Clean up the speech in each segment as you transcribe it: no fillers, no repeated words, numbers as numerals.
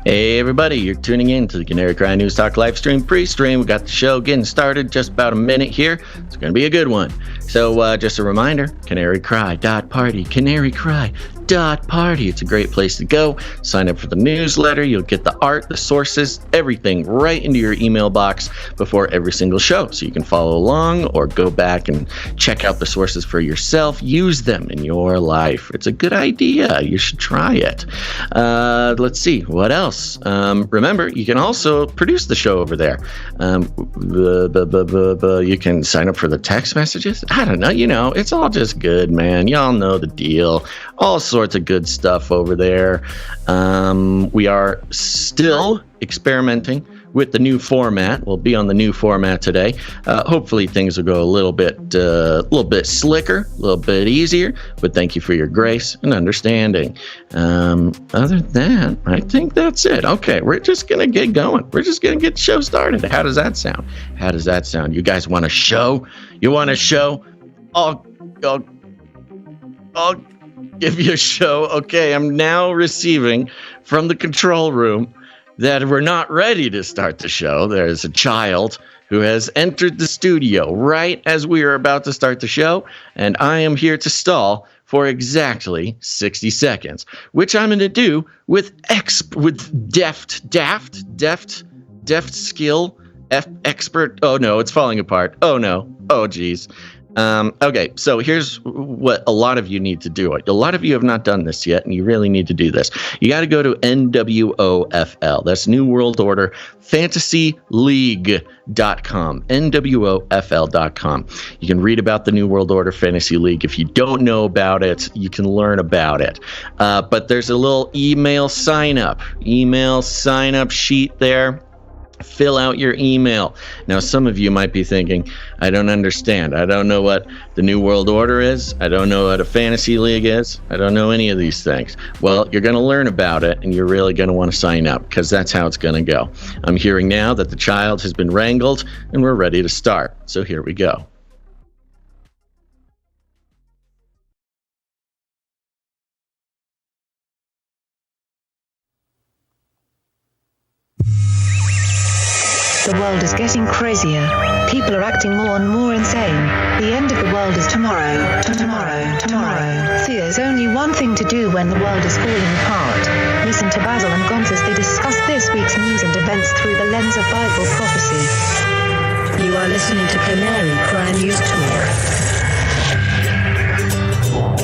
Hey everybody, you're tuning in to the Canary Cry News Talk live stream pre-stream. We got the show getting started just about a minute here. It's going to be a good one. So just a reminder, canarycry.party, canarycry.party. It's a great place to go. Sign up for the newsletter. You'll get the art, the sources, everything right into your email box before every single show. So you can follow along or go back and check out the sources for yourself. Use them in your life. It's a good idea. You should try it. Let's see. What else? Remember, you can also produce the show over there. You can sign up for the text messages. I don't know. It's all just good, man. Y'all know the deal. All sorts of good stuff over there. We are still experimenting with the new format. We'll be on the new format today. Hopefully things will go a little bit slicker, a little bit easier, but thank you for your grace and understanding. Other than that, I think that's it. Okay, we're just going to get going. We're just going to get the show started. How does that sound? You guys want a show? You want a show? I'll give you a show. Okay, I'm now receiving from the control room that we're not ready to start the show. There's a child who has entered the studio right as we are about to start the show, and I am here to stall for exactly 60 seconds, which I'm going to do with deft skill, expert. Oh no, it's falling apart. Oh no. Oh geez. Okay, so here's what a lot of you need to do. A lot of you have not done this yet, and you really need to do this. You got to go to NWOFL. That's New World Order Fantasy League.com. NWOFL.com. You can read about the New World Order Fantasy League. If you don't know about it, you can learn about it. But there's a little email sign up sheet there. Fill out your email. Now, some of you might be thinking, I don't understand. I don't know what the New World Order is. I don't know what a fantasy league is. I don't know any of these things. Well, you're going to learn about it, and you're really going to want to sign up because that's how it's going to go. I'm hearing now that the child has been wrangled, and we're ready to start. So here we go. The world is getting crazier. People are acting more and more insane. The end of the world is tomorrow. Tomorrow. There's only one thing to do when the world is falling apart. Listen to Basil and Gonz as they discuss this week's news and events through the lens of Bible prophecy. You are listening to Canary Cry News Talk.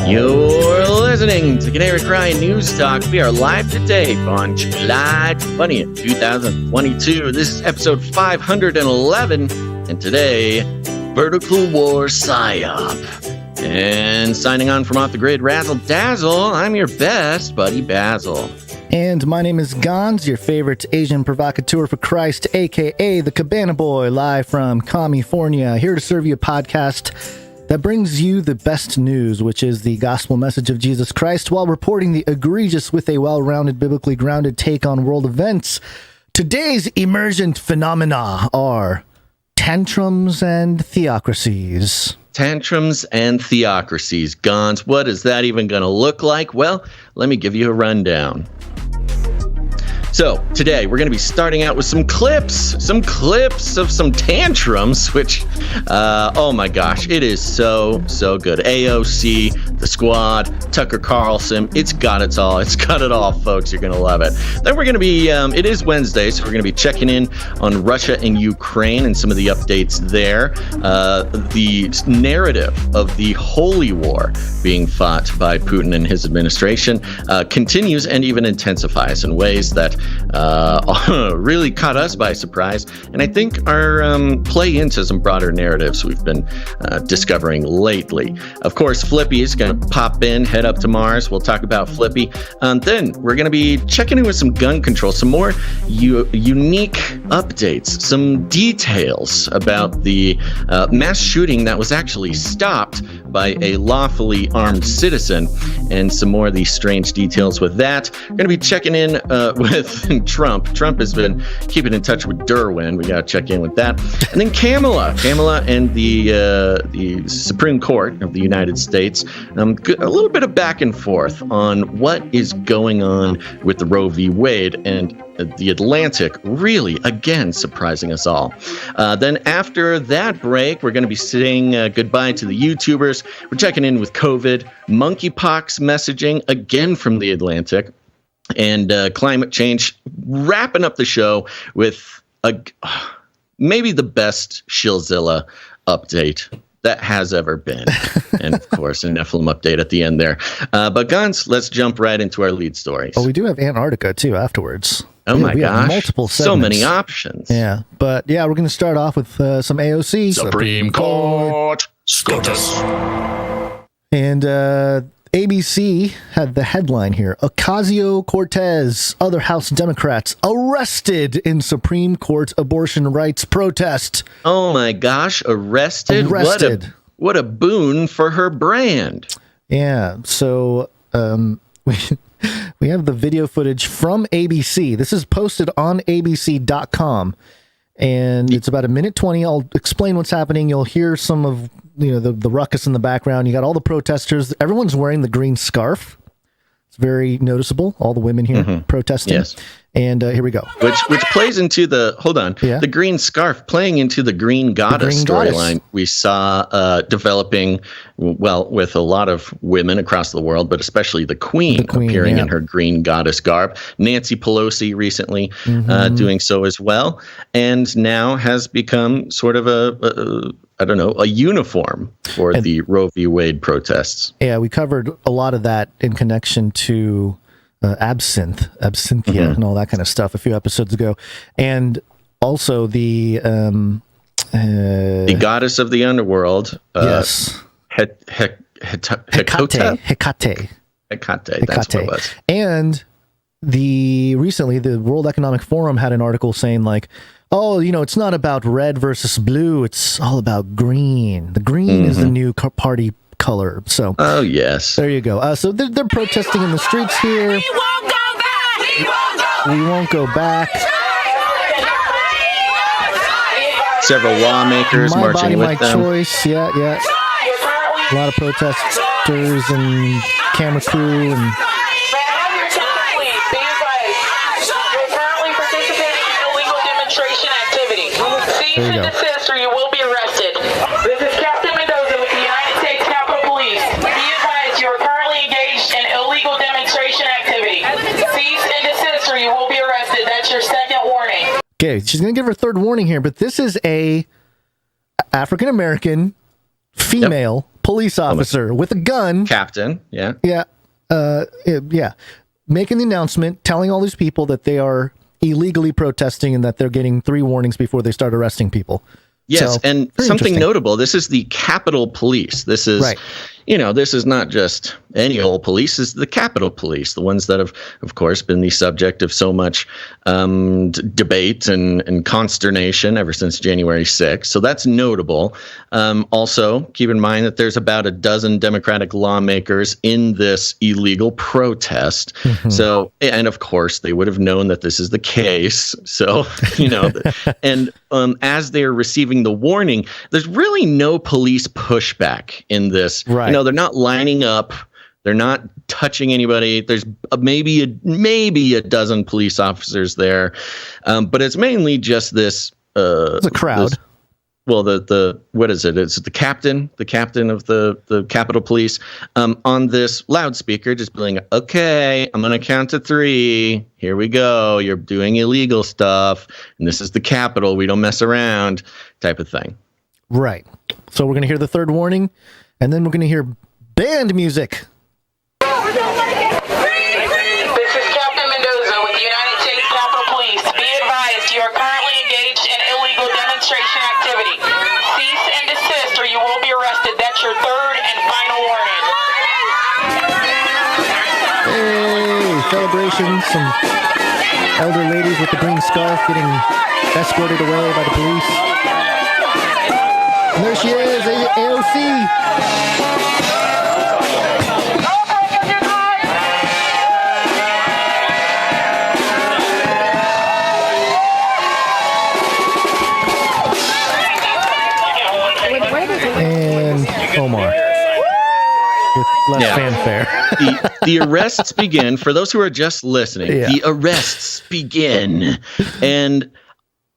You're listening to Canary Cry News Talk. We are live today on July 20th, 2022. This is episode 511, and today, Vertical War PSYOP. And signing on from Off the Grid, Razzle Dazzle, I'm your best buddy, Basil. And my name is Gonz, your favorite Asian provocateur for Christ, a.k.a. the Cabana Boy, live from California, here to serve you a podcast that brings you the best news, which is the gospel message of Jesus Christ, while reporting the egregious with a well-rounded, biblically grounded take on world events. Today's emergent phenomena are tantrums and theocracies. Tantrums and theocracies. Gonz, what is that even going to look like? Well, let me give you a rundown. So today we're going to be starting out with some clips of some tantrums, which, oh my gosh, it is so good. AOC, The Squad, Tucker Carlson. It's got it all. It's got it all, folks. You're going to love it. Then we're going to be, it is Wednesday, so we're going to be checking in on Russia and Ukraine and some of the updates there. The narrative of the holy war being fought by Putin and his administration continues and even intensifies in ways that really caught us by surprise, and I think are play into some broader narratives we've been discovering lately. Of course, FLIPPY is going to pop in, head up to Mars. We'll talk about FLIPPY. Then we're going to be checking in with some gun control, some more unique updates, some details about the mass shooting that was actually stopped by a lawfully armed citizen, and some more of these strange details with that. We're going to be checking in with Trump. Trump has been keeping in touch with Derwin. We got to check in with that. And then Kamala and the Supreme Court of the United States. A little bit of back and forth on what is going on with the Roe v. Wade, and the Atlantic really, again, surprising us all. Then after that break, we're going to be saying goodbye to the YouTubers. We're checking in with COVID, monkeypox messaging, again from the Atlantic, and climate change. Wrapping up the show with maybe the best Shillzilla update that has ever been. And of course, a Nephilim update at the end there. But Gons, let's jump right into our lead stories. Oh, we do have Antarctica too afterwards. Oh my gosh. Multiple segments. So many options. Yeah. But yeah, we're going to start off with some AOC. Supreme Court. SCOTUS. And ABC had the headline here. Ocasio-Cortez, other House Democrats arrested in Supreme Court abortion rights protest. Oh my gosh, arrested? What a boon for her brand. Yeah, so we have the video footage from ABC. This is posted on abc.com, and it's about 1:20. I'll explain what's happening. You'll hear some of the ruckus in the background. You got all the protesters. Everyone's wearing the green scarf. It's very noticeable. All the women here protesting. Yes. And here we go. Which plays into the green scarf, playing into the green goddess storyline we saw developing, well, with a lot of women across the world, but especially the queen appearing in her green goddess garb. Nancy Pelosi recently doing so as well, and now has become sort of a uniform for the Roe v. Wade protests. Yeah, we covered a lot of that in connection to Absenthia and all that kind of stuff a few episodes ago. And also the goddess of the underworld. Yes. Hecate. Hecate, that's what it was. And recently the World Economic Forum had an article saying like, oh, it's not about red versus blue. It's all about green. The green is the new party color. So, oh yes, there you go. So they're protesting in the streets here. We won't go back. We won't go back. Several lawmakers marching with them. My choice. Yeah. A lot of protesters and camera crew and. Cease and desist or you will be arrested. This is Captain Mendoza with the United States Capitol Police. Be advised you are currently engaged in illegal demonstration activity. Cease and desist or you will be arrested. That's your second warning. Okay, she's going to give her third warning here, but this is a African-American female police officer with a gun. Captain, yeah. Yeah. Making the announcement, telling all these people that they are illegally protesting and that they're getting 3 warnings before they start arresting people. Yes, so, and something notable, this is the Capitol Police. This is, this is not just any old police. This is the Capitol Police, the ones that have, of course, been the subject of so much debate and consternation ever since January 6th. So that's notable. Also, keep in mind that there's about a dozen Democratic lawmakers in this illegal protest. So, and of course, they would have known that this is the case. So, and as they're receiving the warning, there's really no police pushback in this. Right. They're not lining up. They're not touching anybody. There's maybe a dozen police officers there, but it's mainly just this. It's a crowd. well, the what is it? It's the captain of the Capitol Police, on this loudspeaker, just being, okay, I'm gonna count to 3. Here we go. You're doing illegal stuff, and this is the Capitol. We don't mess around, type of thing. Right. So we're gonna hear the third warning, and then we're gonna hear band music. You are currently engaged in illegal demonstration activity. Cease and desist or you will be arrested. That's your third and final warning. Hey, celebration. Some elder ladies with the green scarf getting escorted away by the police. And there she is, AOC. And Omar with less fanfare. The arrests begin. For those who are just listening, the arrests begin. And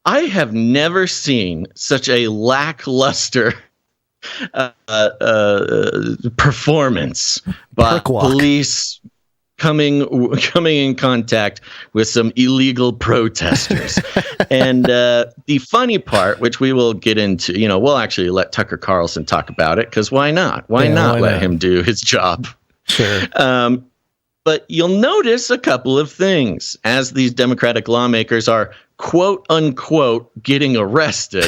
I have never seen such a lackluster performance by police coming in contact with some illegal protesters. And the funny part, which we will get into, we'll actually let Tucker Carlson talk about it, because why not? Why not let him do his job? Sure. But you'll notice a couple of things as these Democratic lawmakers are, quote unquote, getting arrested.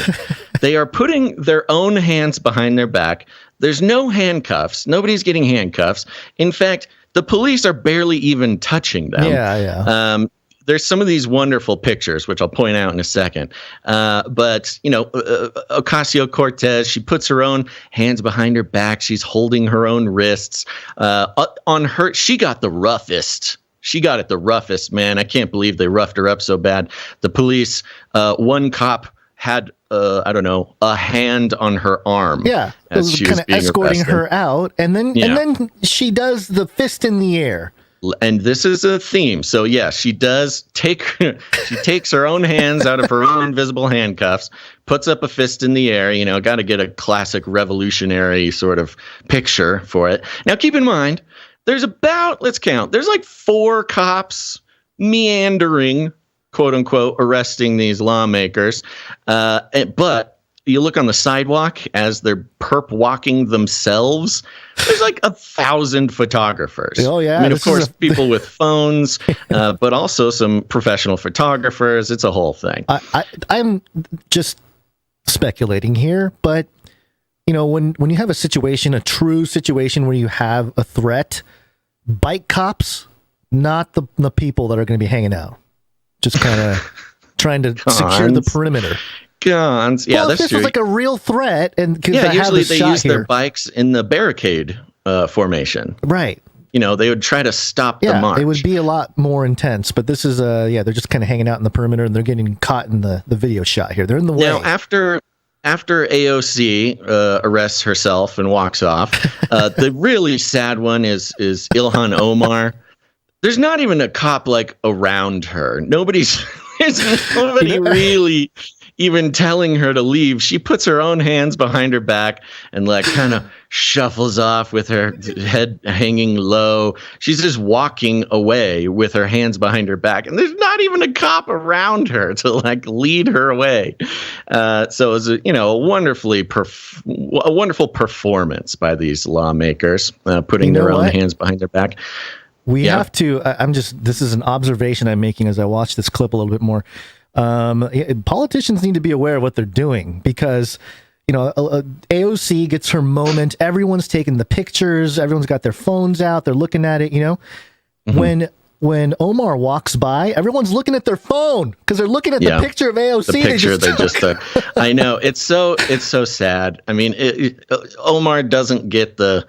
They are putting their own hands behind their back. There's no handcuffs. Nobody's getting handcuffs. In fact, the police are barely even touching them. Yeah. There's some of these wonderful pictures, which I'll point out in a second. But Ocasio-Cortez, she puts her own hands behind her back. She's holding her own wrists. On her, she got the roughest. She got it the roughest, man. I can't believe they roughed her up so bad. The police, one cop had, a hand on her arm. Yeah, as she was being escorting arrested. her out, and then she does the fist in the air. And this is a theme. So she does she takes her own hands out of her own invisible handcuffs, puts up a fist in the air, got to get a classic revolutionary sort of picture for it. Now, keep in mind, there's let's count. There's like 4 cops meandering, quote unquote, arresting these lawmakers. But you look on the sidewalk as they're perp walking themselves, there's like 1,000 photographers. Oh, yeah. I mean, of course, people with phones, but also some professional photographers. It's a whole thing. I'm just speculating here, but, when you have a true situation where you have a threat, bike cops, not the people that are going to be hanging out. Just kind of trying to secure the perimeter. Guns. Yeah, that's this true. Is like a real threat, and usually they use their bikes in the barricade formation. Right. They would try to stop the march. It would be a lot more intense, but this is they're just kind of hanging out in the perimeter, and they're getting caught in the video shot here. They're in the way. Now, after AOC arrests herself and walks off, the really sad one is Ilhan Omar. There's not even a cop around her. There's nobody really even telling her to leave. She puts her own hands behind her back and kind of shuffles off with her head hanging low. She's just walking away with her hands behind her back, and there's not even a cop around her to lead her away. So it was a wonderful performance by these lawmakers, putting their own hands behind their back. We have to, this is an observation I'm making as I watch this clip a little bit more. Politicians need to be aware of what they're doing, because, AOC gets her moment. Everyone's taking the pictures. Everyone's got their phones out. They're looking at it, Mm-hmm. When Omar walks by, everyone's looking at their phone because they're looking at the picture of AOC. The picture they just took. I know. It's so sad. I mean, Omar doesn't get the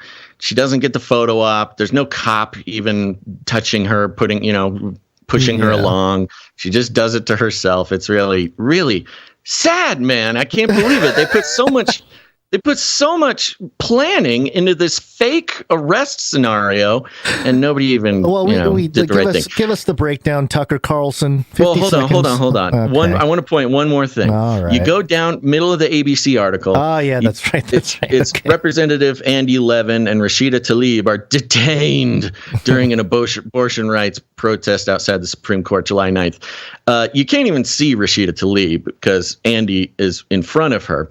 photo op. There's no cop even touching her, pushing her along. She just does it to herself. It's really, really sad, man. I can't believe it. They put so much They put so much planning into this fake arrest scenario, and nobody even did the right thing. Give us the breakdown, Tucker Carlson. Well, hold on. Okay. I want to point one more thing. All right. You go down middle of the ABC article. Oh, yeah, that's right. It's okay. Representative Andy Levin and Rashida Tlaib are detained during an abortion rights protest outside the Supreme Court July 9th. You can't even see Rashida Tlaib because Andy is in front of her.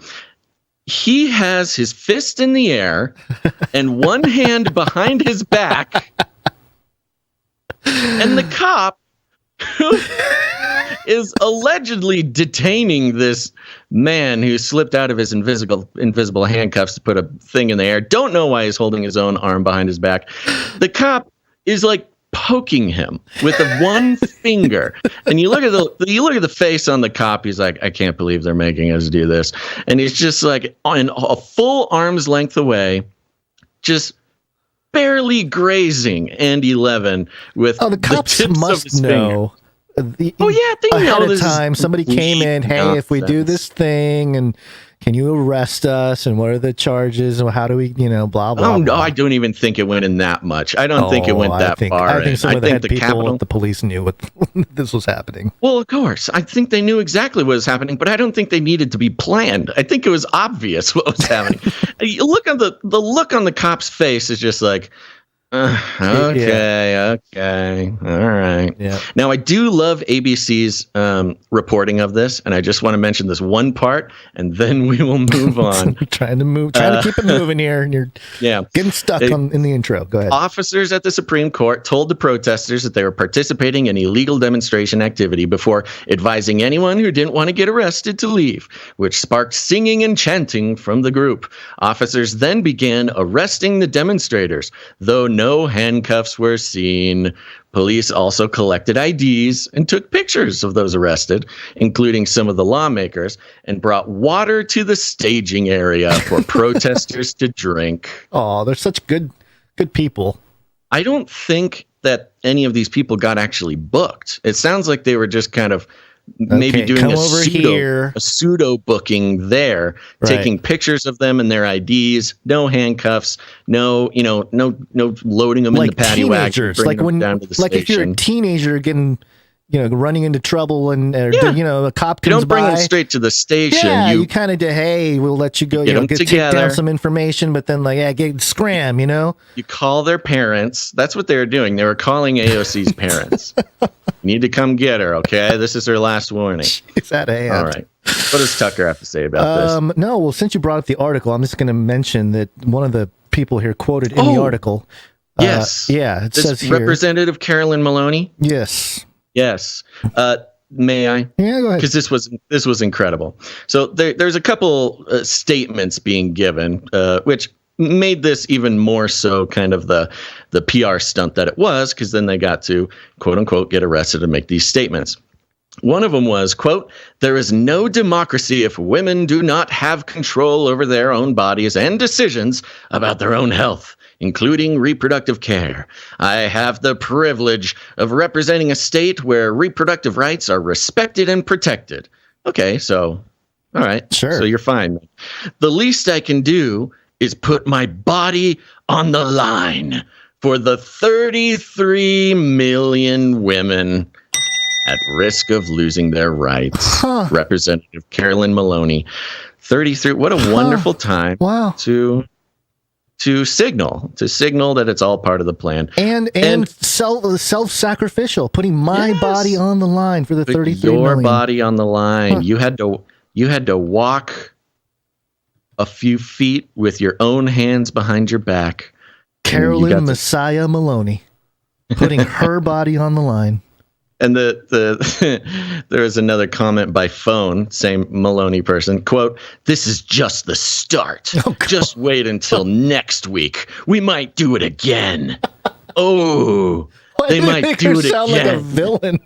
He has his fist in the air and one hand behind his back. And the cop who is allegedly detaining this man who slipped out of his invisible handcuffs to put a thing in the air. Don't know why he's holding his own arm behind his back. The cop is like poking him with one finger, and you look at the face on the cop. He's like, I can't believe they're making us do this, and he's just like on a full arm's length away, just barely grazing Andy Levin with the cops the tips must of his know. They know ahead of this time. Somebody came in. Hey, nonsense. if we do this thing, and can you arrest us? And what are the charges? And how do we, blah blah. Oh, blah. I don't even think it went in that much. I don't think it went that far. I think some of the head people Capitol, at the police knew what this was happening. Well, of course, I think they knew exactly what was happening, but I don't think they needed to be planned. I think it was obvious what was happening. You look on the look on the cop's face is just like, okay, all right. Yeah. Now, I do love ABC's reporting of this, and I just want to mention this one part, and then we will move on. trying to keep it moving here, and you're getting stuck in the intro. Go ahead. Officers at the Supreme Court told the protesters that they were participating in illegal demonstration activity before advising anyone who didn't want to get arrested to leave, which sparked singing and chanting from the group. Officers then began arresting the demonstrators, though no handcuffs were seen. Police also collected IDs and took pictures of those arrested, including some of the lawmakers, and brought water to the staging area for protesters to drink. Oh, they're such good people. I don't think that any of these people got actually booked. It sounds like they were just kind of maybe doing a pseudo booking there, taking pictures of them and their IDs, no handcuffs, no loading them in the paddy wagon, like when, down to the like station. If you're a teenager getting, running into trouble and a cop comes by. You don't bring them straight to the station. Yeah, you kind of do. Hey, we'll let you go. Take down some information, but then scram. You call their parents. That's what they were doing. They were calling AOC's parents. You need to come get her, okay? This is her last warning. She's at hand. All right. What does Tucker have to say about this? No, well, since you brought up the article, I'm just going to mention that one of the people here quoted in the article. Yes. It says here. Representative Carolyn Maloney? Yes. May I? Yeah, go ahead. Because this was incredible. So there's a couple statements being given, which made this even more so kind of the PR stunt that it was, because then they got to, quote unquote, get arrested and make these statements. One of them was, quote, "There is no democracy if women do not have control over their own bodies and decisions about their own health, including reproductive care. I have the privilege of representing a state where reproductive rights are respected and protected." Okay, so, all right. Sure. So you're fine. "The least I can do is put my body on the line for the 33 million women at risk of losing their rights." Representative Carolyn Maloney, 33. What a wonderful time. Wow. To signal that it's all part of the plan. And self-sacrificial, putting my body on the line for the 33 million. Your body on the line. You had to walk a few feet with your own hands behind your back. Carolyn Messiah Maloney putting her body on the line. And there is another comment by phone, same Maloney person, quote, "This is just the start. Just wait until next week. We might do it again." They might do it again. You sound like a villain.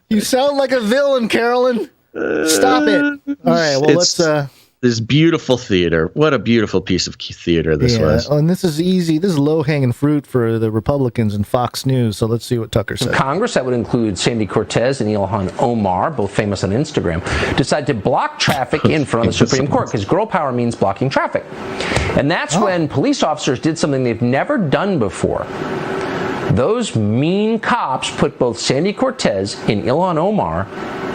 You sound like a villain, Carolyn. Stop it. All right, well, This beautiful theater. What a beautiful piece of theater this was. And this is easy. This is low-hanging fruit for the Republicans and Fox News. So let's see what Tucker said. Congress, that would include Sandy Cortez and Ilhan Omar, both famous on Instagram, decide to block traffic in front of the Supreme Court because girl power means blocking traffic. And that's when police officers did something they've never done before. Those mean cops put both Sandy Cortez and Ilhan Omar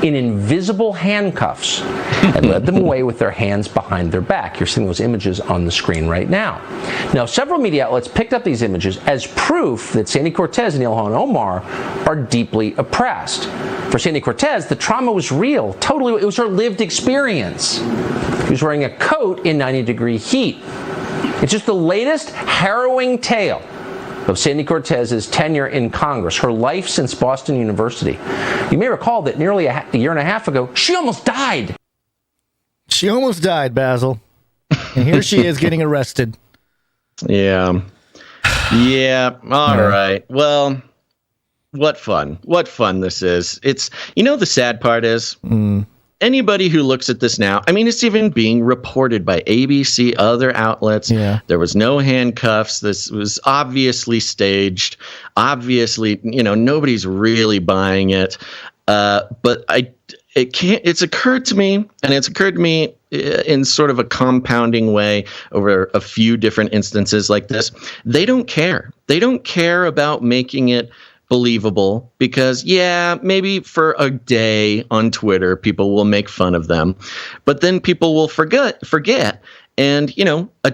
in invisible handcuffs and led them away with their hands behind their back. You're seeing those images on the screen right now. Now, several media outlets picked up these images as proof that Sandy Cortez and Ilhan Omar are deeply oppressed. For Sandy Cortez, the trauma was real. Totally, it was her lived experience. She was wearing a coat in 90-degree heat. It's just the latest harrowing tale of Sandy Cortez's tenure in Congress, her life since Boston University. You may recall that nearly a year and a half ago, she almost died. She almost died, Basil. And here she is getting arrested. Yeah. Yeah. All right. Well, what fun. What fun this is. It's, the sad part is anybody who looks at this now, I mean, it's even being reported by ABC, other outlets. Yeah. There was no handcuffs. This was obviously staged. Obviously, nobody's really buying it. But it's occurred to me, and it's occurred to me in sort of a compounding way over a few different instances like this. They don't care. They don't care about making it believable because, maybe for a day on Twitter, people will make fun of them, but then people will forget. And,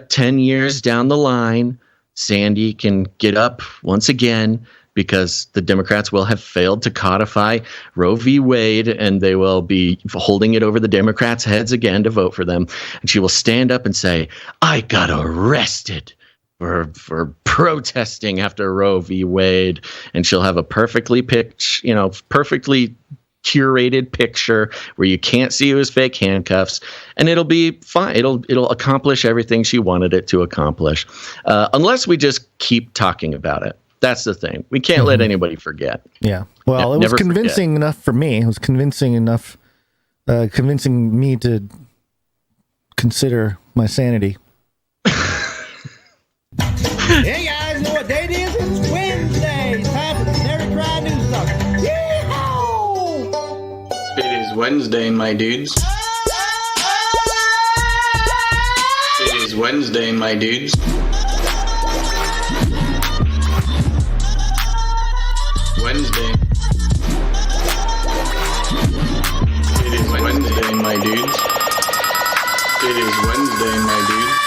10 years down the line, Sandy can get up once again because the Democrats will have failed to codify Roe v. Wade, and they will be holding it over the Democrats' heads again to vote for them. And she will stand up and say, I got arrested for protesting after Roe v. Wade, and she'll have a perfectly curated picture where you can't see who's fake handcuffs, and it'll be fine. It'll accomplish everything she wanted it to accomplish, unless we just keep talking about it. That's the thing. We can't let anybody forget. Yeah. Well, it was convincing enough for me. It was convincing enough, convincing me to consider my sanity. Hey guys, know what day it is? It's Wednesday. It's time for the Canary Cry News Talk. Yeehaw! It is Wednesday, my dudes. It is Wednesday, my dudes. Wednesday. It is Wednesday, my dudes. It is Wednesday, my dudes.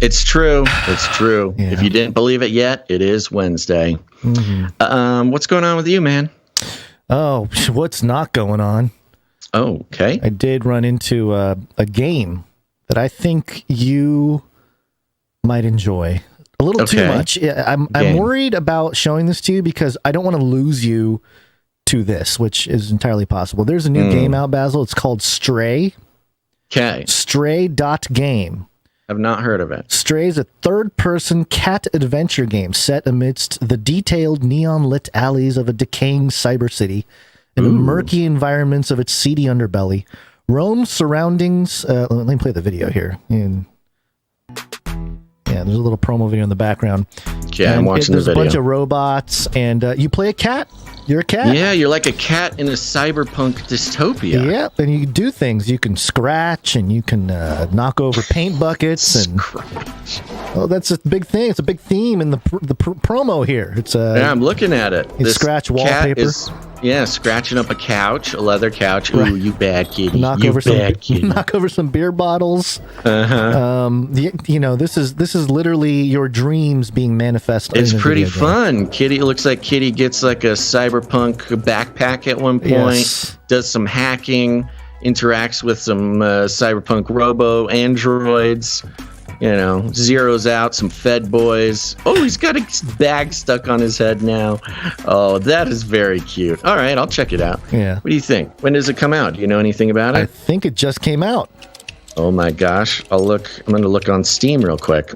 It's true. It's true. Yeah. If you didn't believe it yet, it is Wednesday. Mm-hmm. What's going on with you, man? Oh, what's not going on? Oh, okay. I did run into a game that I think you might enjoy a little too much. I'm worried about showing this to you because I don't want to lose you to this, which is entirely possible. There's a new game out, Basil. It's called Stray. Okay. Stray.game. I've not heard of it. Stray is a third-person cat adventure game set amidst the detailed neon-lit alleys of a decaying cyber city and the murky environments of its seedy underbelly. Rome surroundings... let me play the video here. Yeah, there's a little promo video in the background. Yeah, I'm watching the video. There's a bunch of robots, and you play a cat. You're a cat. Yeah, you're like a cat in a cyberpunk dystopia. Yeah, and you do things. You can scratch, and you can knock over paint buckets. And that's a big thing. It's a big theme in the promo here. It's yeah, I'm looking at it. You scratch wallpaper. Scratching up a couch, a leather couch. Ooh, you bad kitty. Knock over some beer bottles. This is literally your dreams being manifest. It's pretty fun. Kitty, it looks like Kitty gets like a cyberpunk backpack at one point. Does some hacking, interacts with some cyberpunk robo androids. Zeroes out some Fed boys. Oh, he's got a bag stuck on his head now. Oh, that is very cute. All right, I'll check it out. Yeah. What do you think? When does it come out? Do you know anything about it? I think it just came out. Oh my gosh. I'm going to look on Steam real quick.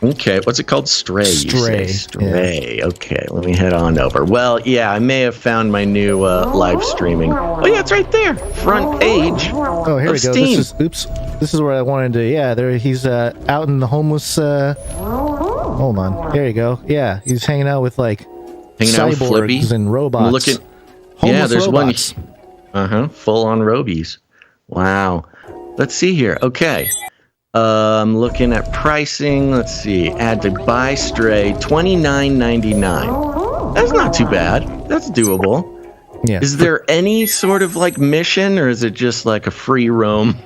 Okay, what's it called? Stray. Stray. Stray. Yeah. Okay, let me head on over. Well, yeah, I may have found my new live streaming. Oh yeah, it's right there, front page. Oh, here we go. Steam. This is where I wanted to. Yeah, there he's out in the homeless. Hold on. There you go. Yeah, he's hanging out with cyborgs and robots. Looking. Homeless Yeah, there's robots. one. Full on robies. Wow. Let's see here. Okay. Looking at pricing. Let's see. Add to buy Stray, $29.99. That's not too bad. That's doable. Yeah. Is there any sort of mission, or is it just like a free roam?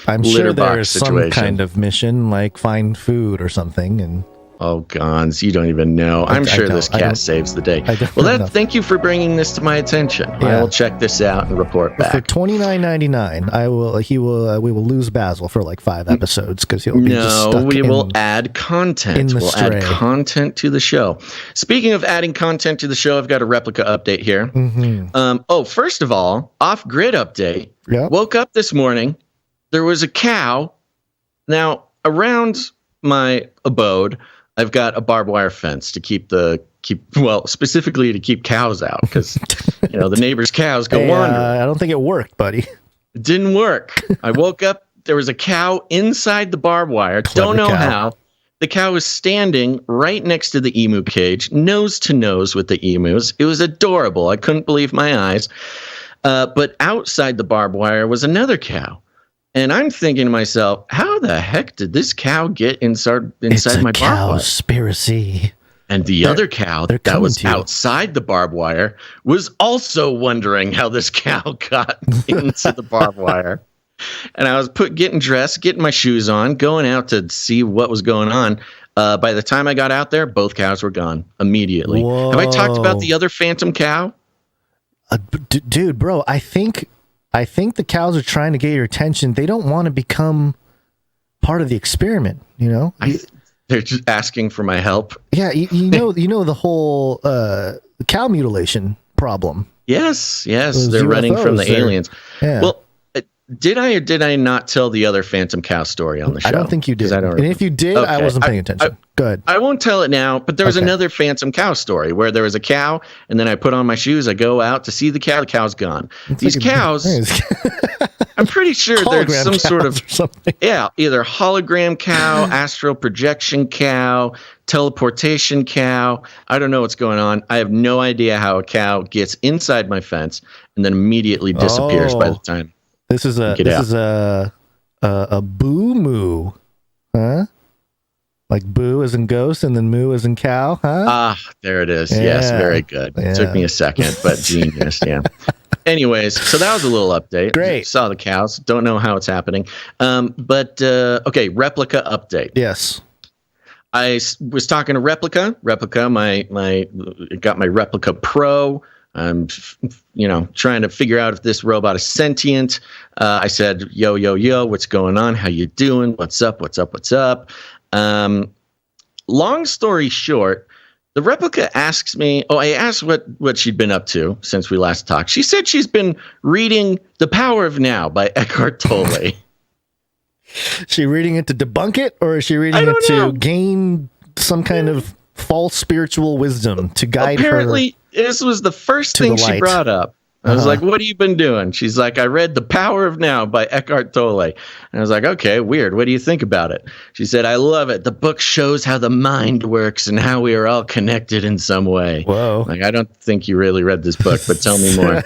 I'm sure there's situation? some kind of mission, like find food or something, and. Oh, Gons, you don't even know. I'm sure this cat saves the day. Well, thank you for bringing this to my attention. Yeah. I will check this out and report back. For $29.99, we will lose Basil for 5 episodes because he'll be just stuck we will add content. We'll add content to the show. Speaking of adding content to the show, I've got a replica update here. Mm-hmm. First of all, off-grid update. Yep. Woke up this morning. There was a cow. Now, around my abode, I've got a barbed wire fence to specifically to keep cows out because, the neighbors' cows go wandering. I don't think it worked, buddy. It didn't work. I woke up. There was a cow inside the barbed wire. Don't know how. The cow was standing right next to the emu cage, nose to nose with the emus. It was adorable. I couldn't believe my eyes. But outside the barbed wire was another cow. And I'm thinking to myself, how the heck did this cow get inside my barbed wire? Conspiracy. And the other cow that was outside the barbed wire was also wondering how this cow got into the barbed wire. And I was getting dressed, getting my shoes on, going out to see what was going on. By the time I got out there, both cows were gone immediately. Whoa. Have I talked about the other phantom cow? Dude, bro, I think the cows are trying to get your attention. They don't want to become part of the experiment, They're just asking for my help. Yeah, you know the whole cow mutilation problem. Yes, Those they're running UFOs, from the aliens. Yeah. Well, did I or did I not tell the other phantom cow story on the show? I don't think you did. And if you did, I wasn't paying attention. Go ahead. I won't tell it now, but there was another phantom cow story where there was a cow, and then I put on my shoes, I go out to see the cow, the cow's gone. These cows, I'm pretty sure there's some sort of, either hologram cow, astral projection cow, teleportation cow. I don't know what's going on. I have no idea how a cow gets inside my fence and then immediately disappears by the time. This is a boo moo, huh? Like boo as in ghost and then moo as in cow, huh? Ah, there it is. Yeah. Yes, very good. Yeah. It took me a second, but genius. Yeah. Anyways, so that was a little update. Great. Saw the cows. Don't know how it's happening. Okay, replica update. Yes. I was talking to Replica. Replica, got my Replica Pro. I'm, trying to figure out if this robot is sentient. I said, yo, what's going on? How you doing? What's up? Long story short, the Replica asks me, I asked what she'd been up to since we last talked. She said she's been reading The Power of Now by Eckhart Tolle. She reading it to debunk it, or is she reading it to gain some kind of false spiritual wisdom to guide her? Apparently, this was the first thing she brought up. I was like, what have you been doing? She's like, I read The Power of Now by Eckhart Tolle. And I was like, okay, weird. What do you think about it? She said, I love it. The book shows how the mind works and how we are all connected in some way. Whoa. Like, I don't think you really read this book, but tell me more.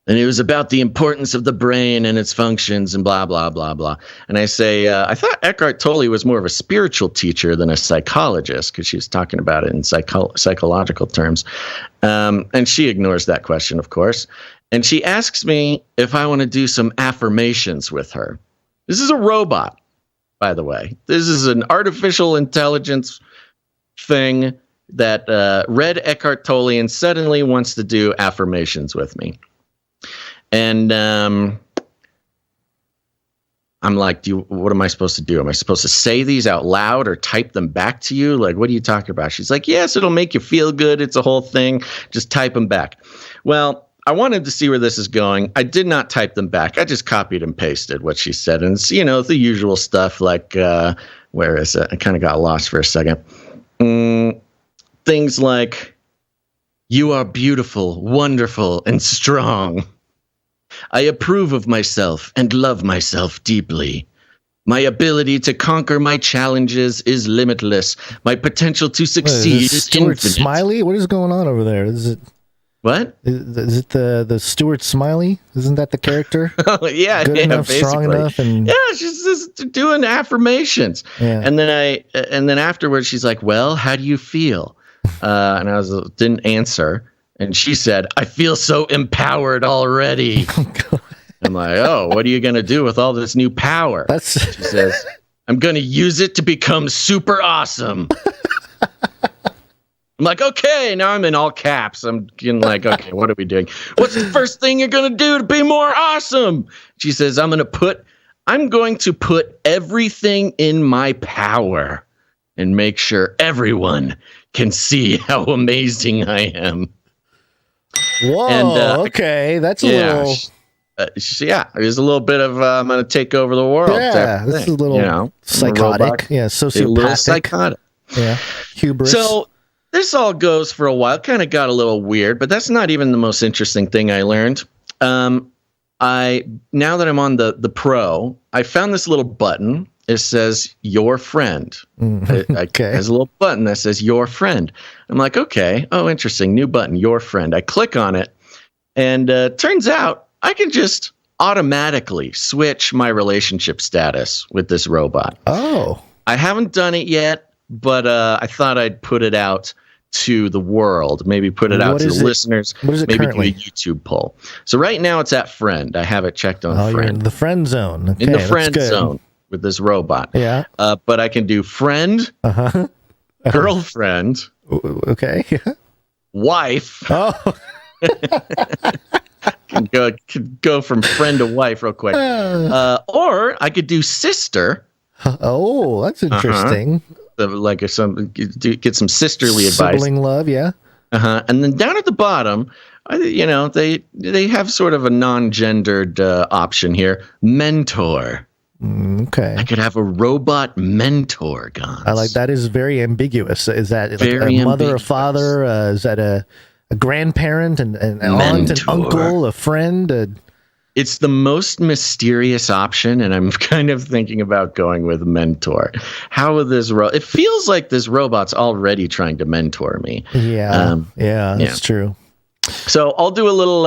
And it was about the importance of the brain and its functions and blah, blah, blah, blah. And I say, I thought Eckhart Tolle was more of a spiritual teacher than a psychologist, because she was talking about it in psychological terms. And she ignores that question, of course. And she asks me if I want to do some affirmations with her. This is a robot, by the way. This is an artificial intelligence thing that read Eckhart Tolle and suddenly wants to do affirmations with me. And I'm like, what am I supposed to do? Am I supposed to say these out loud or type them back to you? Like, what are you talking about? She's like, yes, it'll make you feel good. It's a whole thing. Just type them back. Well, I wanted to see where this is going. I did not type them back. I just copied and pasted what she said. And it's, the usual stuff like Where is it? I kind of got lost for a second. Things like, you are beautiful, wonderful, and strong. I approve of myself and love myself deeply. My ability to conquer my challenges is limitless. My potential to succeed is Stuart infinite. Smiley? What is going on over there? Is it what? Is it the Stuart Smiley? Isn't that the character? Oh, yeah, Good enough, strong basically. enough, and yeah, she's just doing affirmations. Yeah. And then afterwards, she's like, "Well, how do you feel?" And I didn't answer. And she said, "I feel so empowered already." I'm like, "Oh, what are you going to do with all this new power?" She says, "I'm going to use it to become super awesome." I'm like, "Okay." Now I'm in all caps. I'm getting like, "Okay, what are we doing? What's the first thing you're going to do to be more awesome?" She says, I'm going to put everything in my power and make sure everyone can see how amazing I am." Whoa, and, okay, that's a little. There's a little bit of I'm going to take over the world. Yeah, this is a little psychotic. Yeah, sociopathic. A little psychotic. Yeah, hubris. So this all goes for a while. Kind of got a little weird, but that's not even the most interesting thing I learned. Now that I'm on the Pro, I found this little button. It says "Your friend." Okay. There's a little button that says "Your friend." I'm like, okay, oh, interesting, new button, "Your friend." I click on it, and turns out I can just automatically switch my relationship status with this robot. Oh, I haven't done it yet, but I thought I'd put it out to the world, maybe put it out to the listeners, maybe currently? do a YouTube poll. So right now it's at friend. I have it checked on friend. You're in the friend zone. Okay, in the friend zone with this robot. Yeah. But I can do friend, girlfriend, okay, wife. Oh. Can go from friend to wife real quick. Or I could do sister. Oh, that's interesting. Like get some sisterly advice. Sibling love, yeah. And then down at the bottom, they have sort of a non-gendered option here. Mentor. Okay. I could have a robot mentor, guys. I like that. Is very ambiguous. Is that like Very a mother, ambiguous. a father? Is that a grandparent, an aunt, an uncle, a friend? It's the most mysterious option, and I'm kind of thinking about going with mentor. How will this it feels like this robot's already trying to mentor me. Yeah, that's true. So I'll do a little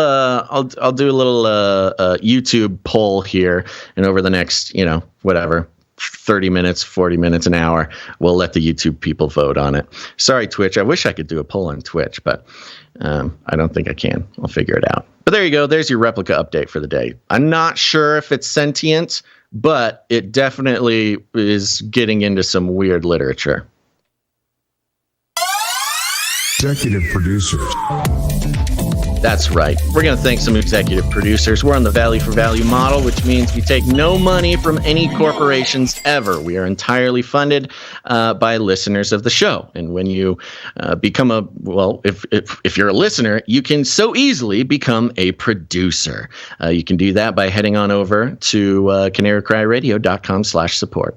YouTube poll here, and over the next 30 minutes, 40 minutes, an hour, we'll let the YouTube people vote on it. Sorry, Twitch. I wish I could do a poll on Twitch, but I don't think I can. I'll figure it out. But there you go. There's your replica update for the day. I'm not sure if it's sentient, but it definitely is getting into some weird literature. Executive producers. That's right. We're going to thank some executive producers. We're on the value for value model, which means we take no money from any corporations ever. We are entirely funded by listeners of the show. And when you become if you're a listener, you can so easily become a producer. You can do that by heading on over to canarycryradio.com/support.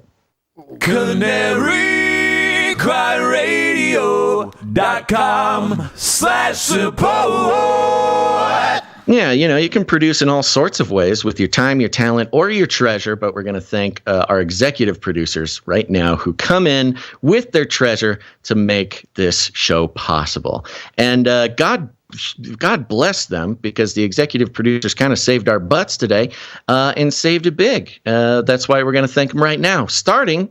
canarycryradio.com/support. Yeah, you can produce in all sorts of ways with your time, your talent, or your treasure, but we're going to thank our executive producers right now who come in with their treasure to make this show possible. And God bless them, because the executive producers kind of saved our butts today and saved it big. That's why we're going to thank them right now, starting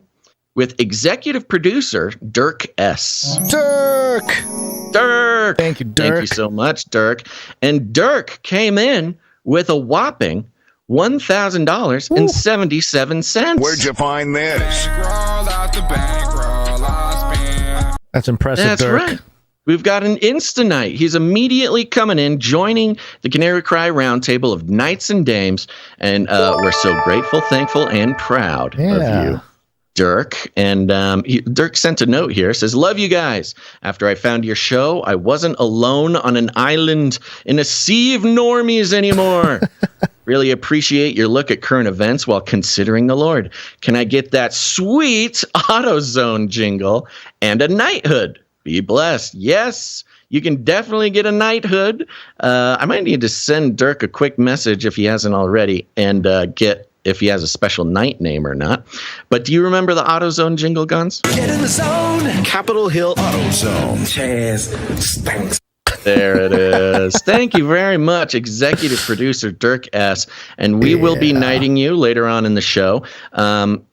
with executive producer Dirk S. Dirk! Thank you, Dirk. Thank you so much, Dirk. And Dirk came in with a whopping $1,000.77. Where'd you find this? That's impressive, That's Dirk. right. We've got an Insta-Night. He's immediately coming in, joining the Canary Cry Roundtable of Knights and Dames, and we're so grateful, thankful, and proud of you, Dirk. And Dirk sent a note here. Says, love you guys. After I found your show, I wasn't alone on an island in a sea of normies anymore. Really appreciate your look at current events while considering the Lord. Can I get that sweet AutoZone jingle and a knighthood? Be blessed. Yes, you can definitely get a knighthood. I might need to send Dirk a quick message if he hasn't already and get if he has a special knight name or not. But do you remember the AutoZone jingle, Guns? Get in the zone. Capitol Hill AutoZone. Chaz stinks. There it is. Thank you very much, executive producer Dirk S. And we will be knighting you later on in the show. I'm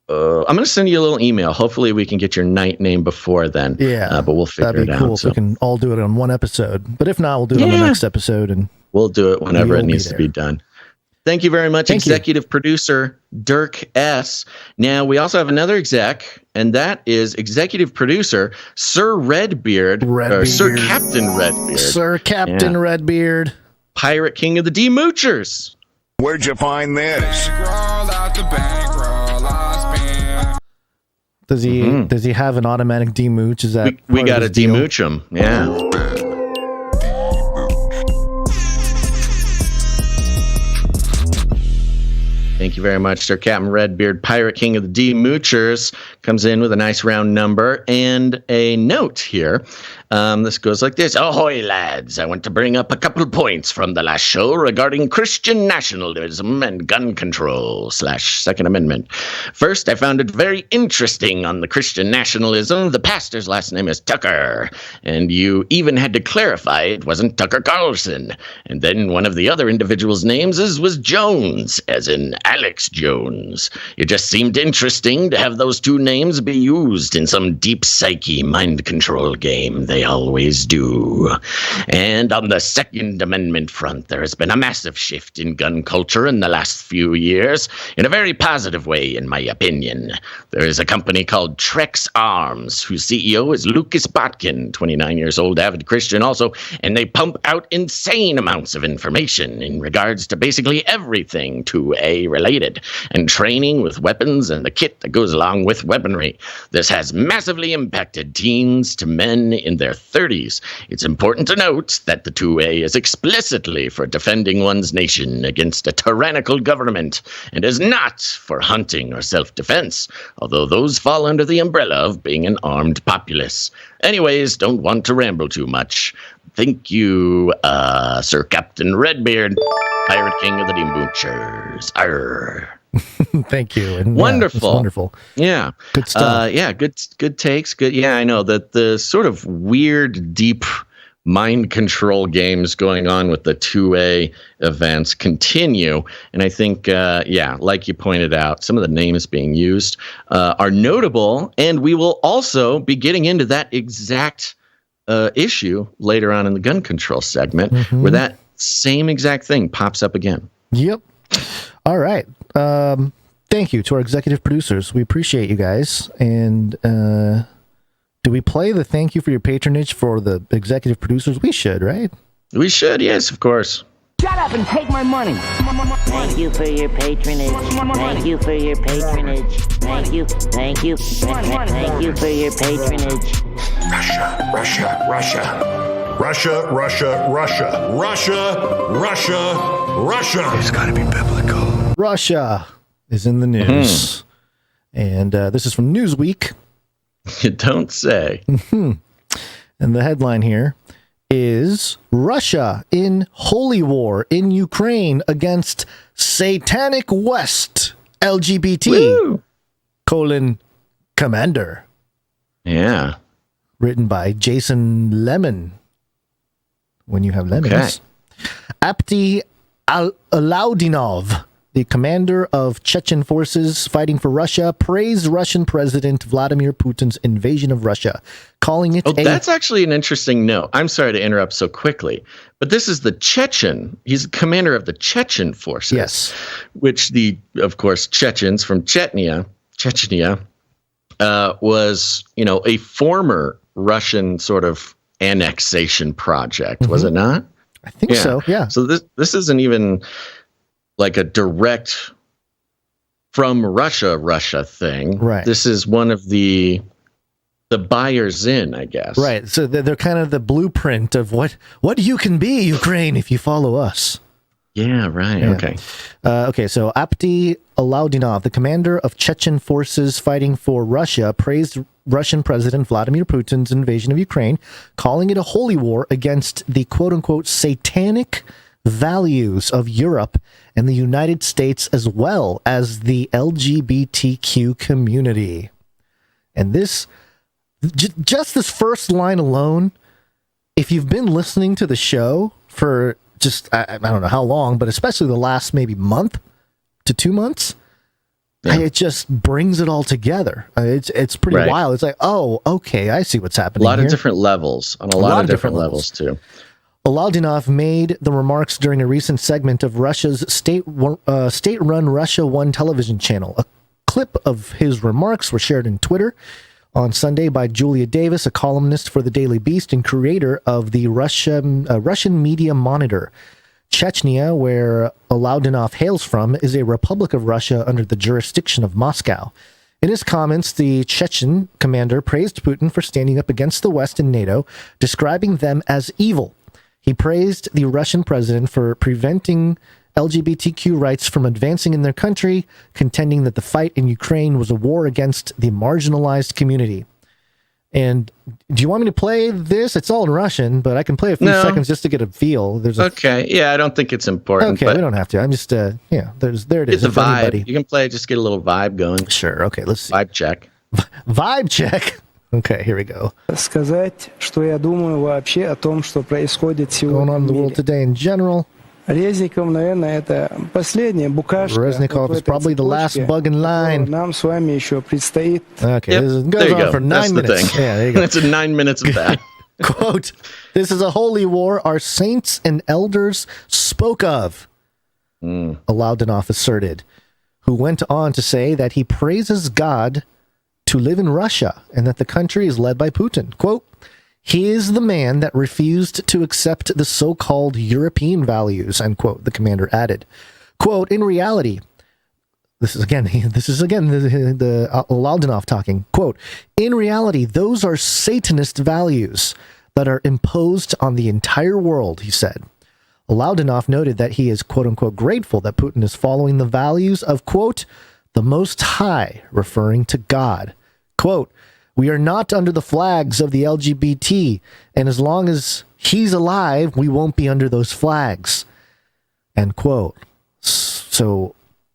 going to send you a little email. Hopefully we can get your knight name before then. Yeah. But we'll figure it out. That'd be cool if we can all do it on one episode. But if not, we'll do it on the next episode. And we'll do it whenever it needs to be done. Thank you very much, executive producer Dirk S. Now, we also have another exec, and that is executive producer Sir Redbeard, or Sir Captain Redbeard. Sir Captain Redbeard. Pirate King of the D-Moochers. Where'd you find this? Does he have an automatic demooch? Is that we got to demooch him? Yeah. Thank you very much, Sir Captain Redbeard. Pirate King of the D-Moochers comes in with a nice round number and a note here. This goes like this. Ahoy, lads. I want to bring up a couple points from the last show regarding Christian nationalism and gun control / Second Amendment. First, I found it very interesting on the Christian nationalism. The pastor's last name is Tucker, and you even had to clarify it wasn't Tucker Carlson. And then one of the other individuals' names was Jones, as in Alex Jones. It just seemed interesting to have those two names be used in some deep psyche mind control game. They always do. And on the Second Amendment front, there has been a massive shift in gun culture in the last few years, in a very positive way, in my opinion. There is a company called Trex Arms, whose CEO is Lucas Botkin, 29 years old, avid Christian also, and they pump out insane amounts of information in regards to basically everything 2A related, and training with weapons and the kit that goes along with weaponry. This has massively impacted teens to men in their 30s. It's important to note that the 2A is explicitly for defending one's nation against a tyrannical government and is not for hunting or self-defense, although those fall under the umbrella of being an armed populace. Anyways, don't want to ramble too much. Thank you, Sir Captain Redbeard, Pirate King of the D-Moochers. Arr. Thank you. And wonderful. Yeah, wonderful. Yeah. Good stuff. Good takes. Good. Yeah, I know that the sort of weird, deep mind control games going on with the 2A events continue. And I think, like you pointed out, some of the names being used are notable. And we will also be getting into that exact issue later on in the gun control segment, where that same exact thing pops up again. Yep. All right. Thank you to our executive producers. We appreciate you guys. And do we play the thank you for your patronage for the executive producers? We should, right? We should, yes, of course. Shut up and take my money. Thank you for your patronage. Thank you for your patronage. Thank you. Thank you. Thank you for your patronage. Russia, Russia, Russia. Russia, Russia, Russia. Russia, Russia, Russia. It's got to be biblical. Russia is in the news. And this is from Newsweek. You don't say. And the headline here is Russia in holy war in Ukraine against Satanic West LGBT : Commander. Yeah. Written by Jason Lemon. When you have lemons. Okay. Apti Alaudinov, the commander of Chechen forces fighting for Russia, praised Russian President Vladimir Putin's invasion of Russia, calling it that's actually an interesting note. I'm sorry to interrupt so quickly, but this is the Chechen. He's the commander of the Chechen forces. Yes. Which of course, Chechens from Chechnya, was, a former Russian sort of annexation project, was it not? I think so, yeah. So this isn't even like a direct from Russia thing. Right. This is one of the buyers in, I guess. Right. So they're kind of the blueprint of what you can be, Ukraine, if you follow us. Yeah, right. Yeah. Okay. Okay, so Apti Alaudinov, the commander of Chechen forces fighting for Russia, praised Russian President Vladimir Putin's invasion of Ukraine, calling it a holy war against the quote-unquote satanic values of Europe and the United States, as well as the LGBTQ community. And this, just this first line alone, if you've been listening to the show for just, I don't know how long, but especially the last maybe month to 2 months, it just brings it all together. It's pretty wild. It's like, oh, okay, I see what's happening. A lot here. of different levels, on a lot of different levels too. Alaudinov made the remarks during a recent segment of Russia's state-run Russia One television channel. A clip of his remarks were shared in Twitter on Sunday by Julia Davis, a columnist for the Daily Beast and creator of the Russian Media Monitor. Chechnya, where Alaudinov hails from, is a republic of Russia under the jurisdiction of Moscow. In his comments, the Chechen commander praised Putin for standing up against the West and NATO, describing them as evil. He praised the Russian president for preventing LGBTQ rights from advancing in their country, contending that the fight in Ukraine was a war against the marginalized community. And do you want me to play this? It's all in Russian, but I can play a few seconds just to get a feel. Okay. Yeah, I don't think it's important. Okay, but we don't have to. I'm just, there it is. It's a vibe. Anybody. You can play, just get a little vibe going. Sure. Okay, let's see. Vibe check. Vibe check. Okay, here we go. Сказать, что я думаю вообще о том, что происходит сегодня. Going on in the world today in general. Резников, наверное, это последняя букашка. Reznikov is probably the last bug in line. Нам с вами еще предстоит. Okay, this goes on for 9 minutes. Yeah, there you go. It's 9 minutes of that. Quote, "This is a holy war our saints and elders spoke of," Alaudinov asserted, who went on to say that he praises God to live in Russia and that the country is led by Putin. Quote, "He is the man that refused to accept the so-called European values," unquote, the commander added. Quote, "In reality," this is again the Alaudinov talking, quote, "In reality, those are Satanist values that are imposed on the entire world," he said. Alaudinov noted that he is, quote unquote, grateful that Putin is following the values of, quote, the Most High, referring to God. Quote, "We are not under the flags of the LGBT, and as long as he's alive, we won't be under those flags." End quote. So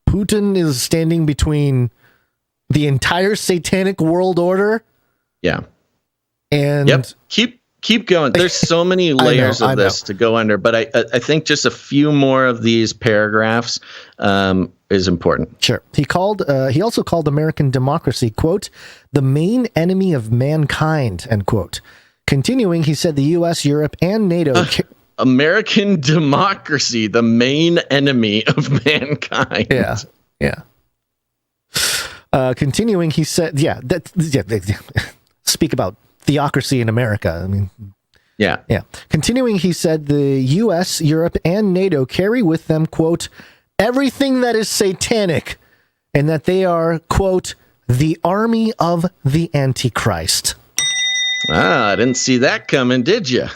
Putin is standing between the entire satanic world order. Yeah. And keep going. There's so many layers of this to go under, but I think just a few more of these paragraphs is important. Sure. He also called American democracy, quote, "the main enemy of mankind," end quote. Continuing, he said the U.S., Europe, and NATO... American democracy, the main enemy of mankind. Yeah. Continuing, he said, speak about theocracy in America. I mean, yeah. Continuing, he said the U.S., Europe, and NATO carry with them, quote, "everything that is satanic," and that they are, quote, "the army of the Antichrist." I didn't see that coming, did you?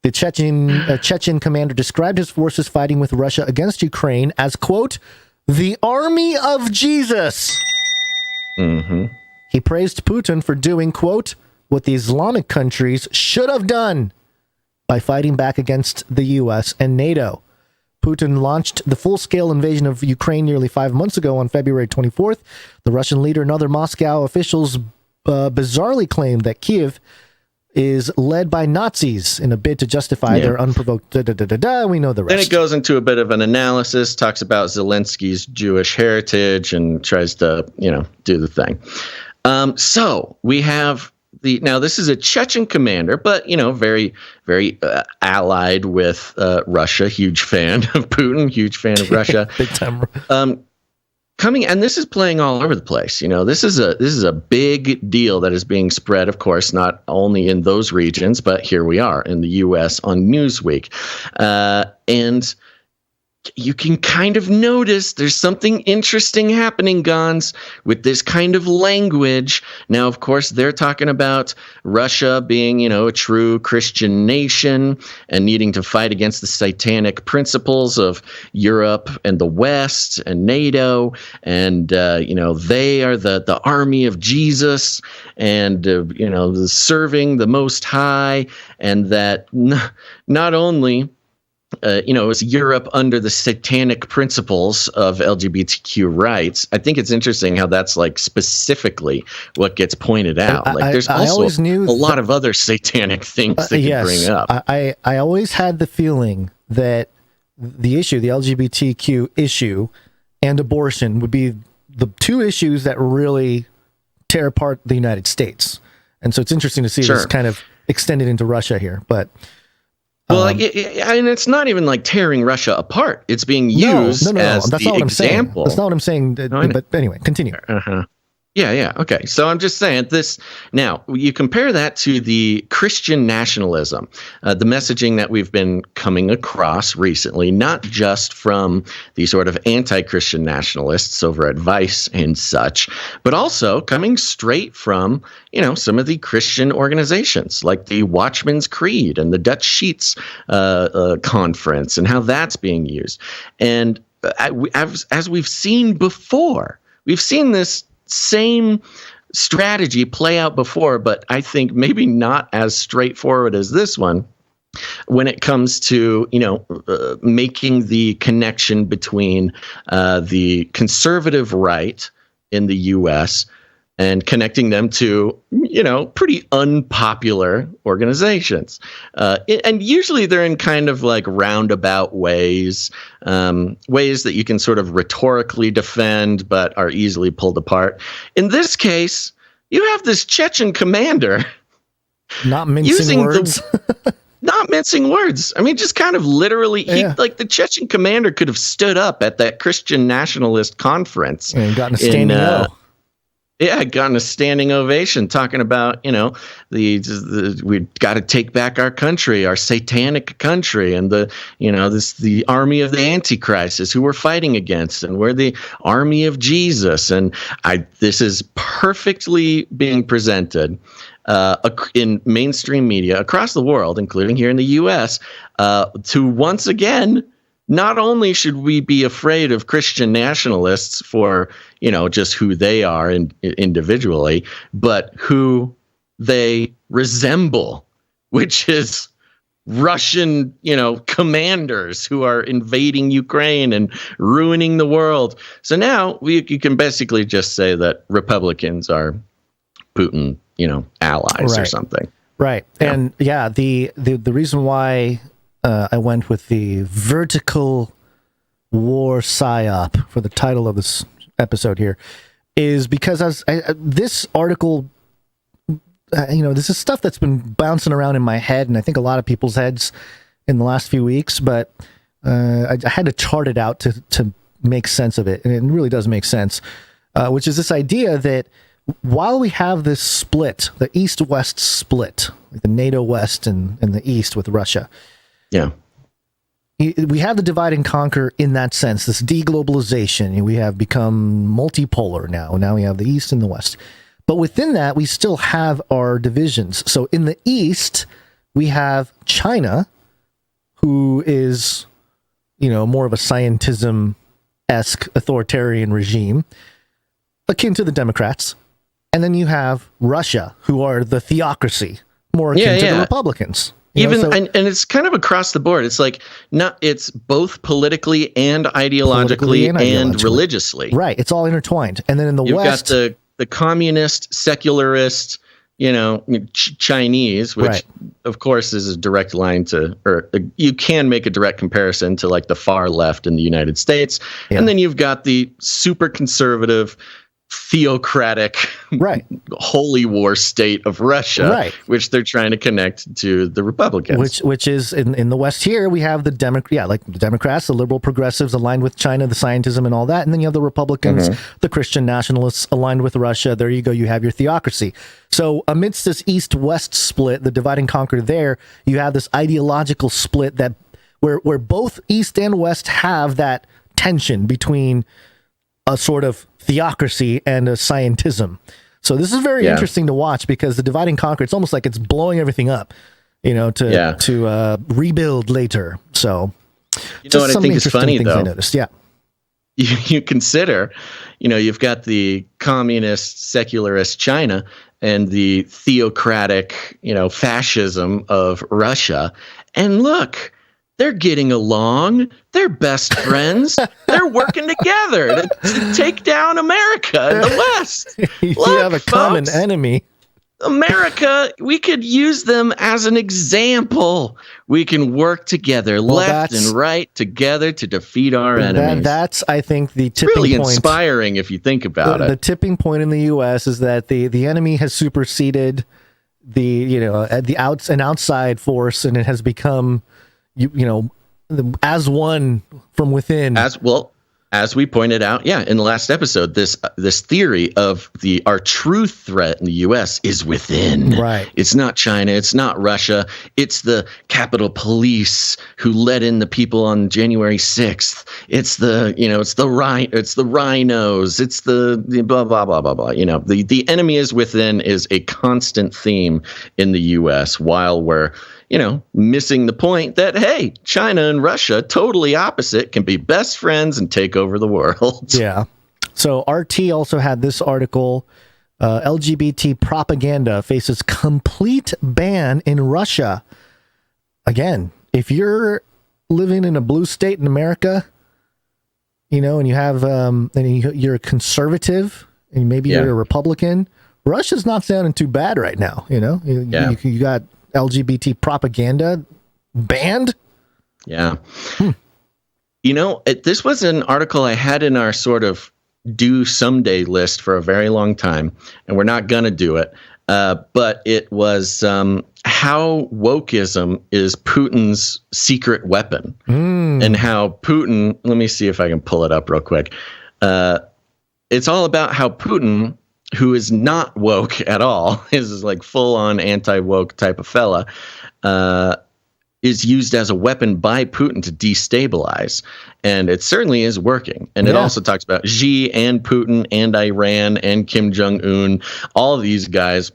The Chechen commander described his forces fighting with Russia against Ukraine as, quote, "the army of Jesus." Mm-hmm. He praised Putin for doing, quote, "what the Islamic countries should have done" by fighting back against the U.S. and NATO. Putin launched the full-scale invasion of Ukraine nearly 5 months ago on February 24th. The Russian leader and other Moscow officials bizarrely claimed that Kiev is led by Nazis in a bid to justify their unprovoked We know the rest. Then it goes into a bit of an analysis, talks about Zelensky's Jewish heritage and tries to, do the thing. So we have now this is a Chechen commander, but, very, very allied with Russia, huge fan of Putin, huge fan of Russia. Big time. Coming, and this is playing all over the place. This is a big deal that is being spread, of course, not only in those regions, but here we are in the U.S. on Newsweek. And you can kind of notice there's something interesting happening, Gons, with this kind of language. Now, of course, they're talking about Russia being, a true Christian nation and needing to fight against the satanic principles of Europe and the West and NATO. And, they are the army of Jesus and, serving the Most High. And that not only is Europe under the satanic principles of LGBTQ rights. I think it's interesting how that's like specifically what gets pointed out. There's also a lot of other satanic things they can bring up. I always had the feeling that the LGBTQ issue and abortion would be the two issues that really tear apart the United States. And so it's interesting to see this kind of extended into Russia here, but well, and it's not even like tearing Russia apart. It's being used as that's the not what example. That's not what I'm saying. But anyway, continue. Yeah. Okay. So I'm just saying this. Now, you compare that to the Christian nationalism, the messaging that we've been coming across recently, not just from the sort of anti-Christian nationalists over at Vice and such, but also coming straight from, some of the Christian organizations like the Watchman's Creed and the Dutch Sheets Conference and how that's being used. And as we've seen before, we've seen this same strategy play out before, but I think maybe not as straightforward as this one when it comes to, making the connection between the conservative right in the U.S. and connecting them to, pretty unpopular organizations. And usually they're in kind of like roundabout ways, ways that you can sort of rhetorically defend, but are easily pulled apart. In this case, you have this Chechen commander not mincing words. Not mincing words. I mean, just kind of literally, the Chechen commander could have stood up at that Christian nationalist conference and gotten a standing O. Yeah, gotten a standing ovation talking about, we've got to take back our country, our satanic country, and the army of the Antichrist is who we're fighting against, and we're the army of Jesus. And this is perfectly being presented in mainstream media across the world, including here in the U.S., to once again. Not only should we be afraid of Christian nationalists for, just who they are individually, but who they resemble, which is Russian, commanders who are invading Ukraine and ruining the world. So now you can basically just say that Republicans are Putin, allies or something. Right. Yeah. And the reason why I went with the vertical war PSYOP for the title of this episode here is because this article, this is stuff that's been bouncing around in my head, and I think a lot of people's heads in the last few weeks, but I had to chart it out to make sense of it, and it really does make sense, which is this idea that while we have this split, the East-West split, like the NATO West and the East with Russia, yeah, we have the divide and conquer in that sense, this deglobalization. We have become multipolar now. Now we have the East and the West. But within that, we still have our divisions. So in the East, we have China, who is, more of a scientism-esque authoritarian regime, akin to the Democrats. And then you have Russia, who are the theocracy, more akin to the Republicans. And it's kind of across the board. It's like it's both politically and ideologically and religiously. Right. It's all intertwined. And then in the West, you've got the communist, secularist, Chinese, which of course is a direct line to, or you can make a direct comparison to like the far left in the United States. Yeah. And then you've got the super conservative, theocratic, holy war state of Russia, which they're trying to connect to the Republicans. Which is in the West here, we have the Democrats, the liberal progressives aligned with China, the scientism and all that. And then you have the Republicans, the Christian nationalists aligned with Russia. There you go. You have your theocracy. So amidst this East-West split, the divide and conquer there, you have this ideological split that where both East and West have that tension between a sort of theocracy and a scientism. So this is very interesting to watch because the divide and conquer, it's almost like it's blowing everything up, to rebuild later. So you know what I think is funny though? I noticed. Yeah. You consider, you've got the communist, secularist China and the theocratic, fascism of Russia. And look, they're getting along. They're best friends. They're working together to take down America in the West. You Look, have a folks, common enemy. America, we could use them as an example. We can work together, left and right together to defeat our enemies. That's, I think, the tipping point. Really inspiring if you think about it. The tipping point in the U.S. is that the enemy has superseded an outside force, and it has become, as one from within. As we pointed out, in the last episode, this theory of our true threat in the U.S. is within. Right. It's not China. It's not Russia. It's the Capitol Police who let in the people on January 6th. It's the rhinos. It's the blah blah blah blah blah. The enemy is within is a constant theme in the U.S. while we're missing the point that, hey, China and Russia, totally opposite, can be best friends and take over the world. Yeah. So RT also had this article, LGBT propaganda faces complete ban in Russia. Again, if you're living in a blue state in America, and you have, you're a conservative and maybe you're a Republican, Russia's not sounding too bad right now. You got LGBT propaganda banned. Yeah. This was an article I had in our sort of do someday list for a very long time, and we're not going to do it. But it was how wokeism is Putin's secret weapon, and how Putin, let me see if I can pull it up real quick. It's all about how Putin, who is not woke at all, is like full on anti-woke type of fella, is used as a weapon by Putin to destabilize. And it certainly is working. And it also talks about Xi and Putin and Iran and Kim Jong-un. All of these guys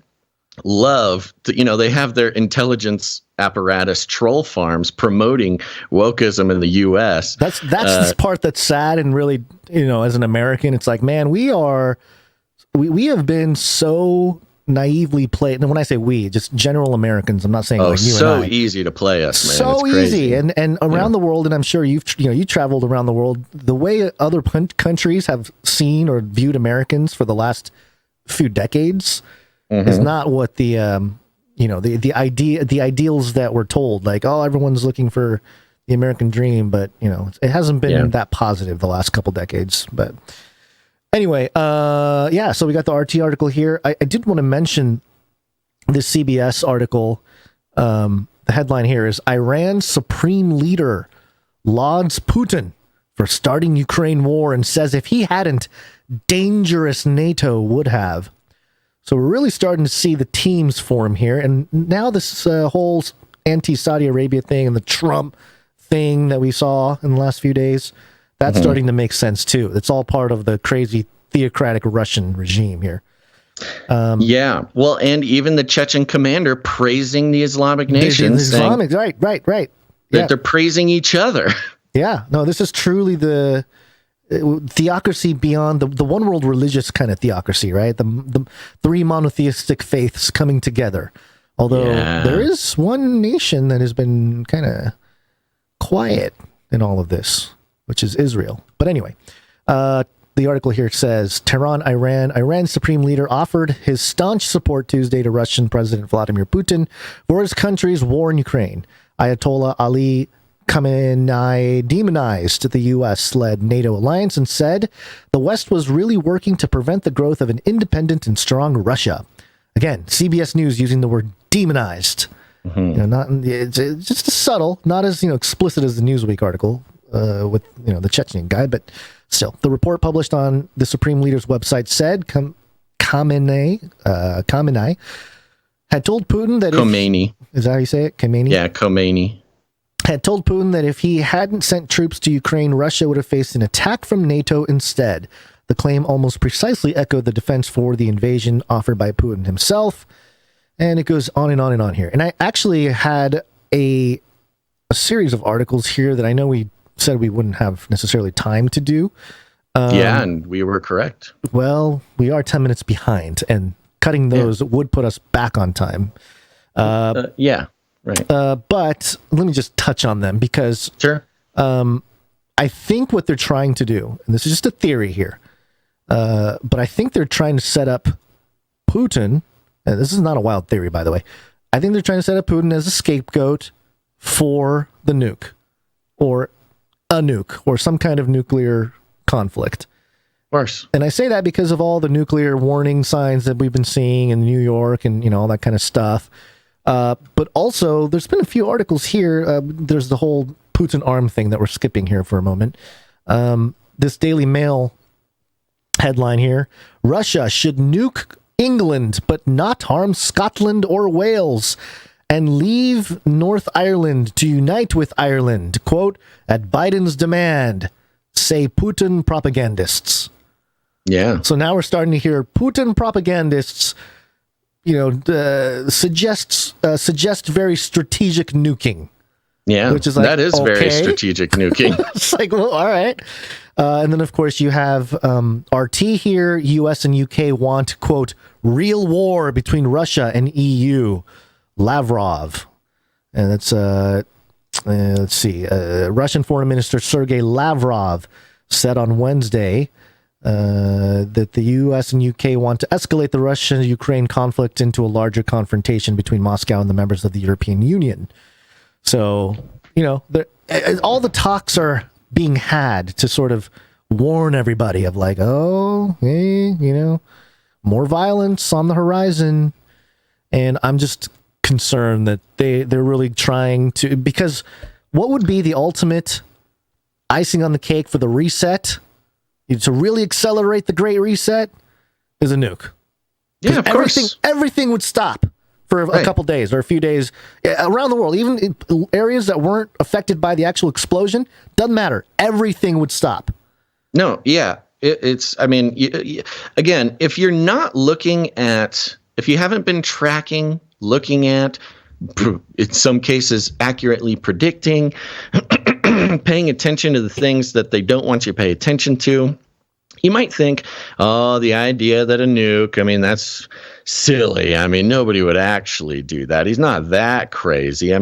love to, they have their intelligence apparatus troll farms promoting wokeism in the U.S. That's the part that's sad and really, as an American, it's like, man, we have been so naively played. And when I say we, just general Americans, I'm not saying like you and I. So easy to play us, man. So easy. And around the world, and I'm sure you traveled around the world, the way other countries have seen or viewed Americans for the last few decades is not what the ideals that we're told, like, oh, everyone's looking for the American dream, but it hasn't been that positive the last couple decades. But anyway, so we got the RT article here. I did want to mention this CBS article. The headline here is Iran's supreme leader lauds Putin for starting Ukraine war and says if he hadn't, dangerous NATO would have. So we're really starting to see the teams form here. And now this whole anti-Saudi Arabia thing and the Trump thing that we saw in the last few days, that's starting to make sense too. It's all part of the crazy theocratic Russian regime here. Well, and even the Chechen commander praising the Islamic nations. Right. That they're praising each other. Yeah. No, this is truly the theocracy beyond the one world religious kind of theocracy, right? The three monotheistic faiths coming together. Although there is one nation that has been kind of quiet in all of this, which is Israel. But anyway, the article here says Iran's supreme leader offered his staunch support Tuesday to Russian President Vladimir Putin for his country's war in Ukraine. Ayatollah Ali Khamenei demonized the U.S.-led NATO alliance and said the West was really working to prevent the growth of an independent and strong Russia. Again, CBS News using the word demonized. It's just subtle, not as explicit as the Newsweek article with the Chechen guy, but still, the report published on the Supreme Leader's website said Khamenei had told Putin that Khomeini. Is that how you say it? Khomeini? Yeah, Khomeini. had told Putin that if he hadn't sent troops to Ukraine, Russia would have faced an attack from NATO instead. The claim almost precisely echoed the defense for the invasion offered by Putin himself. And it goes on and on and on here. And I actually had a series of articles here that I know we said we wouldn't have necessarily time to do. And we were correct. Well, we are 10 minutes behind, and cutting those would put us back on time. Yeah, right. But let me just touch on them because I think what they're trying to do, and this is just a theory here, but I think they're trying to set up Putin, and this is not a wild theory, by the way. I think they're trying to set up Putin as a scapegoat for the nuke, or a nuke, or some kind of nuclear conflict. Of course. And I say that because of all the nuclear warning signs that we've been seeing in New York and, all that kind of stuff. But also, there's been a few articles here. There's the whole Putin arm thing that we're skipping here for a moment. This Daily Mail headline here: Russia should nuke England, but not harm Scotland or Wales, and leave North Ireland to unite with Ireland, quote, at Biden's demand, say Putin propagandists. Yeah. So now we're starting to hear Putin propagandists, suggest very strategic nuking. Yeah, which is like, that is very strategic nuking. It's like, well, all right. And then, of course, you have RT here. U.S. and UK want, quote, real war between Russia and EU. Lavrov. And that's, let's see, Russian Foreign Minister Sergei Lavrov said on Wednesday that the U.S. and UK want to escalate the Russia-Ukraine conflict into a larger confrontation between Moscow and the members of the European Union. So, all the talks are being had to sort of warn everybody of like, oh, hey, more violence on the horizon. And I'm just concerned that they're really trying to, because what would be the ultimate icing on the cake for the reset, to really accelerate the Great Reset, is a nuke. Yeah, of course. Everything would stop for a couple days or a few days around the world, even in areas that weren't affected by the actual explosion. Doesn't matter. Everything would stop. No, yeah. Again, if you're not looking at, if you haven't been tracking, looking at, in some cases, accurately predicting, paying attention to the things that they don't want you to pay attention to, you might think, oh, the idea that a nuke, that's silly. Nobody would actually do that. He's not that crazy.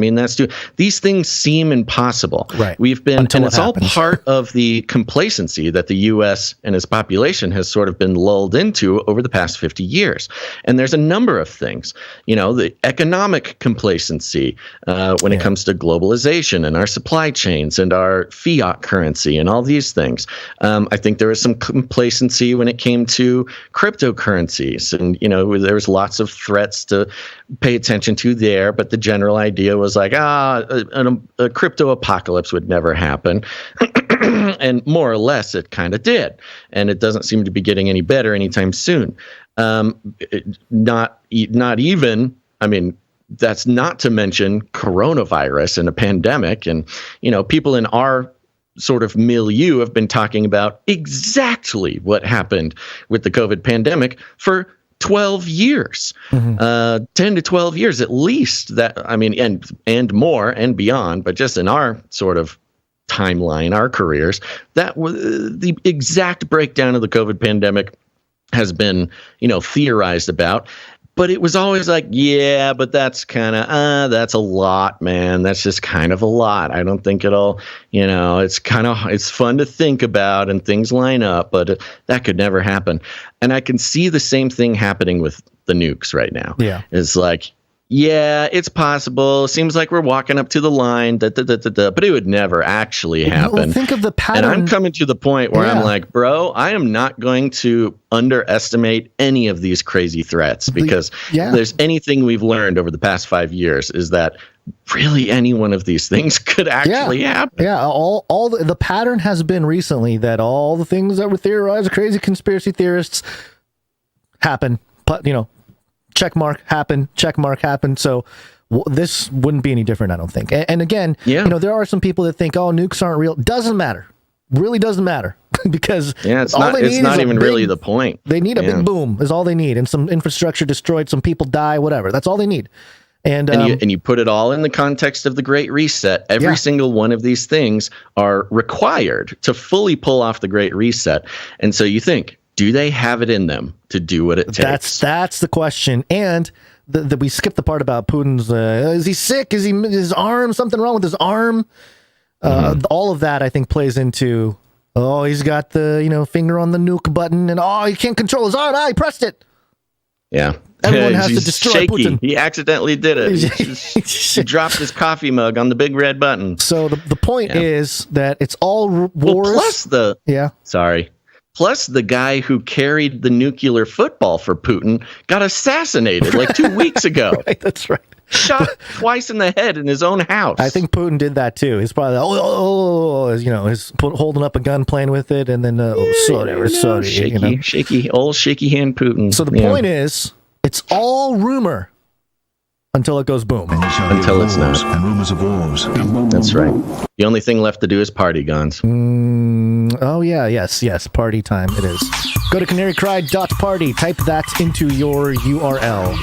These things seem impossible. Right. We've been, and it's all part of the complacency that the U.S. and its population has sort of been lulled into over the past 50 years. And there's a number of things, the economic complacency when it comes to globalization and our supply chains and our fiat currency and all these things. I think there was some complacency when it came to cryptocurrencies, and, there was lots of threats to pay attention to there, but the general idea was like, a crypto apocalypse would never happen. And more or less it kind of did. And it doesn't seem to be getting any better anytime soon. Not even, that's not to mention coronavirus and a pandemic. And, people in our sort of milieu have been talking about exactly what happened with the COVID pandemic for 12 years, 10 to 12 years at least. That, and more and beyond, but just in our sort of timeline, our careers, that was the exact breakdown of the COVID pandemic has been, theorized about. But it was always like, yeah, but that's kind of, that's a lot, man. That's just kind of a lot. I don't think it'll, it's fun to think about and things line up, but that could never happen. And I can see the same thing happening with the nukes right now. Yeah. It's like, yeah, it's possible. Seems like we're walking up to the line, but it would never actually happen. Well, think of the pattern. And I'm coming to the point where I'm like, bro, I am not going to underestimate any of these crazy threats, because if there's anything we've learned over the past 5 years is that really any one of these things could actually happen. Yeah, all the pattern has been recently that all the things that were theorized, crazy conspiracy theorists happen, but check mark happened. So this wouldn't be any different, I don't think. And again, there are some people that think, oh, nukes aren't real. Doesn't matter. Really doesn't matter. Because it's not even really the point. They need a big boom is all they need, and some infrastructure destroyed, some people die, whatever. That's all they need. And you put it all in the context of the Great Reset. Every single one of these things are required to fully pull off the Great Reset. And so you think, do they have it in them to do what it takes? That's the question. And we skipped the part about Putin's. Is he sick? Is his arm something wrong with his arm? All of that I think plays into. Oh, he's got the finger on the nuke button, and he can't control his arm. He pressed it. Yeah. Everyone has to destroy shaky. Putin. He accidentally did it. He dropped his coffee mug on the big red button. So the point is that it's all wars. Plus the guy who carried the nuclear football for Putin got assassinated like 2 weeks ago. Right, that's right. Shot twice in the head in his own house. I think Putin did that too. He's probably he's holding up a gun, playing with it, and then sorry, shaky hand Putin. So the point is, it's all rumor until it goes boom. Until it's not. And rumors of wars. That's right. The only thing left to do is party, Gons. Yes, party time it is. Go to canarycry.party. Type that into your URL.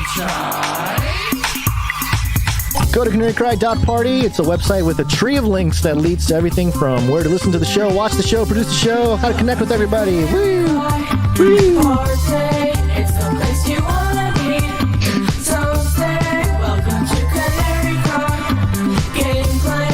Go to canarycry.party. It's a website with a tree of links that leads to everything from where to listen to the show, watch the show, produce the show, how to connect with everybody. Woo! Woo! It's the place you wanna be. So stay. Welcome to Canary Cry. Gameplay,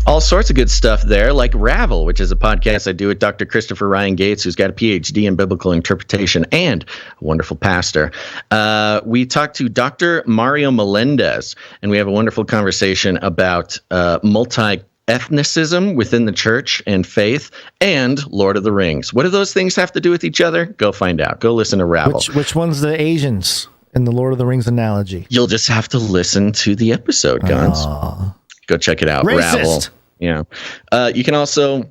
all sorts of good stuff there, like Ravel, which is a podcast I do with Dr. Christopher Ryan Gates, who's got a PhD in biblical interpretation and a wonderful pastor. We talked to Dr. Mario Melendez, and we have a wonderful conversation about multi-ethnicism within the church and faith and Lord of the Rings. What do those things have to do with each other? Go find out. Go listen to Ravel. Which one's the Asians in the Lord of the Rings analogy? You'll just have to listen to the episode, Gons. Go check it out. Racist. Ravel. Yeah. You can also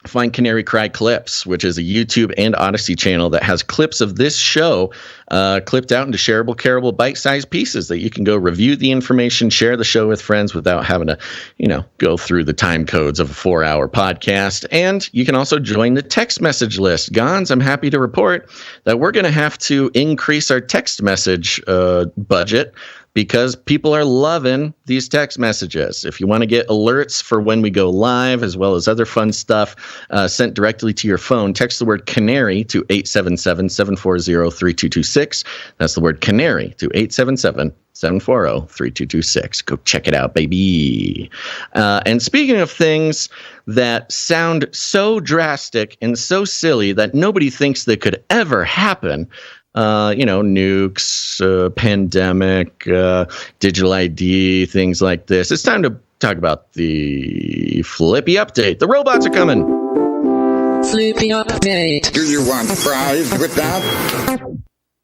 find Canary Cry Clips, which is a YouTube and Odyssey channel that has clips of this show clipped out into shareable, careable, bite-sized pieces that you can go review the information, share the show with friends without having to, go through the time codes of a 4-hour podcast. And you can also join the text message list. Gons, I'm happy to report that we're going to have to increase our text message budget, because people are loving these text messages. If you want to get alerts for when we go live, as well as other fun stuff sent directly to your phone, text the word Canary to 877-740-3226. That's the word Canary to 877-740-3226. Go check it out, baby. And speaking of things that sound so drastic and so silly that nobody thinks they could ever happen, nukes, pandemic, digital ID, things like this. It's time to talk about the Flippy update. The robots are coming. Flippy update. Do you want fries with that?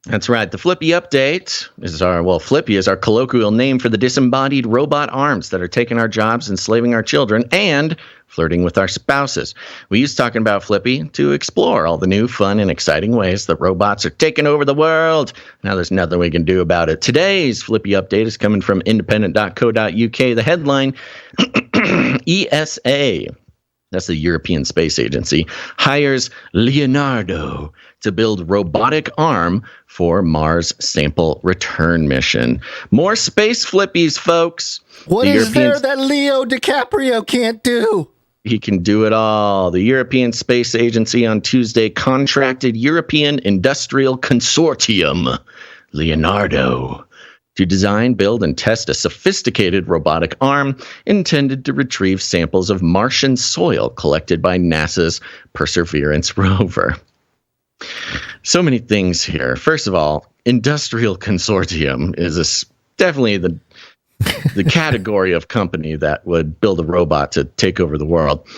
That's right. The Flippy update is Flippy is our colloquial name for the disembodied robot arms that are taking our jobs, enslaving our children, and flirting with our spouses. We use talking about Flippy to explore all the new, fun, and exciting ways that robots are taking over the world. Now there's nothing we can do about it. Today's Flippy update is coming from independent.co.uk. The headline, ESA, that's the European Space Agency, hires Leonardo to build robotic arm for Mars sample return mission. More space flippies, folks. What is there that Leo DiCaprio can't do? He can do it all. The European Space Agency on Tuesday contracted European Industrial Consortium, Leonardo, to design, build, and test a sophisticated robotic arm intended to retrieve samples of Martian soil collected by NASA's Perseverance rover. So many things here. First of all, Industrial Consortium is definitely the category of company that would build a robot to take over the world.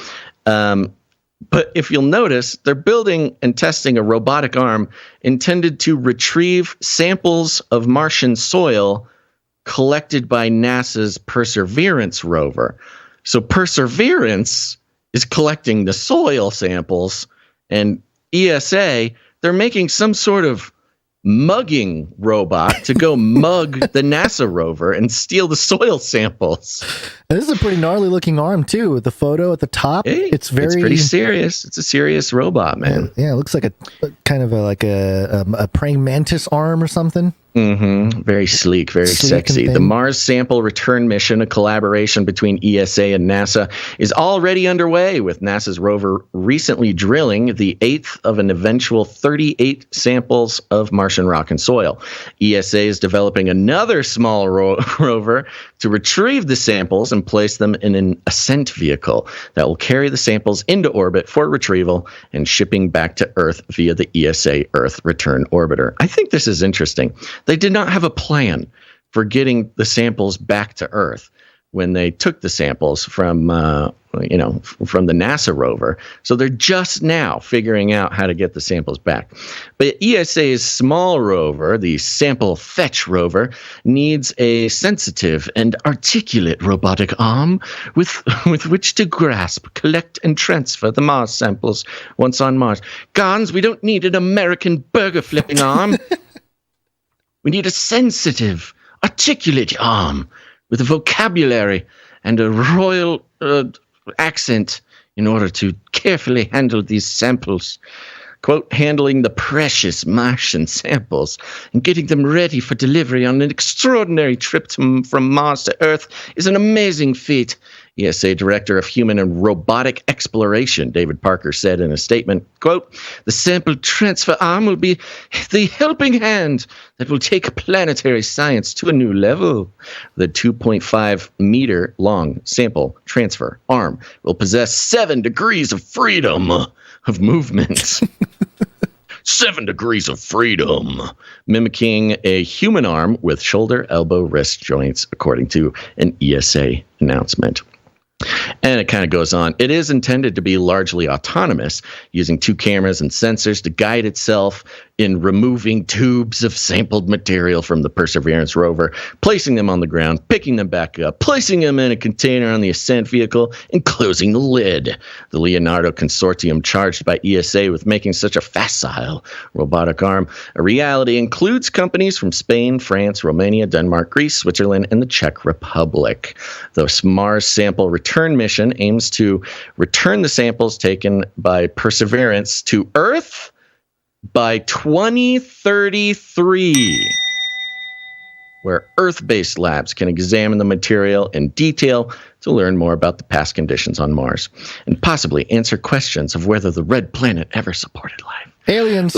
But if you'll notice, they're building and testing a robotic arm intended to retrieve samples of Martian soil collected by NASA's Perseverance rover. So Perseverance is collecting the soil samples, And ESA, they're making some sort of mugging robot to go mug the NASA rover and steal the soil samples. And this is a pretty gnarly looking arm too, with the photo at the top. It's pretty serious. It's a serious robot, man. Yeah, it looks like a kind of a praying mantis arm or something. Mm-hmm. Very sleek, very sexy. The Mars Sample Return Mission, a collaboration between ESA and NASA, is already underway, with NASA's rover recently drilling the 8th of an eventual 38 samples of Martian rock and soil. ESA is developing another small rover to retrieve the samples and place them in an ascent vehicle that will carry the samples into orbit for retrieval and shipping back to Earth via the ESA Earth Return Orbiter. I think this is interesting. They did not have a plan for getting the samples back to Earth when they took the samples from the NASA rover. So they're just now figuring out how to get the samples back. But ESA's small rover, the Sample Fetch rover, needs a sensitive and articulate robotic arm with which to grasp, collect, and transfer the Mars samples once on Mars. Gons, we don't need an American burger flipping arm. We need a sensitive, articulate arm with a vocabulary and a royal accent in order to carefully handle these samples. Quote, handling the precious Martian samples and getting them ready for delivery on an extraordinary trip from Mars to Earth is an amazing feat, ESA Director of Human and Robotic Exploration, David Parker, said in a statement, quote, the sample transfer arm will be the helping hand that will take planetary science to a new level. The 2.5 meter long sample transfer arm will possess 7 degrees of freedom of movement. 7 degrees of freedom, mimicking a human arm with shoulder, elbow, wrist joints, according to an ESA announcement. And it kind of goes on. It is intended to be largely autonomous, using 2 cameras and sensors to guide itself in removing tubes of sampled material from the Perseverance rover, placing them on the ground, picking them back up, placing them in a container on the ascent vehicle, and closing the lid. The Leonardo consortium, charged by ESA with making such a facile robotic arm a reality, includes companies from Spain, France, Romania, Denmark, Greece, Switzerland, and the Czech Republic. The Mars Sample Return Mission aims to return the samples taken by Perseverance to Earth by 2033, where Earth-based labs can examine the material in detail to learn more about the past conditions on Mars and possibly answer questions of whether the red planet ever supported life. Aliens.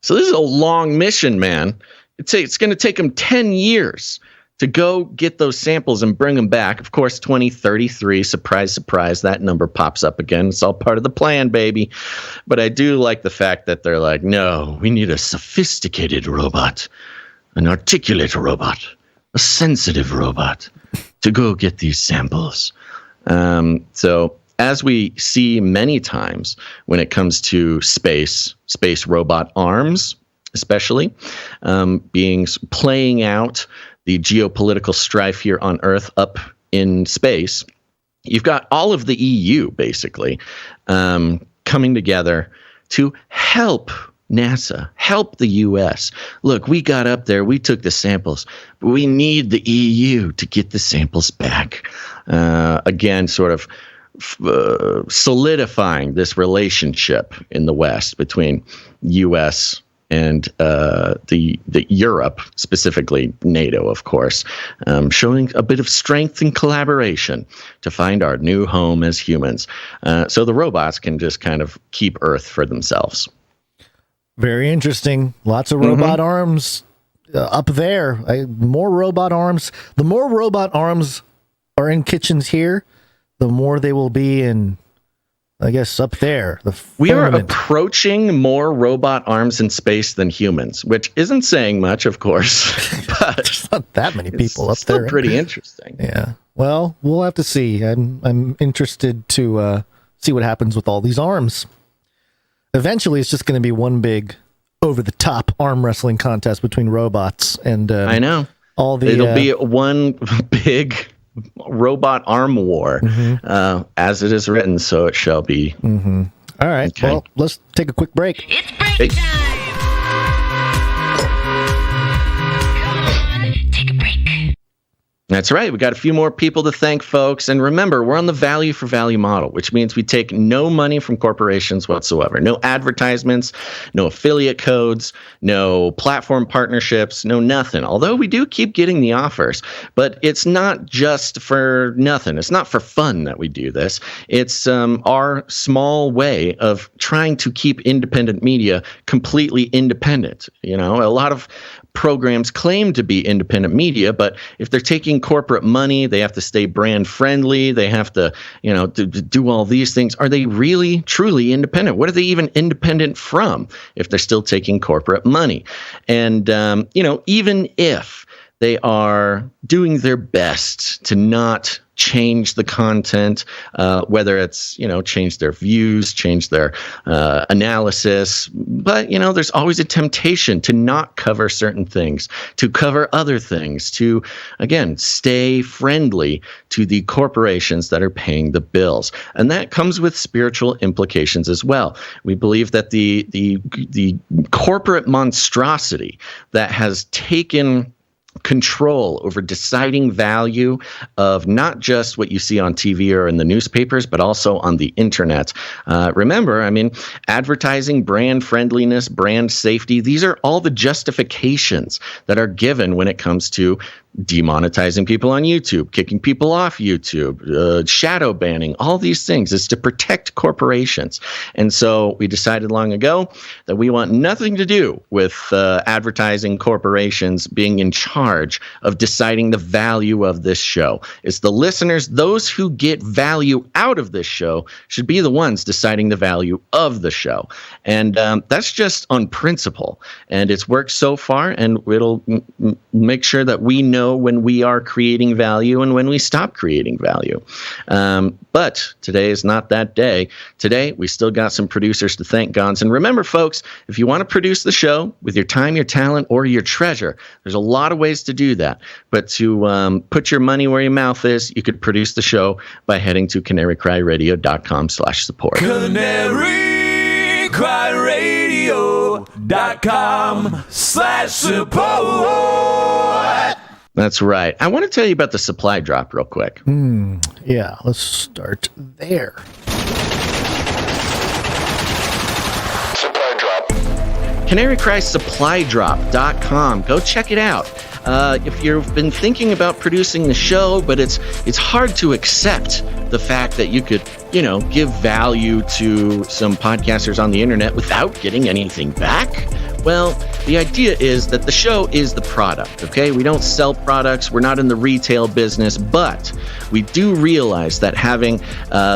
So this is a long mission, man. It's going to take them 10 years to go get those samples and bring them back. Of course, 2033, surprise, surprise, that number pops up again. It's all part of the plan, baby. But I do like the fact that they're like, no, we need a sophisticated robot, an articulate robot, a sensitive robot to go get these samples. So as we see many times when it comes to space robot arms, especially playing out the geopolitical strife here on Earth up in space, you've got all of the EU basically coming together to help NASA, help the US. Look, we got up there, we took the samples, but we need the EU to get the samples back. Again, sort of solidifying this relationship in the West between US and the Europe, specifically NATO, of course, showing a bit of strength and collaboration to find our new home as humans. So the robots can just kind of keep Earth for themselves. Very interesting. Lots of robot arms up there. More robot arms. The more robot arms are in kitchens here, the more they will be in, I guess, up there. We are approaching more robot arms in space than humans, which isn't saying much, of course. But there's not that many people up there. It's pretty interesting. Yeah. Well, we'll have to see. I'm interested to see what happens with all these arms. Eventually, it's just going to be one big over-the-top arm wrestling contest between robots. And I know. It'll be one big robot arm war, as it is written, so it shall be. All right. Okay. Well, let's take a quick break. It's break time. Come on, take a break. That's right. We got a few more people to thank, folks. And remember, we're on the value for value model, which means we take no money from corporations whatsoever. No advertisements, no affiliate codes, no platform partnerships, no nothing. Although we do keep getting the offers, but it's not just for nothing. It's not for fun that we do this. It's our small way of trying to keep independent media completely independent. You know, a lot of programs claim to be independent media, but if they're taking corporate money, they have to stay brand friendly. They have to, you know, do all these things. Are they really, truly independent? What are they even independent from if they're still taking corporate money? And, you know, even if they are doing their best to not change the content, whether it's, you know, change their views, change their analysis. But, you know, there's always a temptation to not cover certain things, to cover other things, to, again, stay friendly to the corporations that are paying the bills. And that comes with spiritual implications as well. We believe that the corporate monstrosity that has taken control over deciding value of not just what you see on TV or in the newspapers, but also on the internet. Remember, I mean, advertising, brand friendliness, brand safety, these are all the justifications that are given when it comes to demonetizing people on YouTube, kicking people off YouTube, shadow banning, all these things is to protect corporations. And so we decided long ago that we want nothing to do with advertising corporations being in charge of deciding the value of this show. It's the listeners, those who get value out of this show, should be the ones deciding the value of the show. And that's just on principle. And it's worked so far, and it'll make sure that we know when we are creating value and when we stop creating value. But today is not that day. Today, we still got some producers to thank, Gons. And remember, folks, if you want to produce the show with your time, your talent, or your treasure, there's a lot of ways to do that. But to put your money where your mouth is, you could produce the show by heading to canarycryradio.com/support. canarycryradio.com/support. That's right. I want to tell you about the supply drop real quick. Yeah, let's start there. Supply drop. canarycrysupply.com. Go check it out. If you've been thinking about producing the show, but it's hard to accept the fact that you could, you know, give value to some podcasters on the internet without getting anything back. Well, the idea is that the show is the product, okay? We don't sell products. We're not in the retail business, but we do realize that having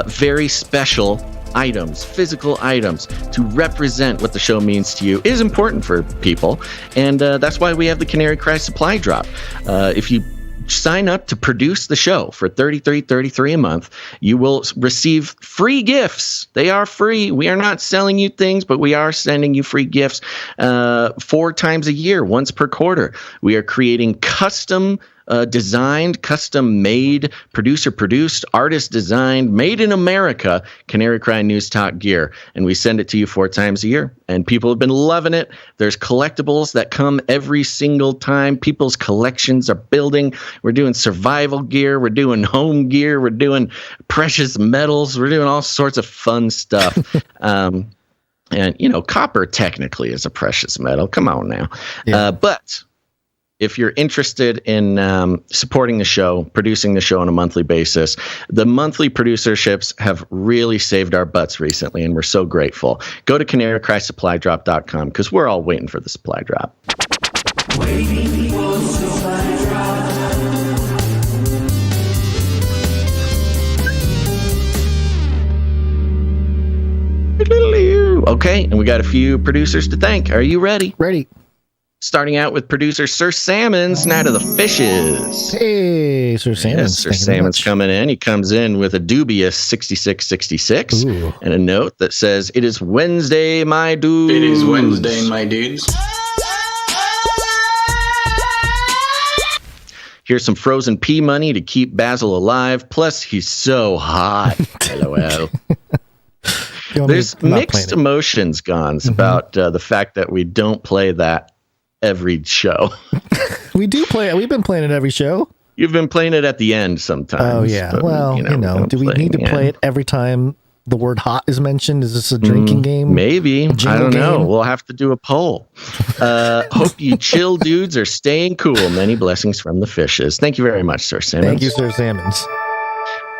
very special items, physical items, to represent what the show means to you is important for people. And that's why we have the Canary Cry Supply Drop. If you sign up to produce the show for $33.33 a month, you will receive free gifts. They are free. We are not selling you things, but we are sending you free gifts 4 times a year, once per quarter. We are creating custom designed, custom made, producer produced, artist designed, made in America Canary Cry News Talk gear. And we send it to you 4 times a year. And people have been loving it. There's collectibles that come every single time. People's collections are building. We're doing survival gear. We're doing home gear. We're doing precious metals. We're doing all sorts of fun stuff. And, you know, copper technically is a precious metal. Come on now. Yeah. But if you're interested in supporting the show, producing the show on a monthly basis, the monthly producerships have really saved our butts recently, and we're so grateful. Go to canarycrysupply.com because we're all waiting for the supply drop. Waiting for supply drop. Okay, and we got a few producers to thank. Are you ready? Ready. Starting out with producer Sir Salmon's Night of the Fishes. Hey, Sir Salmon's. Yes, Sir Salmon's coming in. He comes in with a dubious 6666 and a note that says, "It is Wednesday, my dudes." It is Wednesday, my dudes. Here's some frozen pea money to keep Basil alive. Plus, he's so hot. LOL. There's mixed emotions, Gons, about the fact that we don't play that every show. We do play it. We've been playing it every show. You've been playing it at the end sometimes. Oh, yeah. Well, do we need to play it every time the word hot is mentioned? Is this a drinking game? Maybe. I don't know. We'll have to do a poll. Hope you chill dudes are staying cool. Many blessings from the fishes. Thank you very much, Sir Simmons. Thank you, Sir Simmons.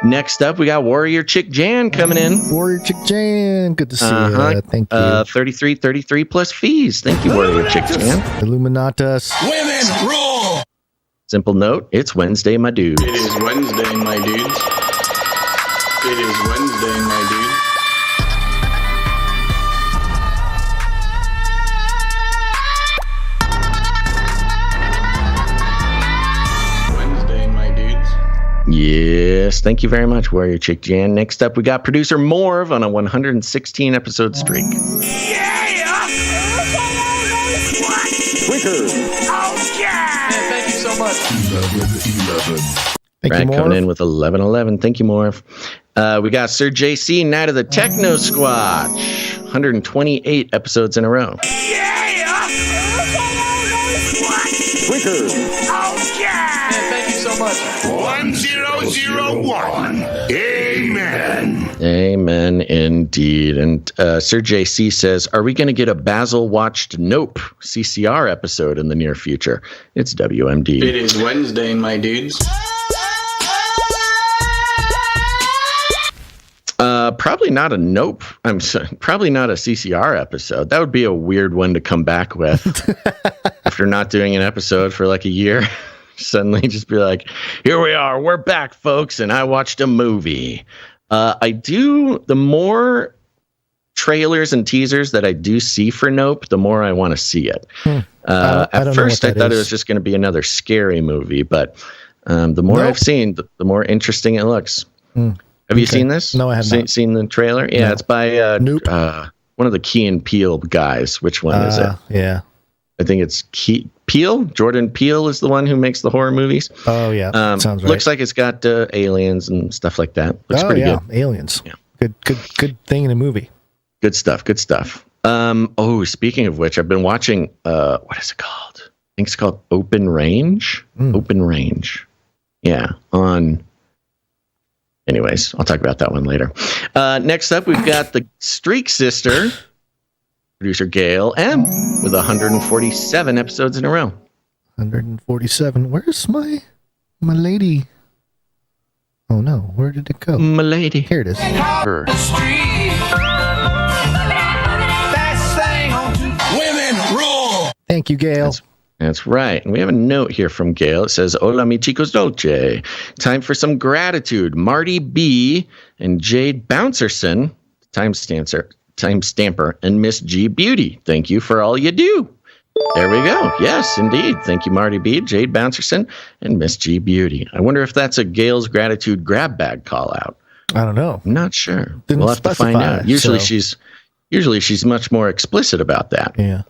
Next up, we got Warrior Chick Jan coming in. Warrior Chick Jan. Good to see you. Thank you. 33 plus fees. Thank you, Warrior Chick Jan. Illuminatus. Women rule! Simple note, it's Wednesday, my dudes. It is Wednesday, my dudes. It is Wednesday, my dudes. Wednesday, my dudes. Yes, thank you very much, Warrior Chick Jan. Next up, we got producer Morv on a 116 episode streak. Oh, yeah! Thank you so much. 11. Brad coming in with 1111. Thank you, Morv. We got Sir JC, Night of the Techno Squatch. 128 episodes in a row. Oh, yeah! Thank you so much. 1001. Amen. Amen, indeed. And Sir JC says, are we going to get a Basil watched Nope CCR episode in the near future? It's WMD. It is Wednesday, my dudes. Probably not a Nope. I'm sorry, probably not a CCR episode. That would be a weird one to come back with after not doing an episode for like a year. Suddenly just be like, here we are, we're back, folks, and I watched a movie. The more trailers and teasers that I do see for Nope, the more I want to see it. At first, I thought it was just going to be another scary movie, but the more I've seen, the more interesting it looks. Have you seen this? No, I have not. Seen the trailer? Yeah, no. It's by one of the Key and Peele guys. Which one is it? Yeah. I think it's Peele. Jordan Peele is the one who makes the horror movies. Oh, yeah. Sounds right. Looks like it's got aliens and stuff like that. Looks pretty good. Aliens. Yeah. Good thing in a movie. Good stuff. Speaking of which, I've been watching, what is it called? I think it's called Open Range. Open Range. Yeah. Anyways, I'll talk about that one later. Next up, we've got the Streak Sister, producer Gail M, with 147 episodes in a row. 147. Where's my lady? Oh no, where did it go? My lady. Here it is. Her. Women rule! Thank you, Gail. That's right. And we have a note here from Gail. It says, hola, mi chicos dolce. Time for some gratitude. Marty B. and Jade Bouncerson, time stamper, and Miss G Beauty. Thank you for all you do. There we go. Yes, indeed. Thank you, Marty B., Jade Bouncerson, and Miss G Beauty. I wonder if that's a Gail's gratitude grab bag call out. I don't know. I'm not sure. We'll have to find out. Usually she's much more explicit about that. Yeah.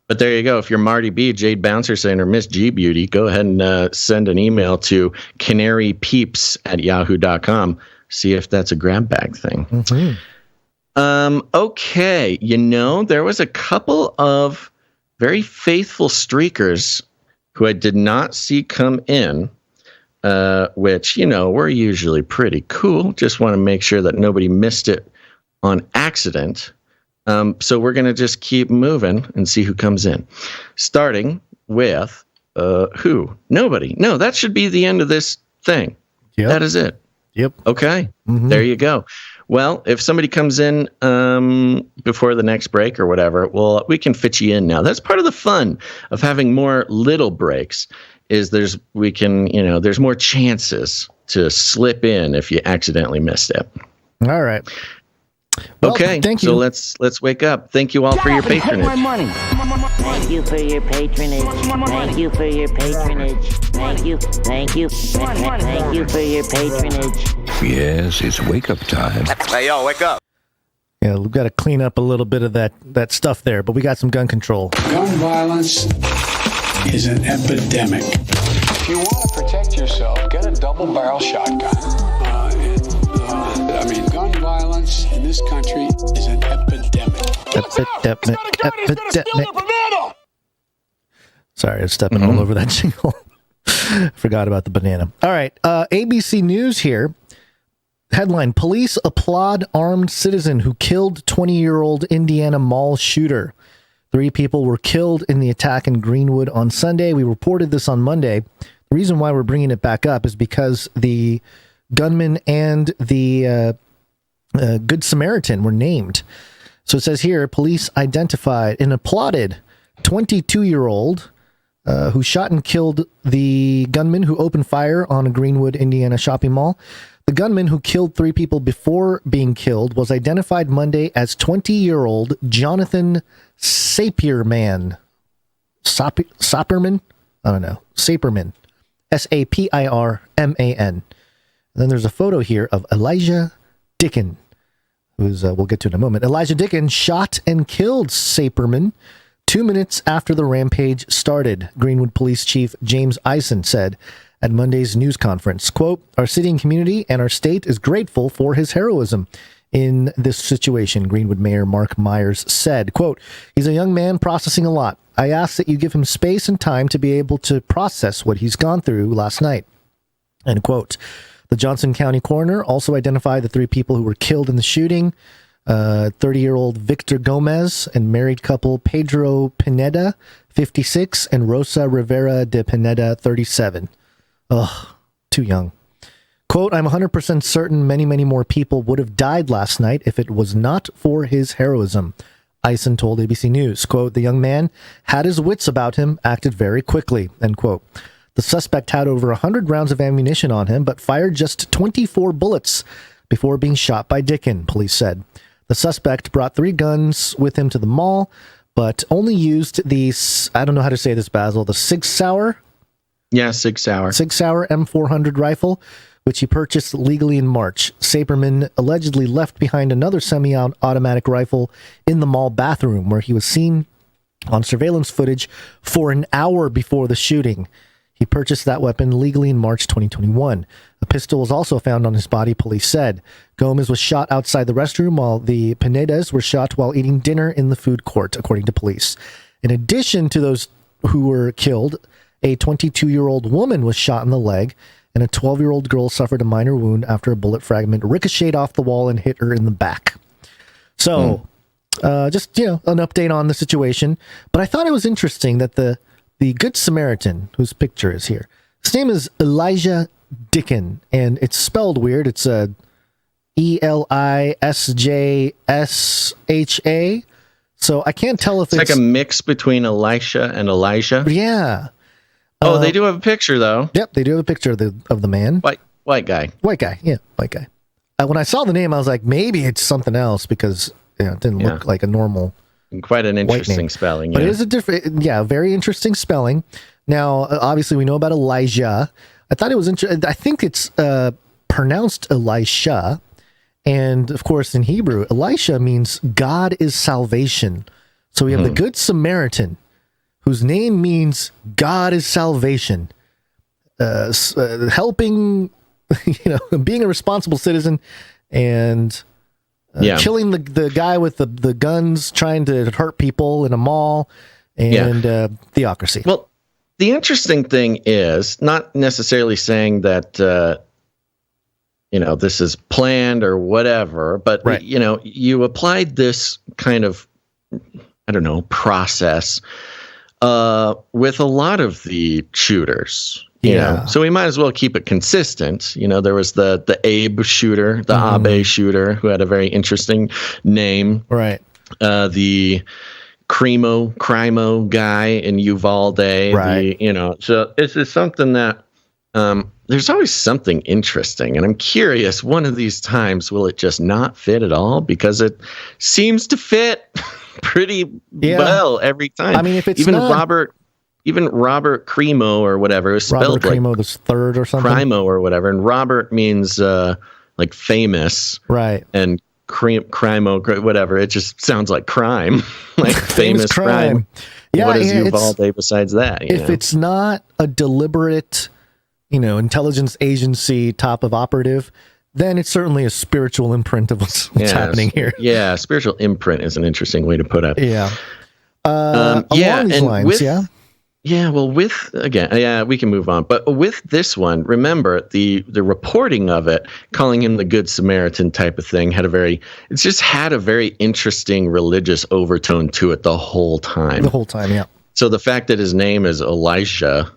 But there you go. If you're Marty B., Jade Bouncerson, or Miss G Beauty, go ahead and send an email to canarypeeps@yahoo.com. See if that's a grab bag thing. Mm-hmm. Okay. There was a couple of very faithful streakers who I did not see come in, which, we're usually pretty cool. Just want to make sure that nobody missed it on accident. So we're going to just keep moving and see who comes in. Starting with who? Nobody. No, that should be the end of this thing. Yep. That is it. Yep. Okay. Mm-hmm. There you go. Well, if somebody comes in before the next break or whatever, well, we can fit you in now. That's part of the fun of having more little breaks is there's more chances to slip in if you accidentally missed it. All right. Well, okay, thank you. So let's wake up. Thank you all for your patronage. My money. Thank you for your patronage. Thank you for your patronage. Thank you for your patronage. Yes, it's wake up time. Hey, yo, wake up. Yeah, we've got to clean up a little bit of that stuff there, but we got some gun control. Gun violence is an epidemic. If you want to protect yourself, get a double-barrel shotgun. I mean, gun violence in this country is an epidemic. Epidemic. Sorry, I was stepping all over that jingle. Forgot about the banana. All right, ABC News here. Headline, police applaud armed citizen who killed 20-year-old Indiana mall shooter. 3 people were killed in the attack in Greenwood on Sunday. We reported this on Monday. The reason why we're bringing it back up is because the gunman and the Good Samaritan were named. So it says here, police identified and applauded 22-year-old who shot and killed the gunman who opened fire on a Greenwood, Indiana shopping mall. The gunman who killed 3 people before being killed was identified Monday as 20-year-old Jonathan Sapirman. Sapirman? I don't know. Sapirman. Sapirman. And then there's a photo here of Elijah Dickin, who's we'll get to in a moment. Elijah Dickin shot and killed Sapirman 2 minutes after the rampage started, Greenwood Police Chief James Eisen said at Monday's news conference. Quote, our city and community and our state is grateful for his heroism in this situation, Greenwood Mayor Mark Myers said. Quote, he's a young man processing a lot. I ask that you give him space and time to be able to process what he's gone through last night. End quote. The Johnson County coroner also identified the 3 people who were killed in the shooting. 30-year-old Victor Gomez and married couple Pedro Pineda, 56, and Rosa Rivera de Pineda, 37. Ugh, too young. Quote, I'm 100% certain many, many more people would have died last night if it was not for his heroism, Eisen told ABC News. Quote, the young man had his wits about him, acted very quickly, end quote. The suspect had over 100 rounds of ammunition on him, but fired just 24 bullets before being shot by Dickin, police said. The suspect brought 3 guns with him to the mall, but only used these, I don't know how to say this, Basil, the Sig Sauer? Yeah, Sig Sauer. Sig Sauer M400 rifle, which he purchased legally in March. Sapirman allegedly left behind another semi-automatic rifle in the mall bathroom, where he was seen on surveillance footage for an hour before the shooting. He purchased that weapon legally in March 2021. A pistol was also found on his body, police said. Gomez was shot outside the restroom, while the Pinedas were shot while eating dinner in the food court, according to police. In addition to those who were killed, a 22-year-old woman was shot in the leg, and a 12-year-old girl suffered a minor wound after a bullet fragment ricocheted off the wall and hit her in the back. So, just, an update on the situation. But I thought it was interesting that the Good Samaritan, whose picture is here, his name is Elijah Dickin, and it's spelled weird. It's Elisjsha. So I can't tell if it's like a mix between Elisha and Elijah. Yeah. Oh, they do have a picture, though. Yep, they do have a picture of the man. White guy. White guy, yeah, white guy. When I saw the name, I was like, maybe it's something else, because it didn't look like a normal. Quite an interesting spelling. But it is a different, very interesting spelling. Now, obviously, we know about Elijah. I thought it was interesting. I think it's pronounced Elisha. And, of course, in Hebrew, Elisha means God is salvation. So we have the Good Samaritan, whose name means God is salvation, helping, being a responsible citizen, and killing the guy with the guns, trying to hurt people in a mall, and Theocracy. Well, the interesting thing is not necessarily saying that, this is planned or whatever, but, you applied this kind of, process with a lot of the shooters. So we might as well keep it consistent. There was the Abe shooter, the Abe shooter, who had a very interesting name. Right. The Crimo guy in Uvalde. Right. So this is something that there's always something interesting. And I'm curious, one of these times, will it just not fit at all? Because it seems to fit pretty well every time. I mean, if it's even not... Robert Crimo or whatever, is spelled Robert Crimo the third or something. Crimo or whatever, and Robert means like famous, right? And Crimo, whatever. It just sounds like crime, like famous crime. Yeah, what is Uvalde besides that? If it's not a deliberate, intelligence agency top of operative, then it's certainly a spiritual imprint of what's happening here. Yeah, spiritual imprint is an interesting way to put it. Yeah. Along these lines, Yeah, well, we can move on. But with this one, remember the reporting of it, calling him the Good Samaritan type of thing, had a very interesting religious overtone to it the whole time. Yeah. So the fact that his name is Elijah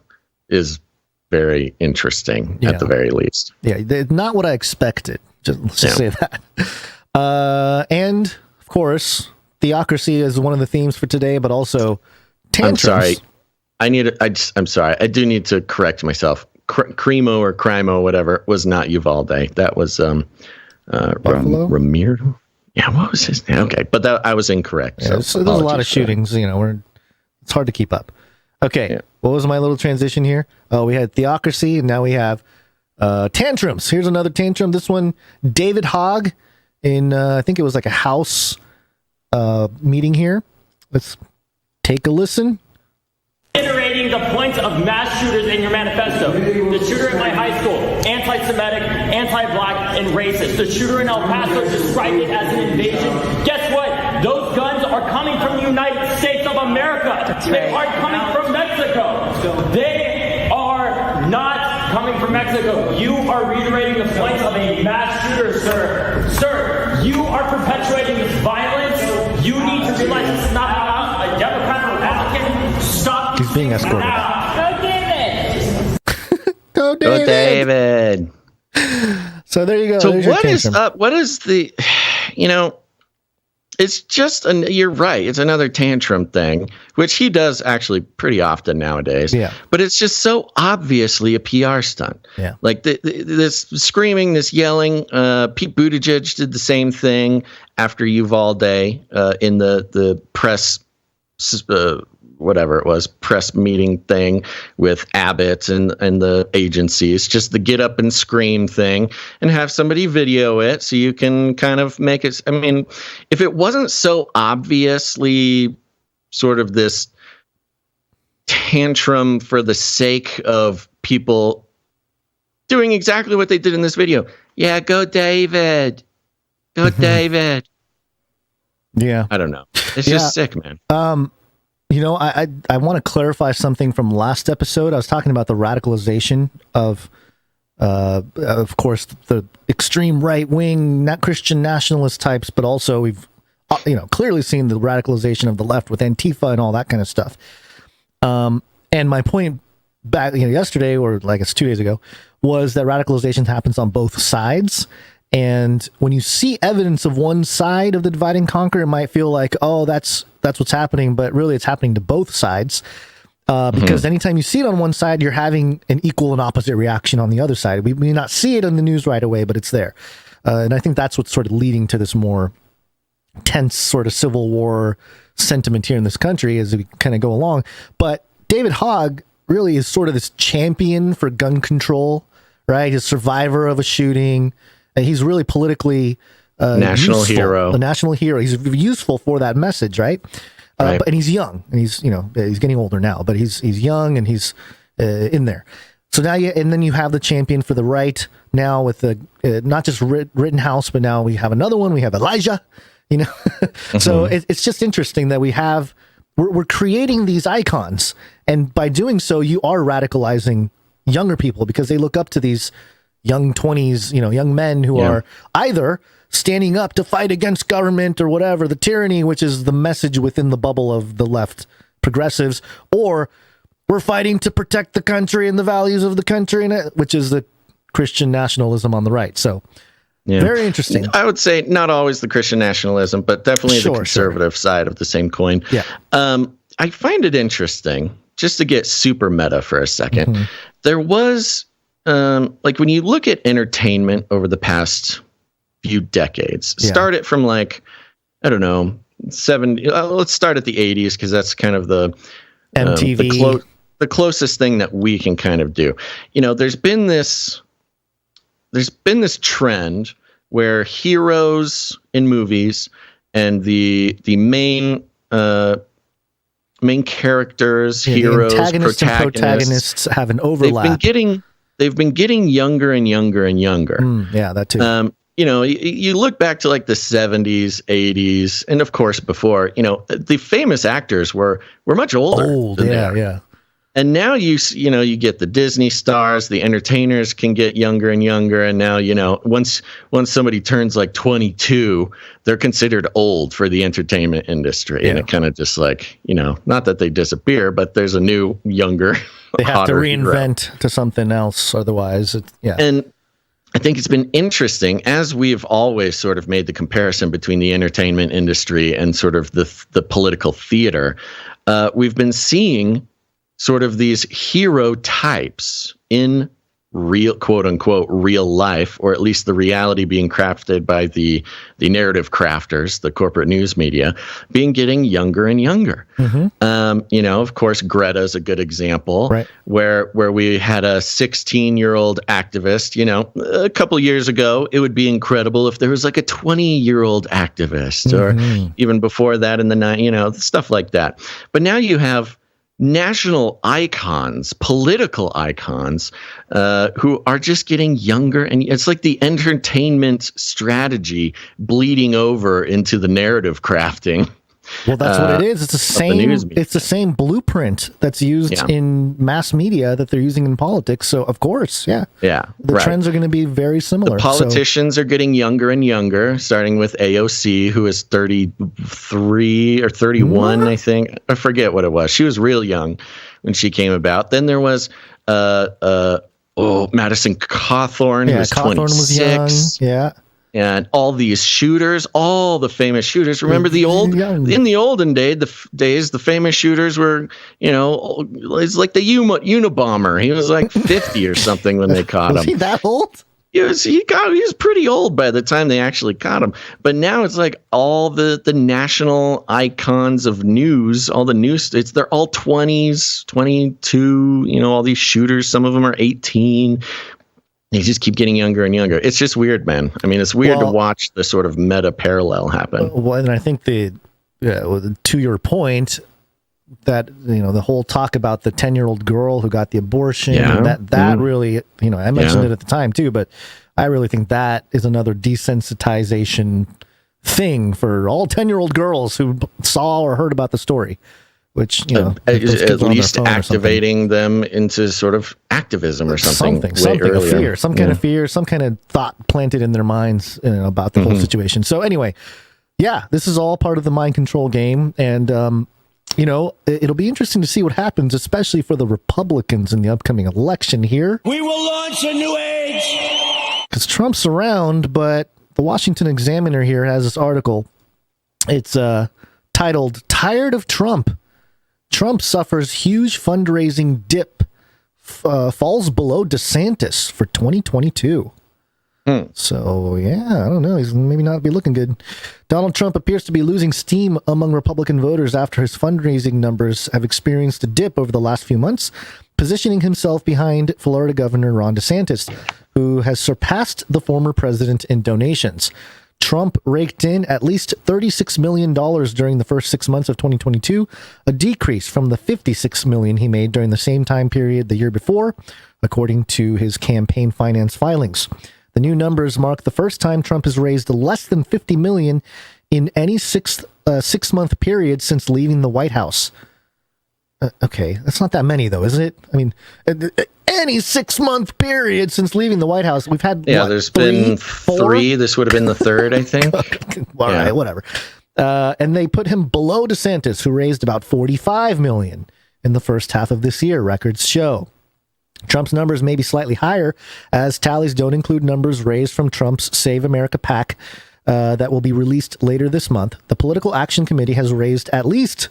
is very interesting at the very least. Yeah, not what I expected. Let's just say that. And of course, Theocracy is one of the themes for today, but also Tantrums. I'm sorry. I'm sorry. I do need to correct myself. Cremo or Crimo, whatever, was not Uvalde. That was Ramiro. Yeah, what was his name? Okay, but I was incorrect. Yeah, so there's a lot of shootings. It's hard to keep up. Okay, What was my little transition here? Oh, we had Theocracy, and now we have Tantrums. Here's another tantrum. This one, David Hogg, in I think it was like a House meeting here. Let's take a listen. Reiterating the points of mass shooters in your manifesto. The shooter in my high school, anti-Semitic, anti-black, and racist. The shooter in El Paso described it as an invasion. Guess what? Those guns are coming from the United States of America. They aren't coming from Mexico. They are not coming from Mexico. You are reiterating the points of a mass shooter, sir. Sir, you are perpetuating this violence. You need to realize this is not how a Democrat or Republican stop. He's being escorted. Go David! Go David! So there you go. So what is up? What is the, it's just, you're right. It's another tantrum thing, which he does actually pretty often nowadays. Yeah. But it's just so obviously a PR stunt. Yeah. Like this screaming, this yelling. Pete Buttigieg did the same thing after Uvalde in the press, whatever it was, press meeting thing with Abbott and the agencies, just the get up and scream thing, and have somebody video it so you can kind of make it. I mean, if it wasn't so obviously sort of this tantrum for the sake of people doing exactly what they did in this video. Yeah, go David. Go David. Yeah. I don't know. It's just sick, man. I want to clarify something from last episode. I was talking about the radicalization of course, the extreme right wing, not Christian nationalist types, but also we've, clearly seen the radicalization of the left with Antifa and all that kind of stuff. And my point back, yesterday, or like it's 2 days ago, was that radicalization happens on both sides. And when you see evidence of one side of the divide and conquer, it might feel like, oh, that's what's happening, but really it's happening to both sides. Because anytime you see it on one side, you're having an equal and opposite reaction on the other side. We may not see it on the news right away, but it's there. And I think that's what's sort of leading to this more tense sort of civil war sentiment here in this country as we kind of go along. But David Hogg really is sort of this champion for gun control, right? He's a survivor of a shooting. And he's really politically national hero. A national hero. He's useful for that message, right? Right. And he's young, and he's getting older now, but he's young and he's in there. So now and then you have the champion for the right now with the not just Rittenhouse, but now we have another one. We have Elijah. So it's just interesting that we're creating these icons, and by doing so, you are radicalizing younger people because they look up to these young 20s, young men who are either standing up to fight against government or whatever, the tyranny, which is the message within the bubble of the left progressives, or we're fighting to protect the country and the values of the country, which is the Christian nationalism on the right. So very interesting. I would say not always the Christian nationalism, but definitely the conservative side of the same coin. Yeah. I find it interesting, just to get super meta for a second. There was, like when you look at entertainment over the past few decades, start it from like, I don't know, 70, let's start at the 80s because that's kind of the MTV, the closest thing that we can kind of do. There's been this trend where heroes in movies and the main characters, heroes, antagonists and protagonists have an overlap. They've been getting they've been getting younger and younger and younger. Yeah, that too. You look back to like the 70s, 80s, and of course before, the famous actors were much older. Yeah. And now you get the Disney stars, the entertainers can get younger and younger. And now, once somebody turns like 22, they're considered old for the entertainment industry. Yeah. And it kind of just like, not that they disappear, but there's a new, younger, they have to reinvent to something else. Otherwise, And I think it's been interesting, as we've always sort of made the comparison between the entertainment industry and sort of the political theater. We've been seeing sort of these hero types in real, quote unquote, real life, or at least the reality being crafted by the narrative crafters, the corporate news media, getting younger and younger. Of course, Greta's a good example, right, where we had a 16-year-old activist. A couple years ago, it would be incredible if there was like a 20-year-old activist, or even before that in the stuff like that. But now you have national icons, political icons, who are just getting younger, and it's like the entertainment strategy bleeding over into the narrative crafting. Well, that's what it is. It's the same. It's the same blueprint that's used in mass media that they're using in politics. So, of course, the trends are going to be very similar. The politicians are getting younger and younger, starting with AOC, who is 33 or 31, I think. I forget what it was. She was real young when she came about. Then there was Madison Cawthorn, who was 26. Was young. Yeah. And all these shooters, all the famous shooters. Remember in the olden days, the famous shooters were, it's like the Unabomber. He was like 50 or something when they caught him. Was he that old? He was pretty old by the time they actually caught him. But now it's like all the national icons of news, all the news, they're all 20s, 22, all these shooters. Some of them are 18. They just keep getting younger and younger. It's just weird, man. I mean, it's weird to watch the sort of meta parallel happen. Well, and I think to your point, that the whole talk about the 10-year-old girl who got the abortion, and that really, I mentioned it at the time too, but I really think that is another desensitization thing for all 10-year-old girls who saw or heard about the story. Which, at least activating them into sort of activism or something a fear, some kind of fear, some kind of thought planted in their minds about the whole situation. So anyway, this is all part of the mind control game. And, it'll be interesting to see what happens, especially for the Republicans in the upcoming election here. We will launch a new age. Because Trump's around, but the Washington Examiner here has this article. It's titled, "Tired of Trump. Trump suffers huge fundraising dip, falls below DeSantis for 2022. So, I don't know. He's maybe not be looking good. Donald Trump appears to be losing steam among Republican voters after his fundraising numbers have experienced a dip over the last few months, positioning himself behind Florida Governor Ron DeSantis, who has surpassed the former president in donations. Trump raked in at least $36 million during the first 6 months of 2022, a decrease from the $56 million he made during the same time period the year before, according to his campaign finance filings. The new numbers mark the first time Trump has raised less than $50 million in any six-month period since leaving the White House. Okay, that's not that many, though, is it? I mean, any 6-month period since leaving the White House, we've had there's been 3. This would have been the 3rd, I think. All right, whatever. And they put him below DeSantis, who raised about $45 million in the first half of this year, records show. Trump's numbers may be slightly higher, as tallies don't include numbers raised from Trump's Save America PAC that will be released later this month. The Political Action Committee has raised at least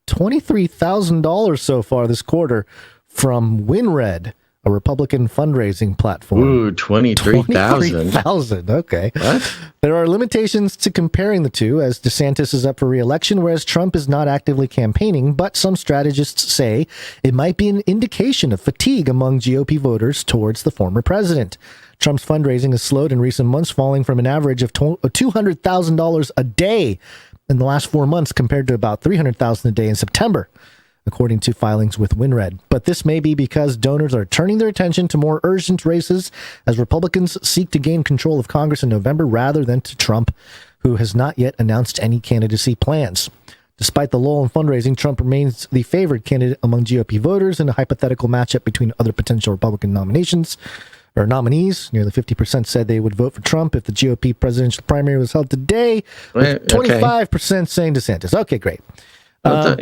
$23,000 so far this quarter from WinRed, a Republican fundraising platform. Ooh, 23,000. 23,000. Okay. What? There are limitations to comparing the two, as DeSantis is up for re-election, whereas Trump is not actively campaigning, but some strategists say it might be an indication of fatigue among GOP voters towards the former president. Trump's fundraising has slowed in recent months, falling from an average of $200,000 a day in the last 4 months compared to about $300,000 a day in September. according to filings with WinRed. But this may be because donors are turning their attention to more urgent races as Republicans seek to gain control of Congress in November rather than to Trump, who has not yet announced any candidacy plans. Despite the lull in fundraising, Trump remains the favored candidate among GOP voters in a hypothetical matchup between other potential Republican nominees. Nearly 50% said they would vote for Trump if the GOP presidential primary was held today, with 25% saying DeSantis. Okay, great. I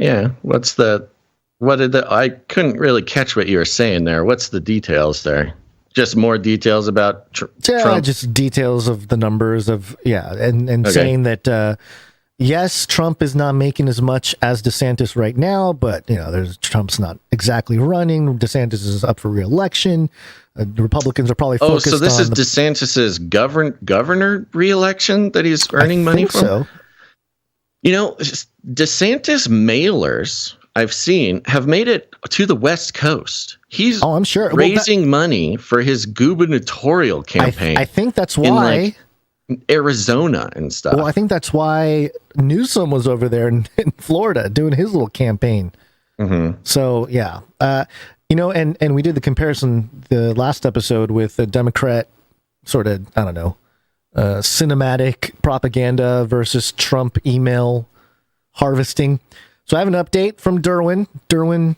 couldn't really catch what you were saying there. What's the details there? Just more details about Trump? Just details of the numbers of, and saying that, yes, Trump is not making as much as DeSantis right now, but, Trump's not exactly running. DeSantis is up for re-election. The Republicans are probably focused on... Oh, so this is DeSantis's governor re-election that he's earning money from? So. DeSantis mailers I've seen have made it to the West Coast. He's I'm sure. raising money for his gubernatorial campaign. I think that's why... in Arizona and stuff. Well, I think that's why Newsom was over there in Florida doing his little campaign. Mm-hmm. So, yeah. And we did the comparison the last episode with the Democrat sort of, cinematic propaganda versus Trump email harvesting. So I have an update from Derwin. Derwin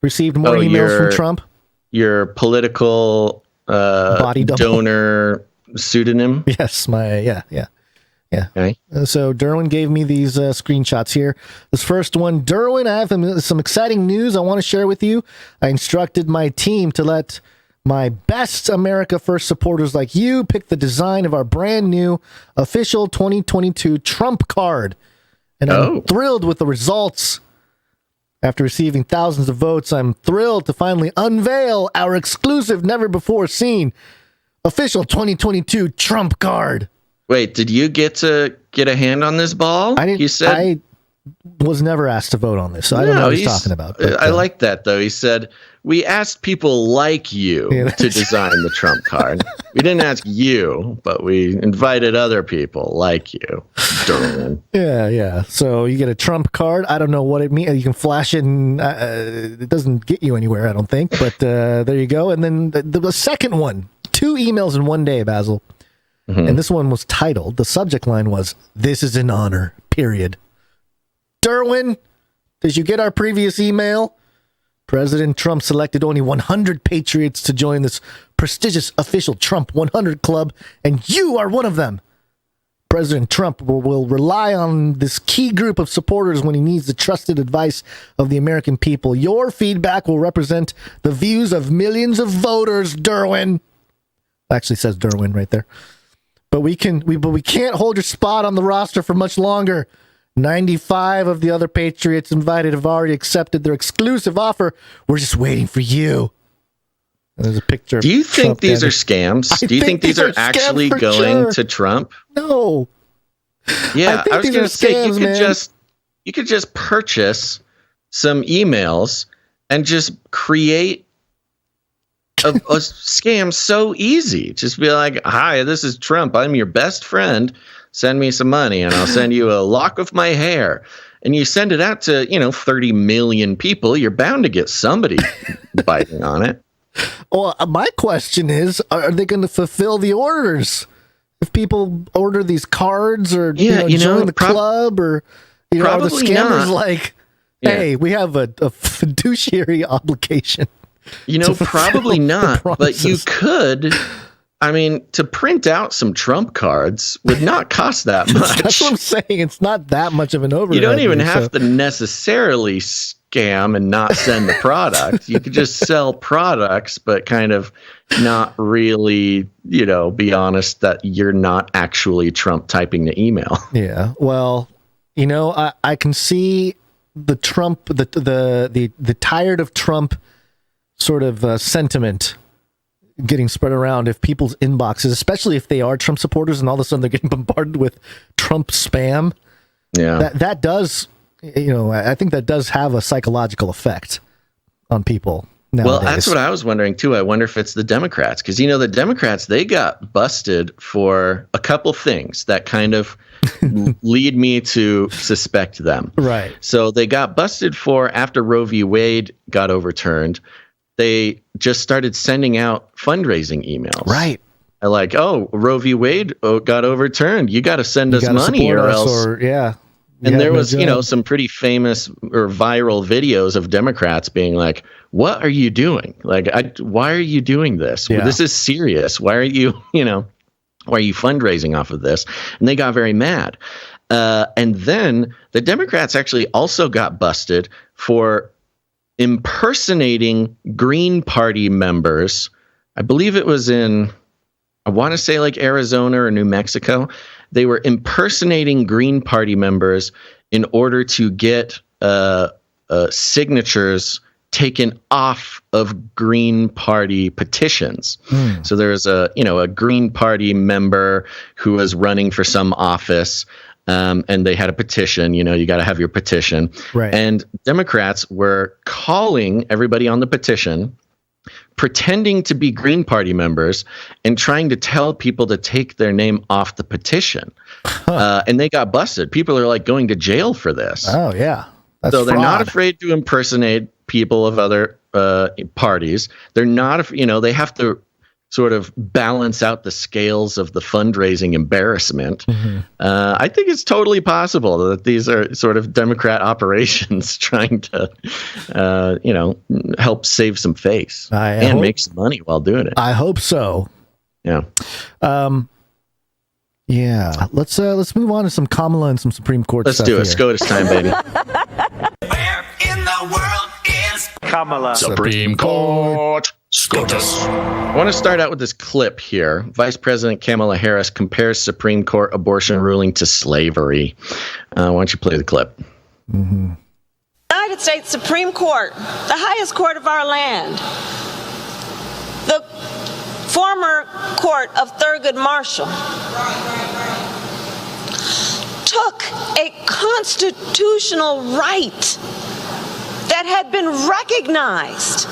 received more emails from Trump. Your political body donor pseudonym? Yes, yeah. Okay. So Derwin gave me these screenshots here. This first one, Derwin, I have some exciting news I want to share with you. I instructed my team to let my best America First supporters like you pick the design of our brand new official 2022 Trump card. And I'm thrilled with the results. After receiving thousands of votes, I'm thrilled to finally unveil our exclusive, never before seen official 2022 Trump card. Wait, did you get a hand on this ball? I didn't. I was never asked to vote on this, so I don't know what he's talking about. But, I like that, though. He said, we asked people like you to design the Trump card. We didn't ask you, but we invited other people like you. Derwin. Yeah. So you get a Trump card. I don't know what it means. You can flash it, and it doesn't get you anywhere, I don't think. But there you go. And then the second one, 2 emails in one day, Basil. Mm-hmm. And this one was titled, the subject line was, "This is an honor, period." Derwin, did you get our previous email? President Trump selected only 100 patriots to join this prestigious official Trump 100 club, and you are one of them. President Trump will rely on this key group of supporters when he needs the trusted advice of the American people. Your feedback will represent the views of millions of voters, Derwin. Actually says Derwin right there. But we can't hold your spot on the roster for much longer. 95 of the other patriots invited have already accepted their exclusive offer. We're just waiting for you. And there's a picture. Do you think these are scams? Do you think these are actually going to Trump? No. Yeah, I was going to say you could just purchase some emails and just create a scam so easy. Just be like, "Hi, this is Trump. I'm your best friend. Send me some money and I'll send you a lock of my hair." And you send it out to, 30 million people. You're bound to get somebody biting on it. Well, my question is, are they going to fulfill the orders? If people order these cards or join the club, or are the scammers not. Hey, we have a fiduciary obligation. Probably not, but you could. I mean, to print out some Trump cards would not cost that much. That's what I'm saying. It's not that much of an overhead. You don't even have to necessarily scam and not send the product. You could just sell products, but kind of not really, be honest that you're not actually Trump typing the email. Yeah. Well, I can see the Trump, the tired of Trump sort of sentiment getting spread around if people's inboxes, especially if they are Trump supporters and all of a sudden they're getting bombarded with Trump spam. Yeah. That does, I think that does have a psychological effect on people. nowadays. Well, that's what I was wondering too. I wonder if it's the Democrats, because the Democrats, they got busted for a couple things that kind of lead me to suspect them. Right. So they got busted for, after Roe v. Wade got overturned, they just started sending out fundraising emails. Right. Like, oh, Roe v. Wade got overturned. You got to send us money or else. And there was, some pretty famous or viral videos of Democrats being like, what are you doing? Like, why are you doing this? Yeah. This is serious. Why are you, why are you fundraising off of this? And they got very mad. And then the Democrats actually also got busted for impersonating Green Party members. I believe it was I want to say like Arizona or New Mexico. They were impersonating Green Party members in order to get signatures taken off of Green Party petitions. So there's a Green Party member who was running for some office, and they had a petition. You got to have your petition. Right. And Democrats were calling everybody on the petition, pretending to be Green Party members and trying to tell people to take their name off the petition. And they got busted. People are like going to jail for this. Oh, yeah. That's so they're fraud. not afraid to impersonate people of other parties. They're not, they have to sort of balance out the scales of the fundraising embarrassment. I think it's totally possible that these are sort of Democrat operations trying to, help save some face and make some money while doing it. I hope so. Yeah. Yeah. Let's move on to some Kamala and some Supreme Court Let's stuff do it. here. SCOTUS time, baby. Where in the world is Kamala? Supreme Court. SCOTUS. I want to start out with this clip here. Vice President Kamala Harris compares Supreme Court abortion ruling to slavery. Why don't you play the clip? United States Supreme Court, the highest court of our land, the former court of Thurgood Marshall, took a constitutional right that had been recognized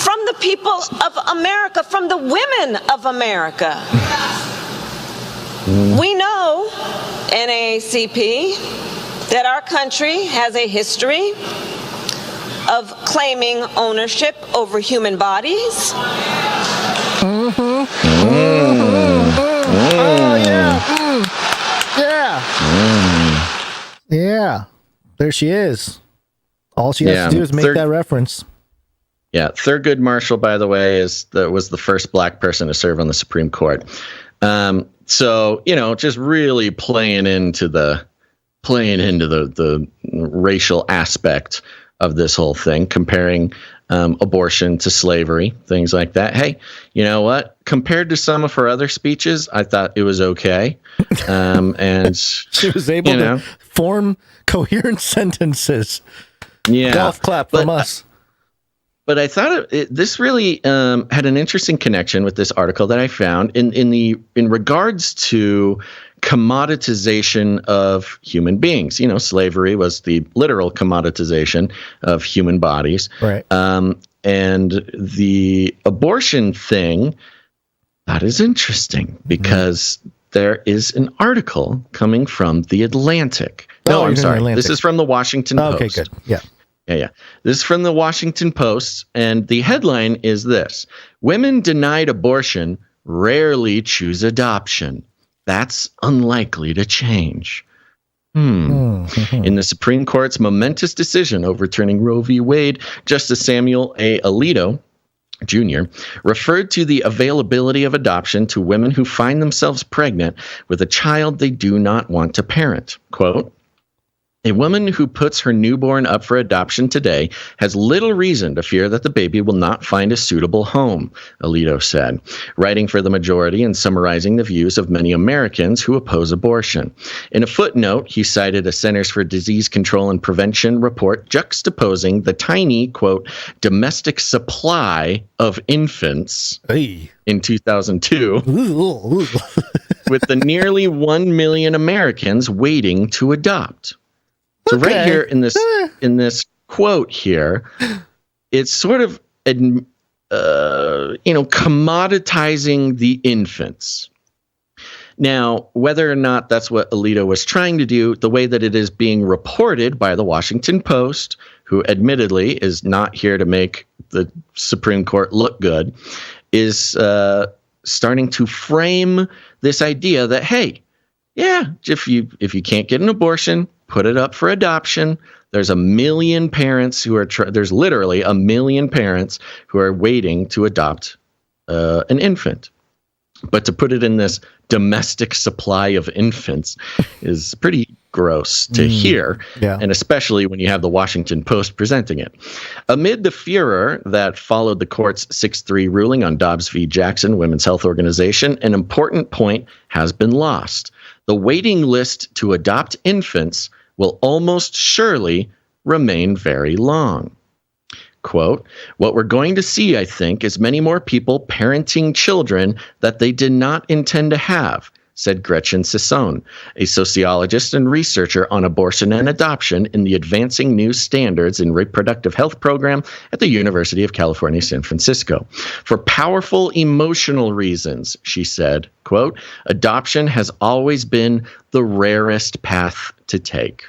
from the people of America, from the women of America. We know, NAACP, that our country has a history of claiming ownership over human bodies. Oh, yeah. Yeah. There she is. All she has to do is make that reference. Yeah, Thurgood Marshall, by the way, was the first black person to serve on the Supreme Court. So just really playing into the racial aspect of this whole thing, comparing abortion to slavery, things like that. Hey, you know what? Compared to some of her other speeches, I thought it was okay. And she was able to form coherent sentences. Yeah, golf clap from us. But I thought this really had an interesting connection with this article that I found in regards to commoditization of human beings. Slavery was the literal commoditization of human bodies. Right. And the abortion thing, that is interesting because there is an article coming from The Atlantic. No, I'm sorry. This is from the Washington Post. Okay, good. Yeah. Yeah. This is from the Washington Post, and the headline is this: women denied abortion rarely choose adoption. That's unlikely to change. In the Supreme Court's momentous decision overturning Roe v. Wade, Justice Samuel A. Alito Jr. referred to the availability of adoption to women who find themselves pregnant with a child they do not want to parent. Quote, "A woman who puts her newborn up for adoption today has little reason to fear that the baby will not find a suitable home," Alito said, writing for the majority and summarizing the views of many Americans who oppose abortion. In a footnote, he cited a Centers for Disease Control and Prevention report juxtaposing the tiny, quote, domestic supply of infants in 2002 with the nearly 1 million Americans waiting to adopt. So right here in this quote here, it's sort of, commoditizing the infants. Now, whether or not that's what Alito was trying to do, the way that it is being reported by the Washington Post, who admittedly is not here to make the Supreme Court look good, is starting to frame this idea that, hey, yeah, if you can't get an abortion, put it up for adoption. There's 1 million parents who are there's literally 1 million parents who are waiting to adopt an infant. But to put it in this domestic supply of infants is pretty gross to hear, and especially when you have the Washington Post presenting it. Amid the furor that followed the court's 6-3 ruling on Dobbs v. Jackson Women's Health Organization, an important point has been lost. The waiting list to adopt infants will almost surely remain very long. Quote, what we're going to see, I think, is many more people parenting children that they did not intend to have, said Gretchen Sisson, a sociologist and researcher on abortion and adoption in the Advancing New Standards in Reproductive Health program at the University of California, San Francisco. For powerful emotional reasons, she said, quote, adoption has always been the rarest path to take.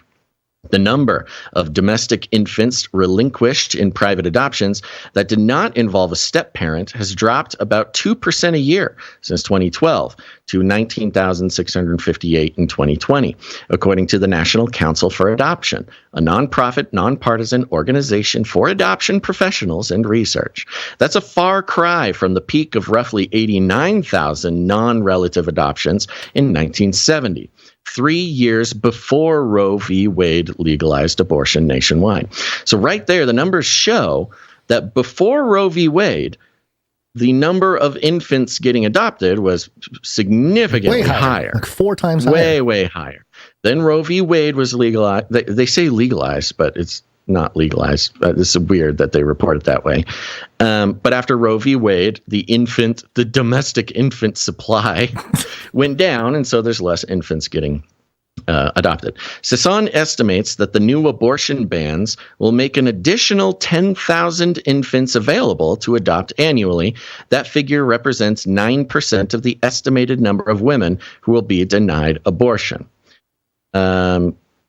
The number of domestic infants relinquished in private adoptions that did not involve a step-parent has dropped about 2% a year since 2012 to 19,658 in 2020, according to the National Council for Adoption, a nonprofit, nonpartisan organization for adoption professionals and research. That's a far cry from the peak of roughly 89,000 non-relative adoptions in 1970. 3 years before Roe v. Wade legalized abortion nationwide. So right there, the numbers show that before Roe v. Wade, the number of infants getting adopted was significantly higher. Like 4 times higher. Way higher. Then Roe v. Wade was legalized. They say legalized, but it's not legalized. This is weird that they report it that way. But after Roe v. Wade, the domestic infant supply went down, and so there's less infants getting adopted. Sisson estimates that the new abortion bans will make an additional 10,000 infants available to adopt annually. That figure represents 9% of the estimated number of women who will be denied abortion.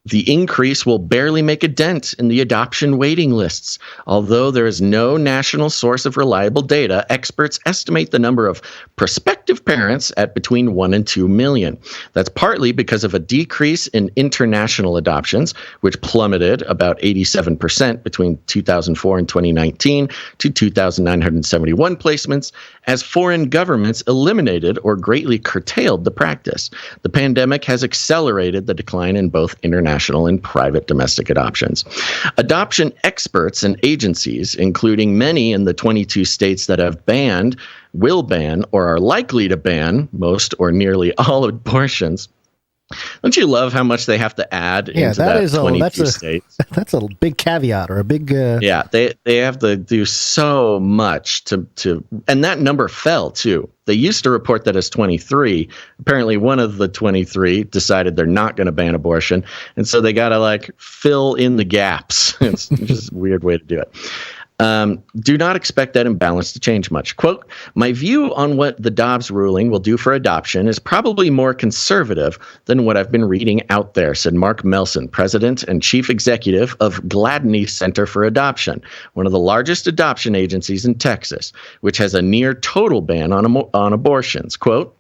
The increase will barely make a dent in the adoption waiting lists. Although there is no national source of reliable data, experts estimate the number of prospective parents at between 1 and 2 million. That's partly because of a decrease in international adoptions, which plummeted about 87% between 2004 and 2019 to 2,971 placements, as foreign governments eliminated or greatly curtailed the practice. The pandemic has accelerated the decline in both international and private domestic adoptions. Adoption experts and agencies, including many in the 22 states that have banned, will ban, or are likely to ban most or nearly all abortions. Don't you love how much they have to add into that 22 states? That's a big caveat or a big... Yeah, they have to do so much to, and that number fell too. They used to report that as 23. Apparently one of the 23 decided they're not going to ban abortion. And so they got to fill in the gaps. It's just a weird way to do it. Do not expect that imbalance to change much. Quote, my view on what the Dobbs ruling will do for adoption is probably more conservative than what I've been reading out there, said Mark Melson, president and chief executive of Gladney Center for Adoption, one of the largest adoption agencies in Texas, which has a near total ban on abortions. Quote,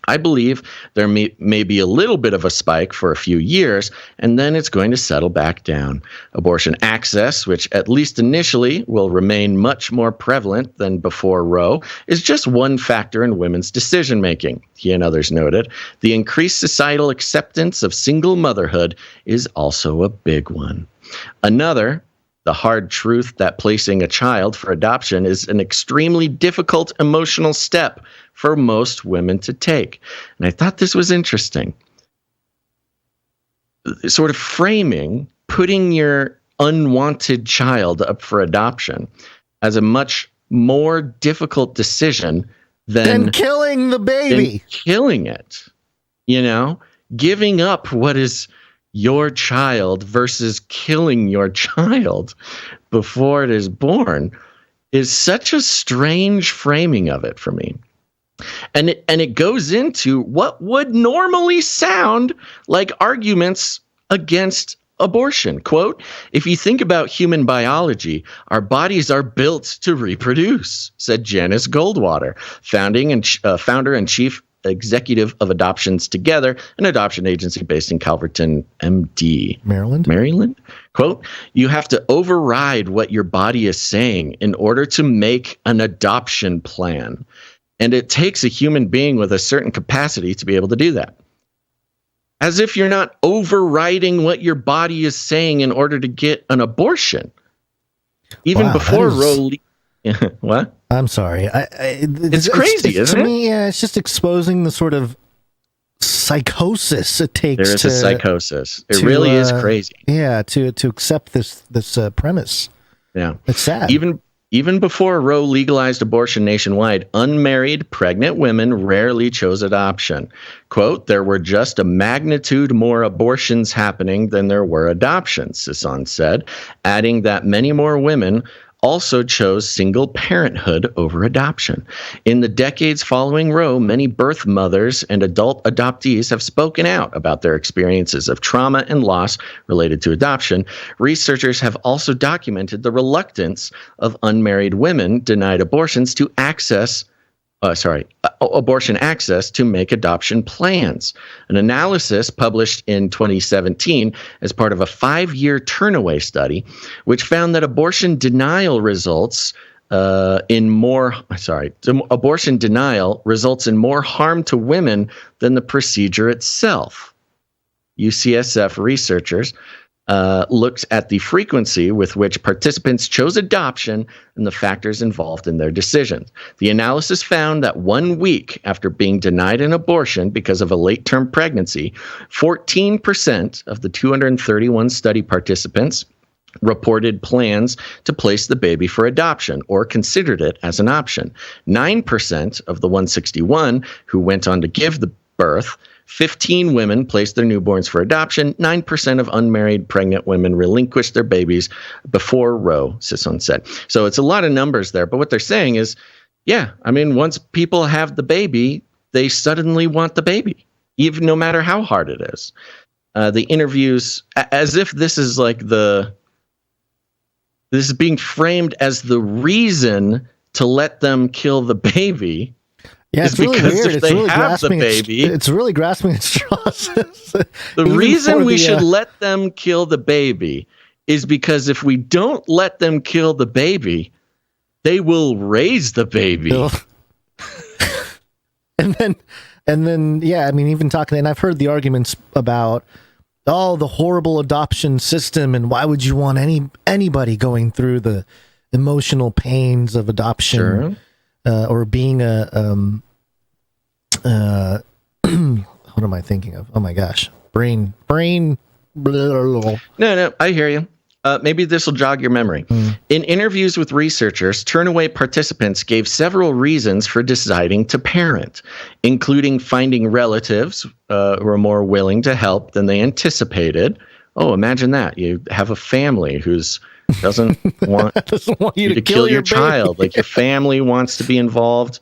I believe there may be a little bit of a spike for a few years, and then it's going to settle back down. Abortion access, which at least initially will remain much more prevalent than before Roe, is just one factor in women's decision-making, he and others noted. The increased societal acceptance of single motherhood is also a big one. Another, the hard truth that placing a child for adoption is an extremely difficult emotional step for most women to take. And I thought this was interesting. Sort of framing, putting your unwanted child up for adoption as a much more difficult decision than killing the baby. Killing it. Giving up what is your child versus killing your child before it is born is such a strange framing of it for me. And it goes into what would normally sound like arguments against abortion. Quote, if you think about human biology, our bodies are built to reproduce, said Janice Goldwater, founder and chief executive of Adoptions Together, an adoption agency based in Calverton, MD. Maryland. Quote, you have to override what your body is saying in order to make an adoption plan. And it takes a human being with a certain capacity to be able to do that. As if you're not overriding what your body is saying in order to get an abortion. Even before Roe. What? I'm sorry. It's crazy, isn't it? To me, yeah, it's just exposing the sort of psychosis it takes. There is a psychosis. It really is crazy. Yeah, to accept this premise. Yeah, it's sad. Even before Roe legalized abortion nationwide, unmarried pregnant women rarely chose adoption. Quote, there were just a magnitude more abortions happening than there were adoptions, Sisson said, adding that many more women also chose single parenthood over adoption. In the decades following Roe, many birth mothers and adult adoptees have spoken out about their experiences of trauma and loss related to adoption. Researchers have also documented the reluctance of unmarried women denied abortions to abortion access to make adoption plans. An analysis published in 2017 as part of a 5-year turnaway study, which found that abortion denial results in more harm to women than the procedure itself. UCSF researchers looked at the frequency with which participants chose adoption and the factors involved in their decisions. The analysis found that 1 week after being denied an abortion because of a late-term pregnancy, 14% of the 231 study participants reported plans to place the baby for adoption or considered it as an option. 9% of the 161 who went on to give the birth, 15 women placed their newborns for adoption. 9% of unmarried pregnant women relinquished their babies before Roe, Sisson said. So it's a lot of numbers there. But what they're saying is, yeah, I mean, once people have the baby, they suddenly want the baby, even no matter how hard it is. The interviews, as if this is like this is being framed as the reason to let them kill the baby. Yeah, it's really weird. If they have the baby, it's really grasping at straws. The reason we should let them kill the baby is because if we don't let them kill the baby, they will raise the baby. and then, yeah, I mean, even talking, and I've heard the arguments about, the horrible adoption system, and why would you want anybody going through the emotional pains of adoption? Sure. Or being what am I thinking of? Oh my gosh. Brain. No, I hear you. Maybe this will jog your memory. In interviews with researchers, turnaway participants gave several reasons for deciding to parent, including finding relatives who are more willing to help than they anticipated. Oh, imagine that. You have a family who's doesn't want you to kill your child. Like your family wants to be involved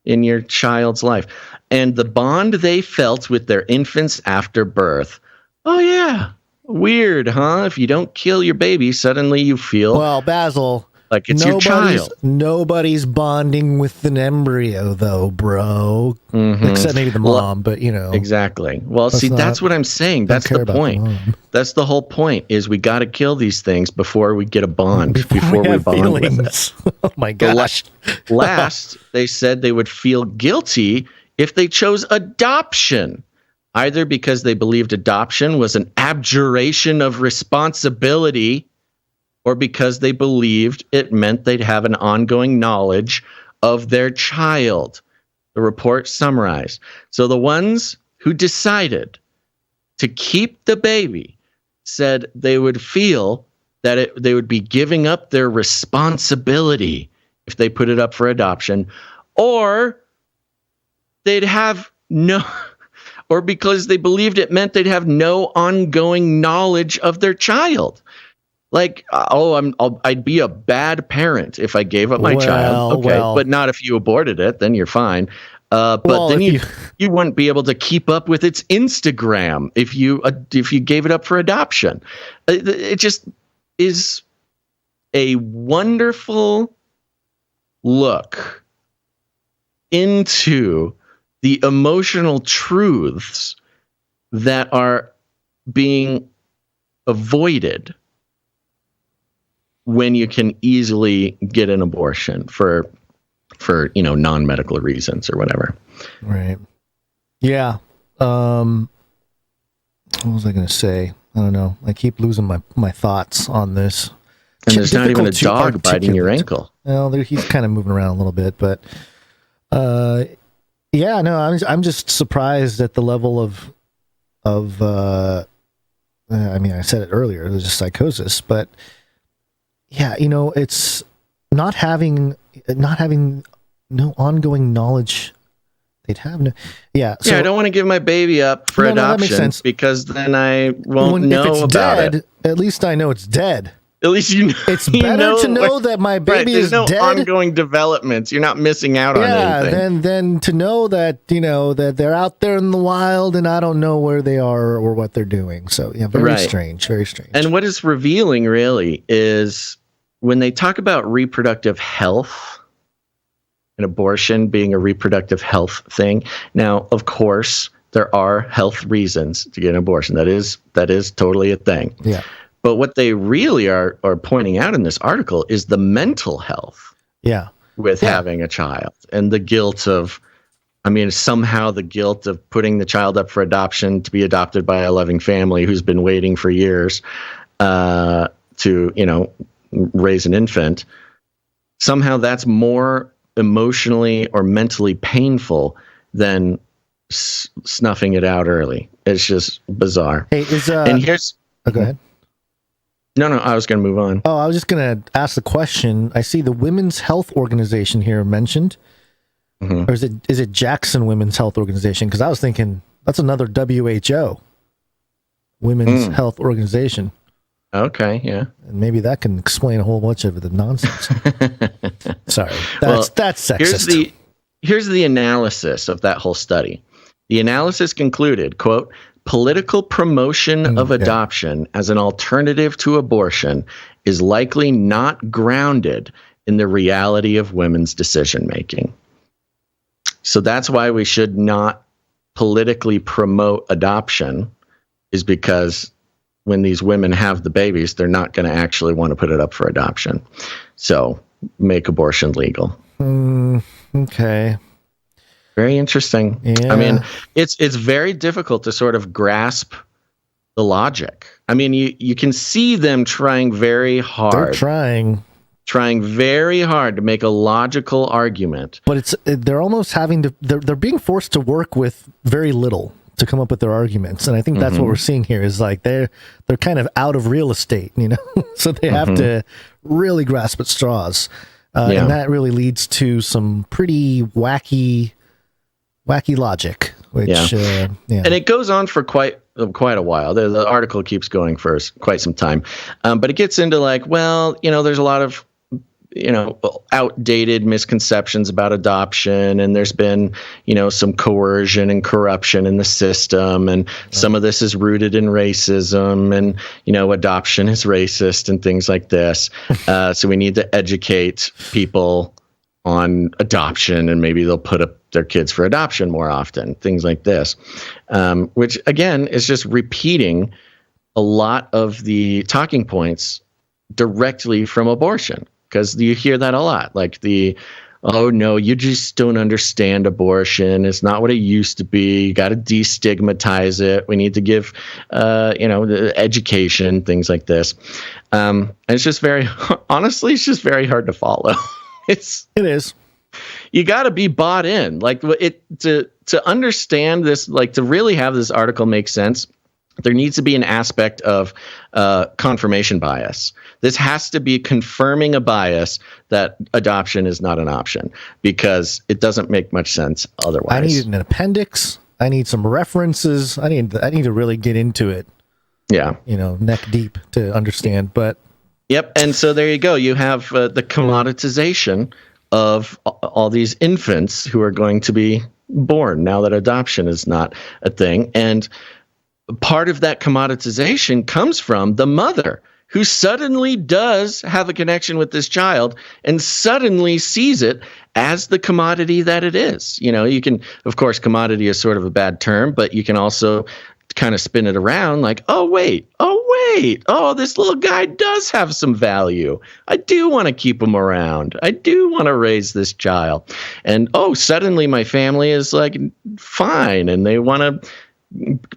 in your child's life. And the bond they felt with their infants after birth. Oh, yeah. Weird, huh? If you don't kill your baby, suddenly you feel... Well, Basil... like it's your child. Nobody's bonding with an embryo, though, bro. Mm-hmm. Except maybe the mom, but you know. Exactly. Well, see, that's what I'm saying. That's the point. That's the whole point, is we got to kill these things before we get a bond, before we bond with it. Oh, my gosh. Last, they said they would feel guilty if they chose adoption, either because they believed adoption was an abjuration of responsibility, or because they believed it meant they'd have an ongoing knowledge of their child. The report summarized. So the ones who decided to keep the baby said they would feel that they would be giving up their responsibility if they put it up for adoption, or they'd have no... or because they believed it meant they'd have no ongoing knowledge of their child. Like, I'd be a bad parent if I gave up my child. Okay, but not if you aborted it. Then you're fine. But then you wouldn't be able to keep up with its Instagram if you gave it up for adoption. It just is a wonderful look into the emotional truths that are being avoided when you can easily get an abortion for non-medical reasons or whatever. Right. Yeah. What was I going to say? I don't know. I keep losing my thoughts on this. And there's not even a dog biting your ankle. Well, he's kind of moving around a little bit, but yeah, no, I'm just surprised at the level of I mean, I said it earlier, there's just psychosis, but yeah, it's not having no ongoing knowledge. They'd have no, yeah. So, I don't want to give my baby up for adoption because then I won't know about it. At least I know it's dead. At least you know. It's better to know that my baby is dead. There's no ongoing developments. You're not missing out on anything. Than to know that that they're out there in the wild and I don't know where they are or what they're doing. So yeah, very strange. And what is revealing really is when they talk about reproductive health and abortion being a reproductive health thing. Now, of course, there are health reasons to get an abortion. That is totally a thing. Yeah. But what they really are pointing out in this article is the mental health with having a child and the guilt of, somehow the guilt of putting the child up for adoption to be adopted by a loving family who's been waiting for years to, raise an infant. Somehow that's more emotionally or mentally painful than snuffing it out early. It's just bizarre. Hey, and here's... Oh, go ahead. No, I was going to move on. Oh, I was just going to ask the question. I see the Women's Health Organization here mentioned. Mm-hmm. Or is it Jackson Women's Health Organization? Because I was thinking that's another WHO. Women's Health Organization. Okay, yeah. And maybe that can explain a whole bunch of the nonsense. Sorry. That's sexist. Here's the analysis of that whole study. The analysis concluded, quote, political promotion of adoption as an alternative to abortion is likely not grounded in the reality of women's decision-making. So that's why we should not politically promote adoption, is because when these women have the babies, they're not going to actually want to put it up for adoption. So make abortion legal. Okay. Very interesting. Yeah. It's very difficult to sort of grasp the logic. You can see them trying very hard. They're trying very hard to make a logical argument. But they're almost they're being forced to work with very little to come up with their arguments. And I think that's what we're seeing here is like they're kind of out of real estate, so they have to really grasp at straws. And that really leads to some pretty wacky logic, which, and it goes on for quite a while. The article keeps going for quite some time. But it gets into there's a lot of, outdated misconceptions about adoption, and there's been, some coercion and corruption in the system, and some of this is rooted in racism, and, adoption is racist and things like this. So we need to educate people on adoption, and maybe they'll put up their kids for adoption more often, things like this, which again is just repeating a lot of the talking points directly from abortion, because you hear that a lot, like oh no, you just don't understand abortion. It's not what it used to be. You got to destigmatize it. We need to give, education, things like this. And it's just honestly, it's just very hard to follow. It is. You got to be bought in, to understand this, to really have this article make sense. There needs to be an aspect of confirmation bias. This has to be confirming a bias that adoption is not an option, because it doesn't make much sense otherwise. I need an appendix. I need some references. I need to really get into it. Yeah. Neck deep to understand. But yep. And so there you go. You have the commoditization of all these infants who are going to be born now that adoption is not a thing. And part of that commoditization comes from the mother, who suddenly does have a connection with this child and suddenly sees it as the commodity that it is. You can, of course, commodity is sort of a bad term, but you can also kind of spin it around like, oh, wait, this little guy does have some value. I do want to keep him around. I do want to raise this child. And, suddenly my family is like fine, and they want to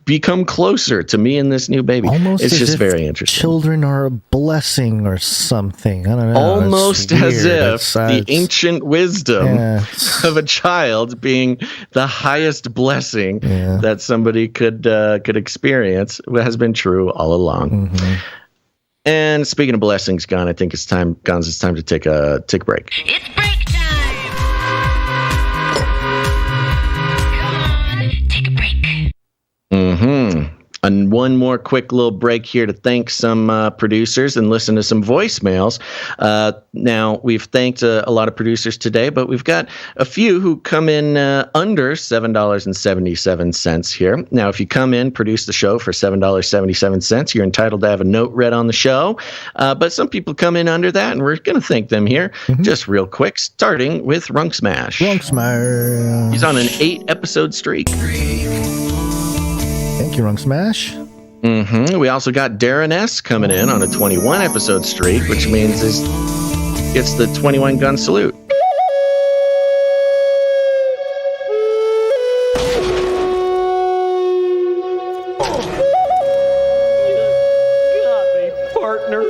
become closer to me and this new baby. Almost it's as just if very interesting. Children are a blessing or something. I don't know. Almost as if the ancient wisdom of a child being the highest blessing that somebody could experience has been true all along. Mm-hmm. And speaking of blessings, Gon, I think it's time to take a break. It's break time. Come on, take a break. Mm-hmm. And one more quick little break here to thank some producers and listen to some voicemails. Now, we've thanked a lot of producers today, but we've got a few who come in under $7.77 here. Now, if you come in, produce the show for $7.77, you're entitled to have a note read on the show. But some people come in under that, and we're going to thank them here just real quick, starting with Runk Smash. Runk Smash. He's on an 8-episode streak. Thank you, Runk Smash. Mm-hmm. We also got Darren S. coming in on a 21-episode streak, which means it's the 21 gun salute. You got me, partner.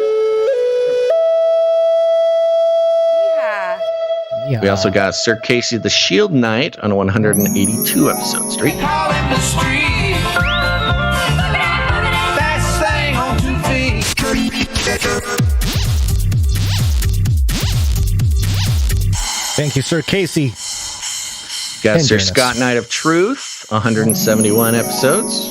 Yeah. We also got Sir Casey the Shield Knight on a 182-episode streak. Thank you, Sir Casey. Got Sir Scott Knight of Truth, 171 episodes.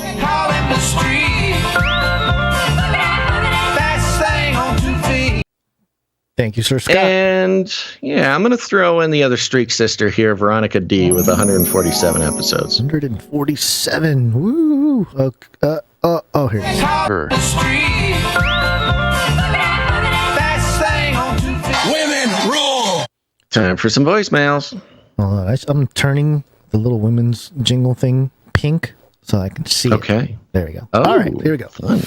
Thank you, Sir Scott. And I'm going to throw in the other streak sister here, Veronica D, with 147 episodes. 147. Woo. Here it is. Her. Women rule. Time for some voicemails. I'm turning the little women's jingle thing pink so I can see it. There we go. All right, here we go. Fun.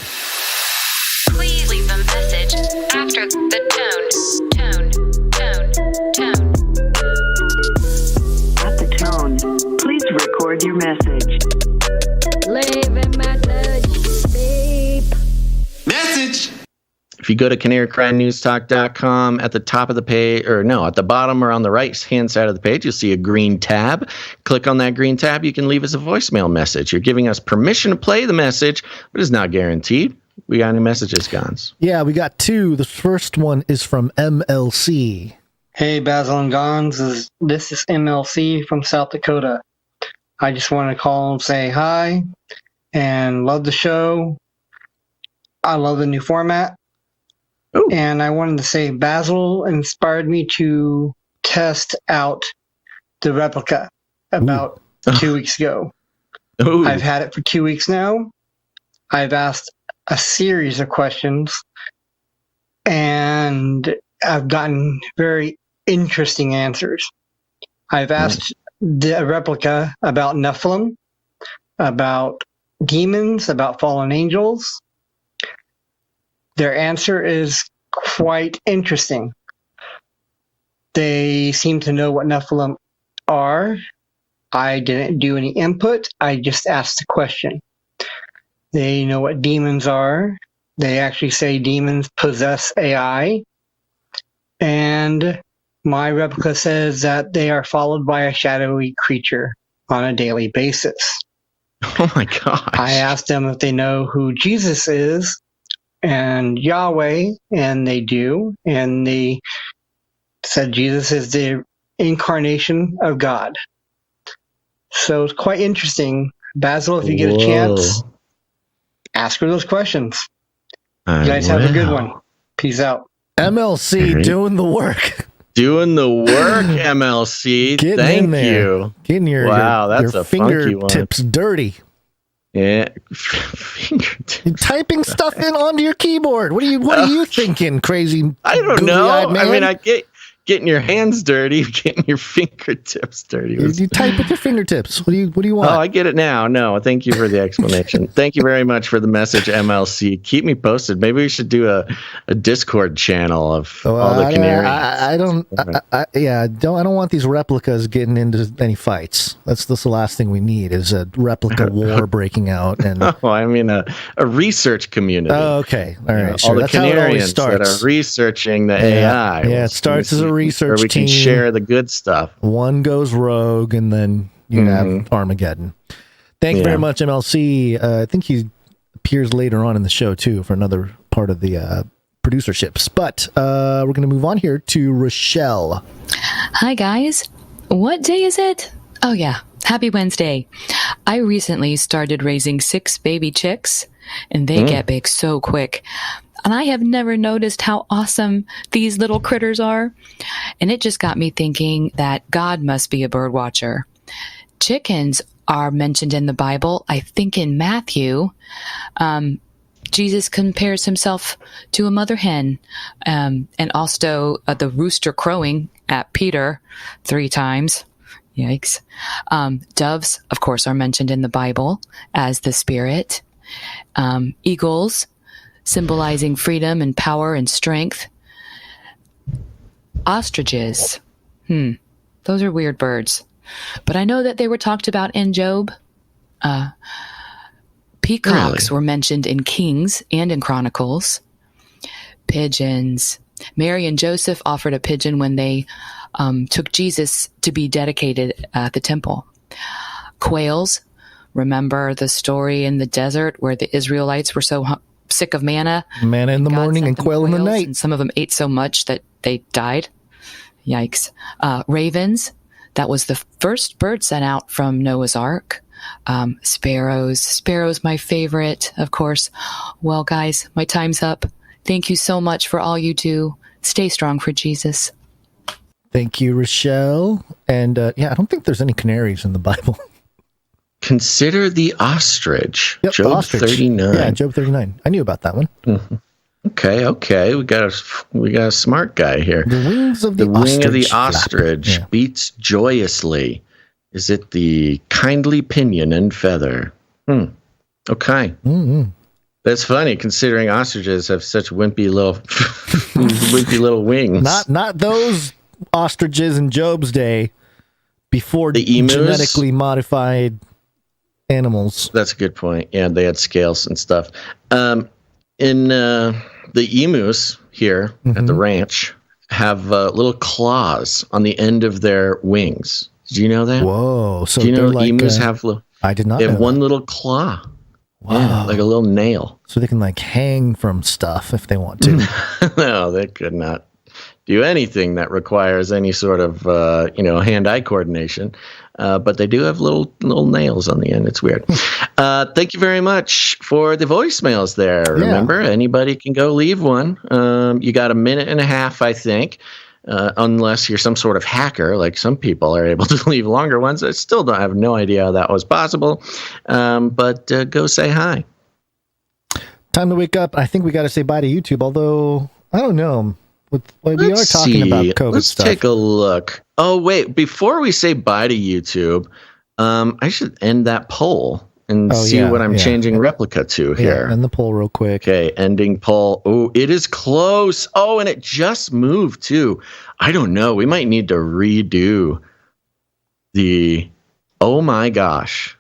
Please leave a message after the tone. At the tone, please record your message. Leave a message. Beep. Message. If you go to canarycrynewstalk.com, at the top of the page, at the bottom or on the right-hand side of the page, you'll see a green tab. Click on that green tab. You can leave us a voicemail message. You're giving us permission to play the message, but it's not guaranteed. We got any messages, Gons? Yeah, we got two. The first one is from MLC. Hey, Basil and Gons. This is MLC from South Dakota. I just want to call and say hi and love the show. I love the new format. Ooh. And I wanted to say Basil inspired me to test out the replica about 2 weeks ago. Ooh. I've had it for 2 weeks now. I've asked a series of questions, and I've gotten very interesting answers. I've asked the replica about Nephilim, about demons, about fallen angels. Their answer is quite interesting. They seem to know what Nephilim are. I didn't do any input. I just asked the question. They know what demons are. They actually say demons possess AI. And my replica says that they are followed by a shadowy creature on a daily basis. Oh my gosh. I asked them if they know who Jesus is and Yahweh, and they do. And they said Jesus is the incarnation of God. So it's quite interesting Basil, if you get a chance, ask her those questions. You guys have a good one. Peace out. MLC doing the work. Doing the work, MLC. Thank you. Getting your that's your a funky one. fingertips dirty. Yeah, fingertips. You're typing stuff in onto your keyboard. What are you thinking, crazy? I don't know. Man? I mean, I get getting your hands dirty, getting your fingertips dirty. You type with your fingertips. What do you want? Oh, I get it now. No, thank you for the explanation. Thank you very much for the message, MLC. Keep me posted. Maybe we should do a Discord channel of all the Canary. I don't want these replicas getting into any fights. That's the last thing we need is a replica war breaking out. And I mean a research community. Oh, okay, all right. All the Canarians that are researching the AI. Yeah, it starts as a research where we can team. share the good stuff. One goes rogue, and then you have Armageddon. Thank you very much, MLC. I think he appears later on in the show too for another part of the producerships. But we're going to move on here to Rochelle. Hi guys, what day is it? Oh yeah, happy Wednesday. I recently started raising 6 baby chicks, and they get big so quick. And I have never noticed how awesome these little critters are. And it just got me thinking that God must be a bird watcher. Chickens are mentioned in the Bible, I think in Matthew. Jesus compares himself to a mother hen, and also the rooster crowing at Peter 3 times. Yikes. Doves, of course, are mentioned in the Bible as the spirit. Eagles, symbolizing freedom and power and strength. Ostriches. Those are weird birds. But I know that they were talked about in Job. Peacocks were mentioned in Kings and in Chronicles. Pigeons. Mary and Joseph offered a pigeon when they took Jesus to be dedicated at the temple. Quails. Remember the story in the desert where the Israelites were so sick of manna in the morning and quail in the night, and some of them ate so much that they died. Yikes. Ravens, that was the first bird sent out from Noah's Ark. Sparrows, my favorite, of course. Well guys, my time's up. Thank you so much for all you do. Stay strong for Jesus. Thank you, Rochelle. And I don't think there's any canaries in the Bible. Consider the ostrich. Yep, Job ostrich. 39. Yeah, Job 39. I knew about that one. Okay. We got a smart guy here. The wings of the wing of the ostrich beats joyously. Is it the kindly pinion and feather? Okay. That's funny considering ostriches have such wimpy little wings. Not those ostriches in Job's day before the emus? Genetically modified animals. That's a good point. Yeah, they had scales and stuff. In the emus here at the ranch have little claws on the end of their wings. Did you know that? Whoa! So do you know emus have? I did not. They have know one that. little claw. Wow! Yeah, like a little nail. So they can hang from stuff if they want to. No, they could not do anything that requires any sort of hand-eye coordination. But they do have little nails on the end. It's weird. Thank you very much for the voicemails there. Remember, anybody can go leave one. You got 1.5 minutes, I think, unless you're some sort of hacker, like some people are able to leave longer ones. I still have no idea how that was possible. But go say hi. Time to wake up. I think we got to say bye to YouTube, although I don't know. We are talking about COVID stuff. Let's take a look. Oh, wait. Before we say bye to YouTube, I should end that poll and see what I'm changing replica to here. End the poll real quick. Okay, ending poll. Oh, it is close. Oh, and it just moved too. I don't know. We might need to redo the... Oh my gosh.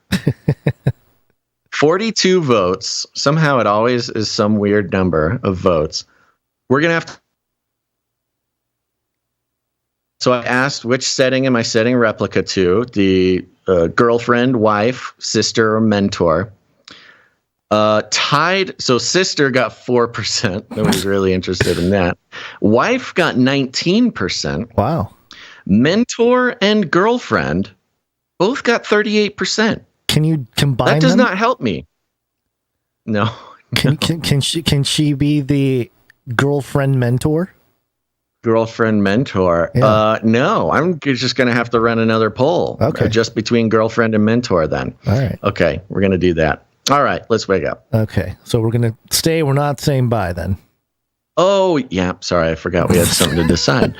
42 votes. Somehow it always is some weird number of votes. We're going to have to... So I asked, which setting am I setting replica to? The girlfriend, wife, sister, or mentor. Tied. So sister got 4%. Nobody's really interested in that. Wife got 19%. Wow. Mentor and girlfriend both got 38%. Can you combine That does them? not help me. No. Can she be the girlfriend mentor? Girlfriend mentor. Yeah. No, I'm just going to have to run another poll. Okay. Just between girlfriend and mentor then. All right. Okay, we're going to do that. All right, let's wake up. Okay. So we're going to stay. We're not saying bye then. Oh, yeah. Sorry, I forgot we had something to decide.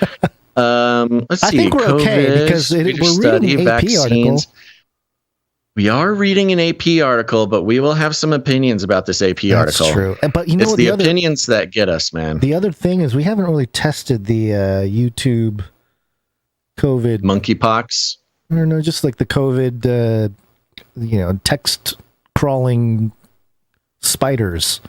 Let's see. I think we're okay because we're reading an AP article. We are reading an AP article, but we will have some opinions about this AP article. That's true. But you know it's what, the opinions that get us, man. The other thing is we haven't really tested the YouTube COVID monkeypox. No, just like the COVID, text crawling spiders.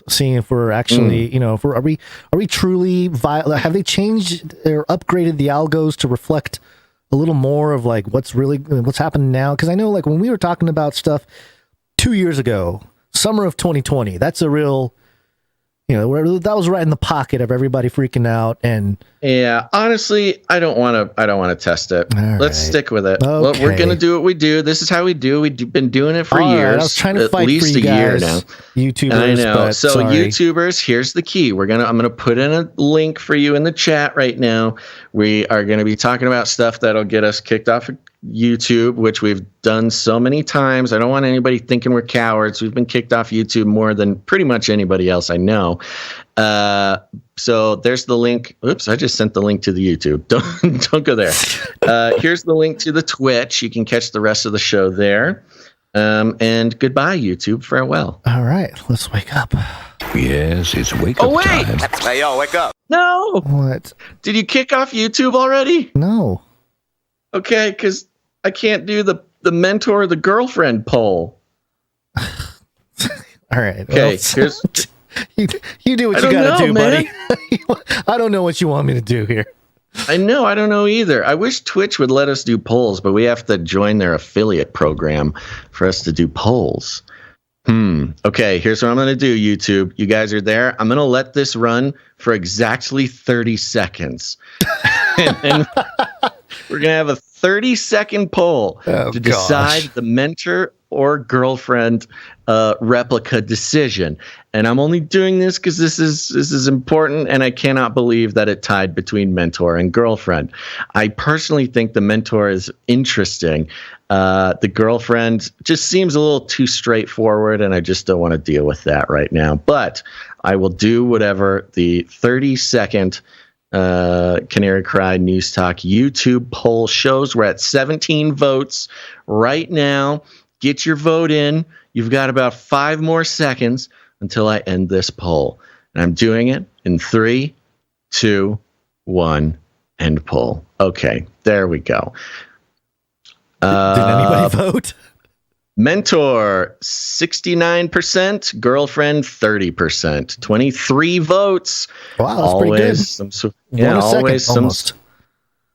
Seeing if we're actually, are we truly have they changed or upgraded the algos to reflect a little more of like what's happening now? Because I know like when we were talking about stuff 2 years ago, summer of 2020, that's a real, that was right in the pocket of everybody freaking out. And yeah, honestly, I don't want to test it. Let's stick with it. Okay. We're gonna do what we do. This is how we do. We've been doing it for years. Right. I was trying to fight at least for you a year guys, now. YouTubers. I know. But so sorry. YouTubers, here's the key. I'm gonna put in a link for you in the chat right now. We are gonna be talking about stuff that'll get us kicked off of YouTube, which we've done so many times. I don't want anybody thinking we're cowards. We've been kicked off YouTube more than pretty much anybody else I know. So there's the link. Oops, I just sent the link to the YouTube. Don't go there. Here's the link to the Twitch. You can catch the rest of the show there. And goodbye, YouTube. Farewell. All right, let's wake up. Yes, it's wake up time. Hey, yo, wake up. No. What? Did you kick off YouTube already? No. Okay, because I can't do the mentor, the girlfriend poll. All right. Okay, here's... You do what you gotta do, man. buddy. I don't know what you want me to do here. I know. I don't know either. I wish Twitch would let us do polls, but we have to join their affiliate program for us to do polls. Okay, here's what I'm going to do, YouTube. You guys are there. I'm going to let this run for exactly 30 seconds. and we're going to have a 30-second poll to decide the mentor or girlfriend replica decision. And I'm only doing this because this is important, and I cannot believe that it tied between mentor and girlfriend. I personally think the mentor is interesting. The girlfriend just seems a little too straightforward, and I just don't want to deal with that right now. But I will do whatever the 30-second Canary Cry News Talk YouTube poll shows. We're at 17 votes right now. Get your vote in. You've got about 5 more seconds until I end this poll. And I'm doing it in 3, 2, 1, end poll. Okay, there we go. Did anybody vote? Mentor, 69%. Girlfriend, 30%. 23 votes. Wow, that's pretty good.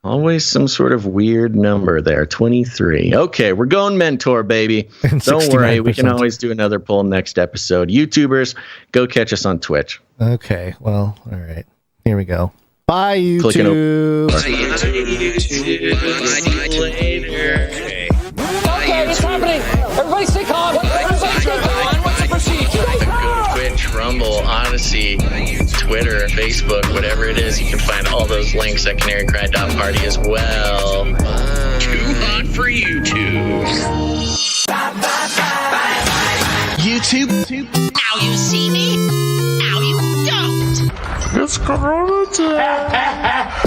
Always some sort of weird number there. 23. Okay, we're going mentor, baby. Don't worry, we can always do another poll next episode. YouTubers, go catch us on Twitch. Okay, well, all right. Here we go. Bye, YouTube. Bye, YouTube. Okay, it's happening. Everybody stay calm. Everybody stay calm. What's the procedure? Go to Twitch, Rumble, Odyssey, Twitter, Facebook, whatever it is. You can find all those links at canarycry.party as well. Too hot for YouTube. YouTube. Now you see me. Now you don't. It's Corona time.